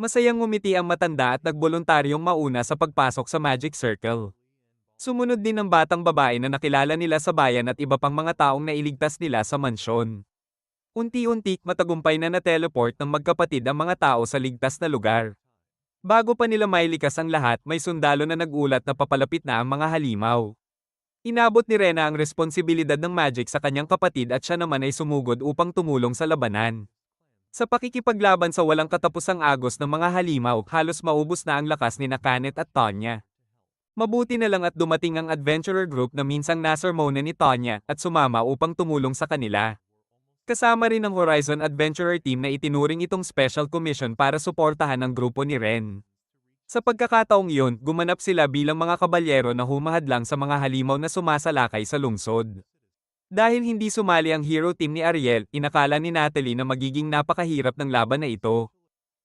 Masayang ngumiti ang matanda at nagboluntaryong mauna sa pagpasok sa Magic Circle. Sumunod din ang batang babae na nakilala nila sa bayan at iba pang mga taong nailigtas nila sa mansyon. Unti-unti, matagumpay na na-teleport ng magkapatid ang mga tao sa ligtas na lugar. Bago pa nila mailikas ang lahat, may sundalo na nagulat na papalapit na ang mga halimaw. Inabot ni Rena ang responsibilidad ng magic sa kanyang kapatid at siya naman ay sumugod upang tumulong sa labanan. Sa pakikipaglaban sa walang katapusang agos ng mga halimaw, halos maubos na ang lakas ni Kanet at Tonya. Mabuti na lang at dumating ang adventurer group na minsang nasermonan ni Tonya at sumama upang tumulong sa kanila. Kasama rin ang Horizon Adventurer Team na itinuring itong special commission para suportahan ang grupo ni Ren. Sa pagkakataong iyon, gumanap sila bilang mga kabalyero na humahadlang sa mga halimaw na sumasalakay sa lungsod. Dahil hindi sumali ang hero team ni Ariel, inakala ni Natalie na magiging napakahirap ng laban na ito.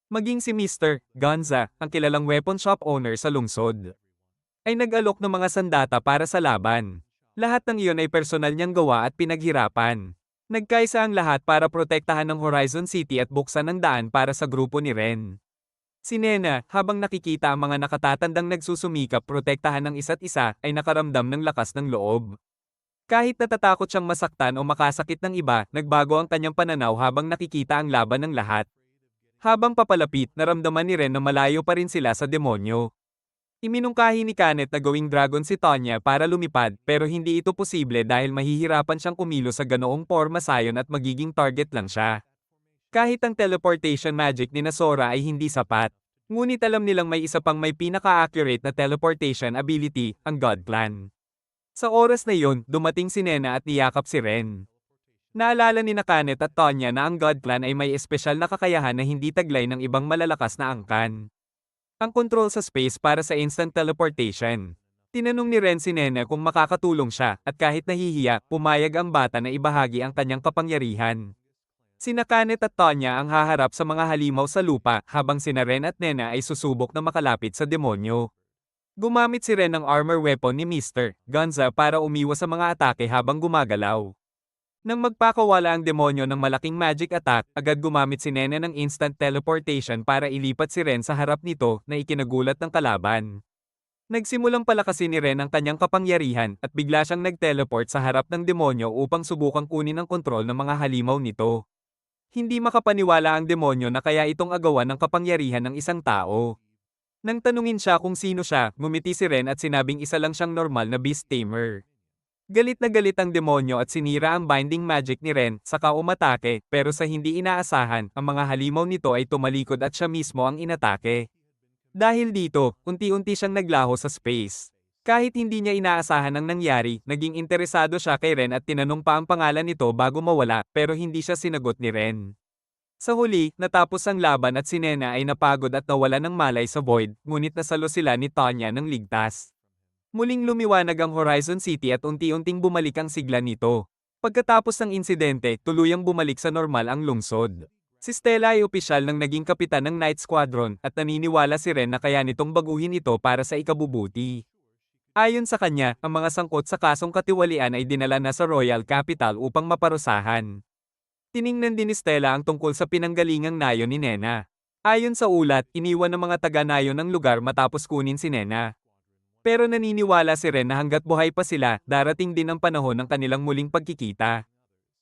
Maging si Mr. Gonza, ang kilalang weapon shop owner sa lungsod, ay nag-alok ng mga sandata para sa laban. Lahat ng iyon ay personal niyang gawa at pinaghirapan. Nagkaisa ang lahat para protektahan ng Horizon City at buksan ang daan para sa grupo ni Ren. Si Nena, habang nakikita ang mga nakatatandang nagsusumikap protektahan ng isa't isa, ay nakaramdam ng lakas ng loob. Kahit natatakot siyang masaktan o makasakit ng iba, nagbago ang kanyang pananaw habang nakikita ang laban ng lahat. Habang papalapit, naramdaman ni Ren na malayo pa rin sila sa demonyo. Iminungkahi ni Kanet na gawing dragon si Tonya para lumipad pero hindi ito posible dahil mahihirapan siyang kumilos sa ganoong porma sayon at magiging target lang siya. Kahit ang teleportation magic ni Sora ay hindi sapat. Ngunit alam nilang may isa pang may pinaka-accurate na teleportation ability, ang God Clan. Sa oras na iyon, dumating si Nena at niyakap si Ren. Naalala ni Nakanet at Tonya na ang God Clan ay may espesyal na kakayahan na hindi taglay ng ibang malalakas na angkan. Ang control sa space para sa instant teleportation. Tinanong ni Ren si Nena kung makakatulong siya, at kahit nahihiya, pumayag ang bata na ibahagi ang kanyang kapangyarihan. Sina Kanet at Tonya ang haharap sa mga halimaw sa lupa, habang sina Ren at Nena ay susubok na makalapit sa demonyo. Gumamit si Ren ng armor weapon ni Mr. Gonza para umiwas sa mga atake habang gumagalaw. Nang magpakawala ang demonyo ng malaking magic attack, agad gumamit si Nena ng instant teleportation para ilipat si Ren sa harap nito na ikinagulat ng kalaban. Nagsimulang palakasin ni Ren ang kanyang kapangyarihan at bigla siyang nag-teleport sa harap ng demonyo upang subukang kunin ang kontrol ng mga halimaw nito. Hindi makapaniwala ang demonyo na kaya itong agawan ng kapangyarihan ng isang tao. Nang tanungin siya kung sino siya, ngumiti si Ren at sinabing isa lang siyang normal na beast tamer. Galit na galit ang demonyo at sinira ang binding magic ni Ren, saka umatake, pero sa hindi inaasahan, ang mga halimaw nito ay tumalikod at siya mismo ang inatake. Dahil dito, unti-unti siyang naglaho sa space. Kahit hindi niya inaasahan ang nangyari, naging interesado siya kay Ren at tinanong pa ang pangalan nito bago mawala, pero hindi siya sinagot ni Ren. Sa huli, natapos ang laban at si Nena ay napagod at nawala ng malay sa void, ngunit nasalo sila ni Tonya ng ligtas. Muling lumiwanag ang Horizon City at unti-unting bumalik ang sigla nito. Pagkatapos ng insidente, tuluyang bumalik sa normal ang lungsod. Si Stella ay opisyal ng naging kapitan ng Night Squadron at naniniwala si Ren na kaya nitong baguhin ito para sa ikabubuti. Ayon sa kanya, ang mga sangkot sa kasong katiwalian ay dinala na sa Royal Capital upang maparusahan. Tiningnan din ni Stella ang tungkol sa pinanggalingang nayon ni Nena. Ayon sa ulat, iniwan ng mga taga-nayon ng lugar matapos kunin si Nena. Pero naniniwala si Ren na hanggat buhay pa sila, darating din ang panahon ng kanilang muling pagkikita.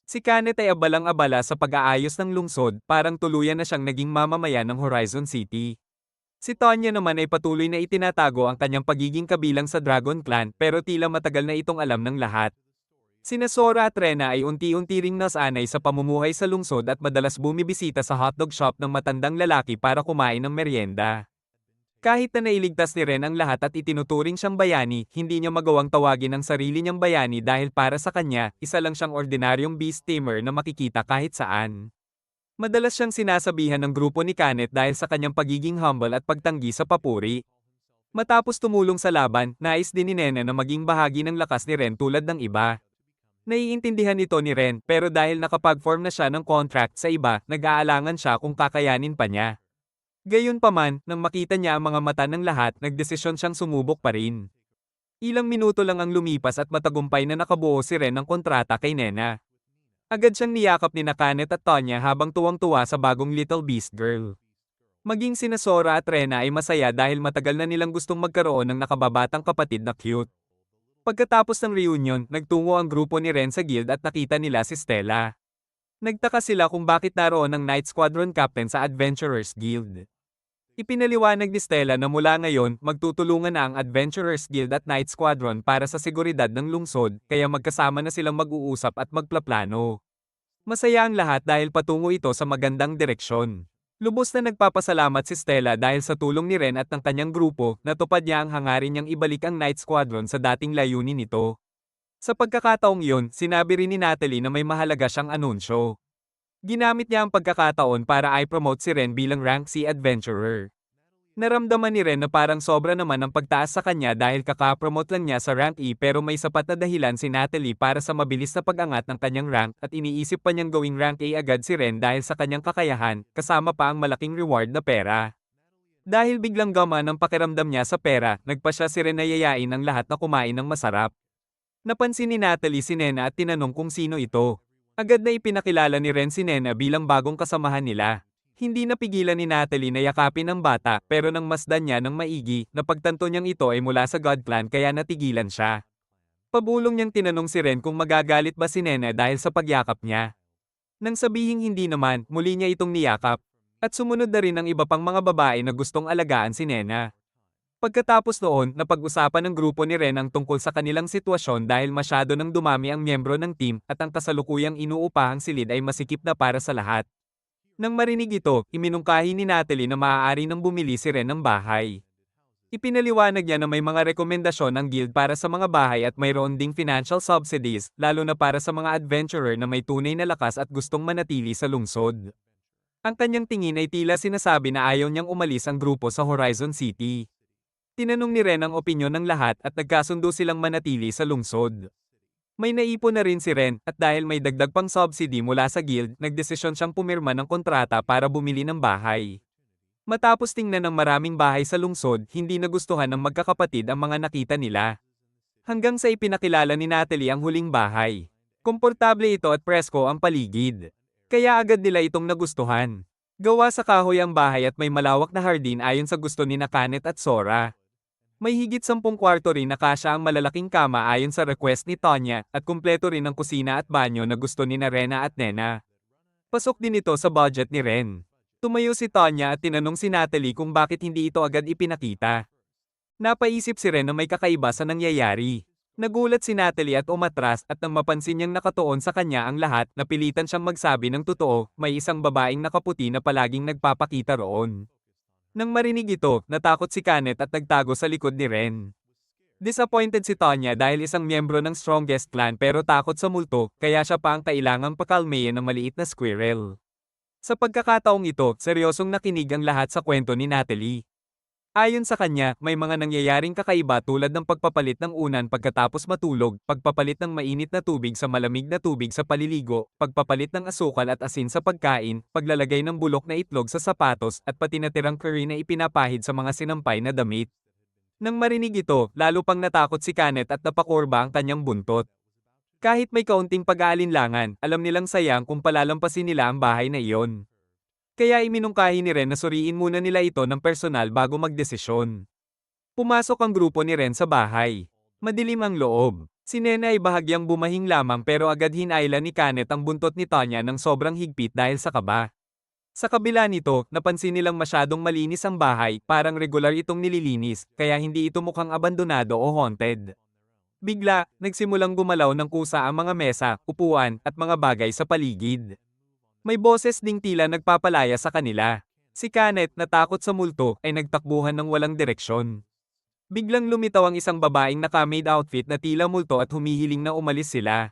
Si Kanet ay abalang-abala sa pag-aayos ng lungsod, parang tuluyan na siyang naging mamamayan ng Horizon City. Si Tonya naman ay patuloy na itinatago ang kanyang pagiging kabilang sa Dragon Clan, pero tila matagal na itong alam ng lahat. Sina Sora at Rena ay unti-unti ring nasanay sa pamumuhay sa lungsod at madalas bumibisita sa hotdog shop ng matandang lalaki para kumain ng merienda. Kahit na nailigtas ni Ren ang lahat at itinuturing siyang bayani, hindi niya magawang tawagin ang sarili niyang bayani dahil para sa kanya, isa lang siyang ordinaryong beast tamer na makikita kahit saan. Madalas siyang sinasabihan ng grupo ni Kanet dahil sa kanyang pagiging humble at pagtanggi sa papuri. Matapos tumulong sa laban, nais din ni Nena na maging bahagi ng lakas ni Ren tulad ng iba. Naiintindihan ito ni Ren, pero dahil nakapag-form na siya ng contract sa iba, nag-aalangan siya kung kakayanin pa niya. Gayunpaman, nang makita niya ang mga mata ng lahat, nagdesisyon siyang sumubok pa rin. Ilang minuto lang ang lumipas at matagumpay na nakabuo si Ren ng kontrata kay Nena. Agad siyang niyakap ni Nakanet at Tonya habang tuwang-tuwa sa bagong Little Beast Girl. Maging sina Sora at Rena ay masaya dahil matagal na nilang gustong magkaroon ng nakababatang kapatid na cute. Pagkatapos ng reunion, nagtungo ang grupo ni Ren sa guild at nakita nila si Stella. Nagtaka sila kung bakit naroon ang Night Squadron Captain sa Adventurers Guild. Ipinaliwanag ni Stella na mula ngayon, magtutulungan na ang Adventurers Guild at Night Squadron para sa seguridad ng lungsod, kaya magkasama na silang mag-uusap at magplaplano. Masaya ang lahat dahil patungo ito sa magandang direksyon. Lubos na nagpapasalamat si Stella dahil sa tulong ni Ren at ng kanyang grupo, natupad niya ang hangarin niyang ibalik ang Night Squadron sa dating layunin nito. Sa pagkakataong iyon, sinabi rin ni Natalie na may mahalaga siyang anunsyo. Ginamit niya ang pagkakataon para i-promote si Ren bilang rank C adventurer. Naramdaman ni Ren na parang sobra naman ang pagtaas sa kanya dahil kaka-promote lang niya sa rank E pero may sapat na dahilan si Natalie para sa mabilis na pag-angat ng kanyang rank at iniisip pa niyang gawing rank A agad si Ren dahil sa kanyang kakayahan, kasama pa ang malaking reward na pera. Dahil biglang gama ng pakiramdam niya sa pera, nagpa siya si Ren na yayain ang lahat na kumain ng masarap. Napansin ni Natalie si Nena at tinanong kung sino ito. Agad na ipinakilala ni Ren si Nena bilang bagong kasamahan nila. Hindi napigilan ni Natalie na yakapin ang bata, pero nang masdan niya ng maigi, napagtanto niyang ito ay mula sa God Clan kaya natigilan siya. Pabulong niyang tinanong si Ren kung magagalit ba si Nena dahil sa pagyakap niya. Nang sabihing hindi naman, muli niya itong niyakap. At sumunod na rin ang iba pang mga babae na gustong alagaan si Nena. Pagkatapos noon, napag-usapan ng grupo ni Ren ang tungkol sa kanilang sitwasyon dahil masyado nang dumami ang miyembro ng team at ang kasalukuyang inuupahang silid ay masikip na para sa lahat. Nang marinig ito, iminungkahi ni Natalie na maaari nang bumili si Ren ng bahay. Ipinaliwanag niya na may mga rekomendasyon ang guild para sa mga bahay at mayroon ding financial subsidies, lalo na para sa mga adventurer na may tunay na lakas at gustong manatili sa lungsod. Ang kanyang tingin ay tila sinasabi na ayaw niyang umalis ang grupo sa Horizon City. Tinanong ni Ren ang opinyon ng lahat at nagkasundo silang manatili sa lungsod. May naipon na rin si Ren at dahil may dagdag pang subsidy mula sa guild, nagdesisyon siyang pumirma ng kontrata para bumili ng bahay. Matapos tingnan ng maraming bahay sa lungsod, hindi nagustuhan ng magkakapatid ang mga nakita nila. Hanggang sa ipinakilala ni Natalie ang huling bahay. Komportable ito at presko ang paligid. Kaya agad nila itong nagustuhan. Gawa sa kahoy ang bahay at may malawak na hardin ayon sa gusto ni Kanet at Sora. May higit 10 kwarto rin na kasya ang malalaking kama ayon sa request ni Tonya at kumpleto rin ang kusina at banyo na gusto ni Rena at Nena. Pasok din ito sa budget ni Ren. Tumayo si Tonya at tinanong si Natalie kung bakit hindi ito agad ipinakita. Napaisip si Ren na may kakaiba sa nangyayari. Nagulat si Natalie at umatras at nang mapansin niyang nakatuon sa kanya ang lahat, napilitan siyang magsabi ng totoo, may isang babaeng nakaputi na palaging nagpapakita roon. Nang marinig ito, natakot si Kanet at nagtago sa likod ni Ren. Disappointed si Tonya dahil isang miyembro ng strongest clan pero takot sa multo, kaya siya pa ang kailangang pakalmayan ng maliit na squirrel. Sa pagkakataong ito, seryosong nakinig ang lahat sa kwento ni Natalie. Ayon sa kanya, may mga nangyayaring kakaiba tulad ng pagpapalit ng unan pagkatapos matulog, pagpapalit ng mainit na tubig sa malamig na tubig sa paliligo, pagpapalit ng asukal at asin sa pagkain, paglalagay ng bulok na itlog sa sapatos, at pati natirang curry na ipinapahid sa mga sinampay na damit. Nang marinig ito, lalo pang natakot si Kanet at napakurba ang kanyang buntot. Kahit may kaunting pag-aalinlangan, alam nilang sayang kung palalampasin nila ang bahay na iyon. Kaya iminungkahi ni Ren na suriin muna nila ito ng personal bago magdesisyon. Pumasok ang grupo ni Ren sa bahay. Madilim ang loob. Si Nena ay bahagyang bumahing lamang pero agad hinailan ni Kanet ang buntot ni Tonya ng sobrang higpit dahil sa kaba. Sa kabila nito, napansin nilang masyadong malinis ang bahay, parang regular itong nililinis, kaya hindi ito mukhang abandonado o haunted. Bigla, nagsimulang gumalaw ng kusa ang mga mesa, upuan, at mga bagay sa paligid. May boses ding tila nagpapalaya sa kanila. Si Kanet, natakot sa multo, ay nagtakbuhan ng walang direksyon. Biglang lumitaw ang isang babaeng naka-maid outfit na tila multo at humihiling na umalis sila.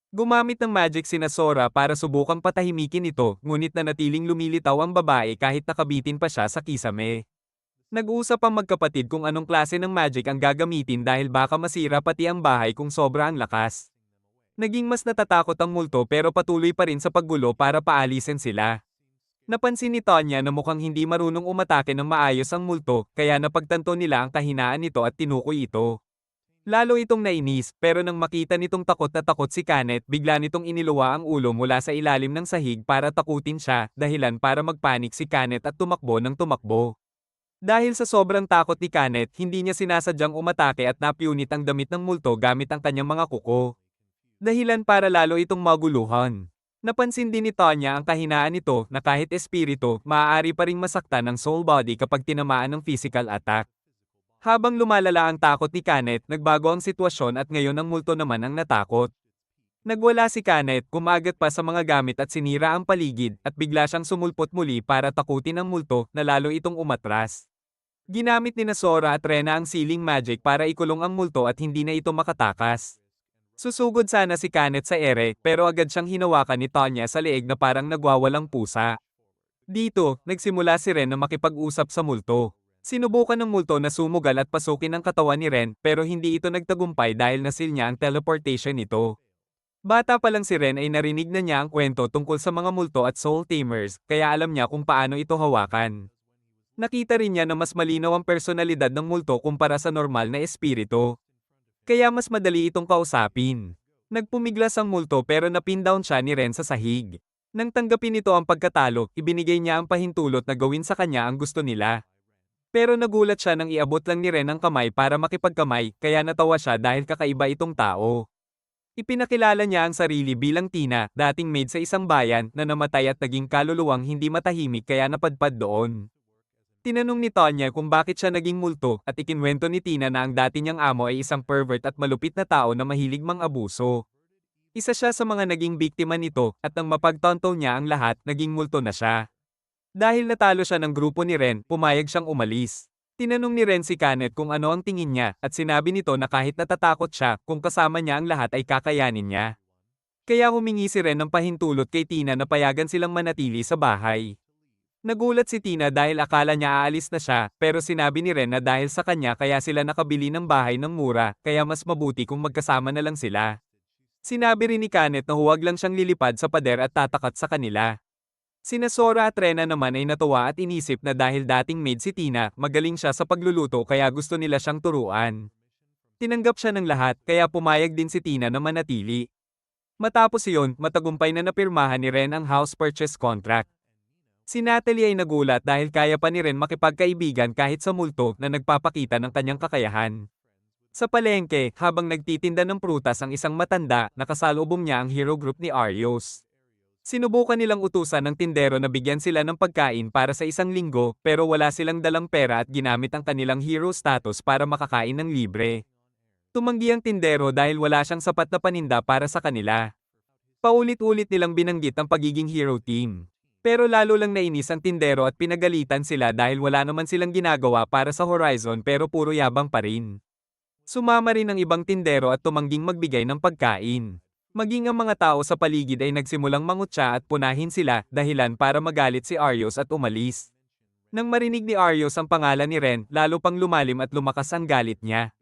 Gumamit ng magic sina Sora para subukang patahimikin ito, ngunit nanatiling lumilitaw ang babae kahit nakabitin pa siya sa kisame. Nag-usap ang magkapatid kung anong klase ng magic ang gagamitin dahil baka masira pati ang bahay kung sobra ang lakas. Naging mas natatakot ang multo pero patuloy pa rin sa paggulo para paalisin sila. Napansin ni Tonya na mukhang hindi marunong umatake ng maayos ang multo, kaya napagtanto nila ang kahinaan nito at tinukoy ito. Lalo itong nainis, pero nang makita nitong takot na takot si Kanet, bigla nitong iniluwa ang ulo mula sa ilalim ng sahig para takutin siya, dahilan para magpanik si Kanet at tumakbo ng tumakbo. Dahil sa sobrang takot ni Kanet, hindi niya sinasadyang umatake at napiunit ang damit ng multo gamit ang kanyang mga kuko. Dahilan para lalo itong maguluhan. Napansin din ni Tonya ang kahinaan nito na kahit espiritu, maaari pa ring masaktan ng soul body kapag tinamaan ng physical attack. Habang lumalala ang takot ni Kanet, nagbago ang sitwasyon at ngayon ang multo naman ang natakot. Nagwala si Kanet, kumagat pa sa mga gamit at sinira ang paligid, at bigla siyang sumulpot muli para takutin ang multo na lalo itong umatras. Ginamit ni Sora at Rena ang sealing magic para ikulong ang multo at hindi na ito makatakas. Susugod sana si Kanet sa ere, pero agad siyang hinawakan ni Tonya sa leeg na parang nagwawalang pusa. Dito, nagsimula si Ren na makipag-usap sa multo. Sinubukan ng multo na sumugal at pasukin ang katawan ni Ren, pero hindi ito nagtagumpay dahil nasil niya ang teleportation nito. Bata pa lang si Ren ay narinig na niya ang kwento tungkol sa mga multo at soul tamers, kaya alam niya kung paano ito hawakan. Nakita rin niya na mas malinaw ang personalidad ng multo kumpara sa normal na espiritu. Kaya mas madali itong kausapin. Nagpumiglas ang multo pero napin down siya ni Ren sa sahig. Nang tanggapin nito ang pagkatalo, ibinigay niya ang pahintulot na gawin sa kanya ang gusto nila. Pero nagulat siya nang iabot lang ni Ren ang kamay para makipagkamay, kaya natawa siya dahil kakaiba itong tao. Ipinakilala niya ang sarili bilang Tina, dating maid sa isang bayan na namatay at naging kaluluwang hindi matahimik kaya napadpad doon. Tinanong ni Tonya kung bakit siya naging multo at ikinwento ni Tina na ang dati niyang amo ay isang pervert at malupit na tao na mahilig mang-abuso. Isa siya sa mga naging biktima nito at nang mapagtanto niya ang lahat, naging multo na siya. Dahil natalo siya ng grupo ni Ren, pumayag siyang umalis. Tinanong ni Ren si Kanet kung ano ang tingin niya, at sinabi nito na kahit natatakot siya, kung kasama niya ang lahat ay kakayanin niya. Kaya humingi si Ren ng pahintulot kay Tina na payagan silang manatili sa bahay. Nagulat si Tina dahil akala niya aalis na siya, pero sinabi ni Ren na dahil sa kanya kaya sila nakabili ng bahay ng mura, kaya mas mabuti kung magkasama na lang sila. Sinabi rin ni Kanet na huwag lang siyang lilipad sa pader at tatakat sa kanila. Sina Sora at Rena naman ay natuwa at inisip na dahil dating maid si Tina, magaling siya sa pagluluto kaya gusto nila siyang turuan. Tinanggap siya ng lahat kaya pumayag din si Tina na manatili. Matapos iyon, matagumpay na napirmahan ni Ren ang house purchase contract. Si Natalie ay nagulat dahil kaya pa ni Ren makipagkaibigan kahit sa multo na nagpapakita ng kanyang kakayahan. Sa palengke, habang nagtitinda ng prutas ang isang matanda, nakasalubong niya ang hero group ni Arios. Sinubukan nilang utusan ng tindero na bigyan sila ng pagkain para sa isang linggo, pero wala silang dalang pera at ginamit ang kanilang hero status para makakain ng libre. Tumanggi ang tindero dahil wala siyang sapat na paninda para sa kanila. Paulit-ulit nilang binanggit ang pagiging hero team. Pero lalo lang nainis ang tindero at pinagalitan sila dahil wala naman silang ginagawa para sa Horizon pero puro yabang pa rin. Sumama rin ang ibang tindero at tumangging magbigay ng pagkain. Maging ang mga tao sa paligid ay nagsimulang mangutya at punahin sila, dahilan para magalit si Arios at umalis. Nang marinig ni Arios ang pangalan ni Ren, lalo pang lumalim at lumakas ang galit niya.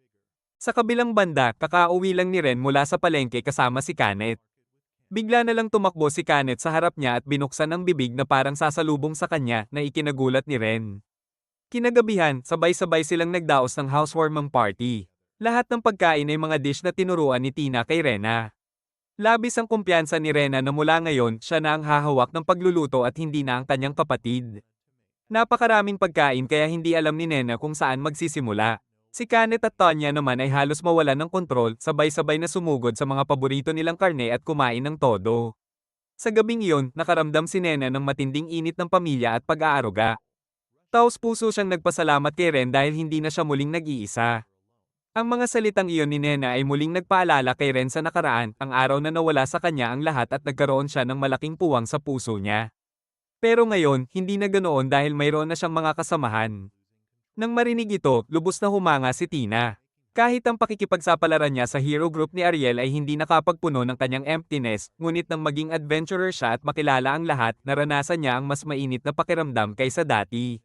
Sa kabilang banda, kakauwi lang ni Ren mula sa palengke kasama si Kanet. Bigla na lang tumakbo si Kanet sa harap niya at binuksan ang bibig na parang sasalubong sa kanya na ikinagulat ni Ren. Kinagabihan, sabay-sabay silang nagdaos ng housewarming party. Lahat ng pagkain ay mga dish na tinuruan ni Tina kay Rena. Labis ang kumpiyansa ni Rena na mula ngayon siya na ang hahawak ng pagluluto at hindi na ang kanyang kapatid. Napakaraming pagkain kaya hindi alam ni Nena kung saan magsisimula. Si Kanet at Tanya naman ay halos mawalan ng kontrol, sabay-sabay na sumugod sa mga paborito nilang karne at kumain ng todo. Sa gabing iyon, nakaramdam si Nena ng matinding init ng pamilya at pag-aaruga. Taos-puso siyang nagpasalamat kay Ren dahil hindi na siya muling nag-iisa. Ang mga salitang iyon ni Nena ay muling nagpaalala kay Ren sa nakaraan, ang araw na nawala sa kanya ang lahat at nagkaroon siya ng malaking puwang sa puso niya. Pero ngayon, hindi na ganoon dahil mayroon na siyang mga kasamahan. Nang marinig ito, lubos na humanga si Tina. Kahit ang pakikipagsapalaran niya sa hero group ni Ariel ay hindi nakapagpuno ng kanyang emptiness, ngunit nang maging adventurer siya at makilala ang lahat, naranasan niya ang mas mainit na pakiramdam kaysa dati.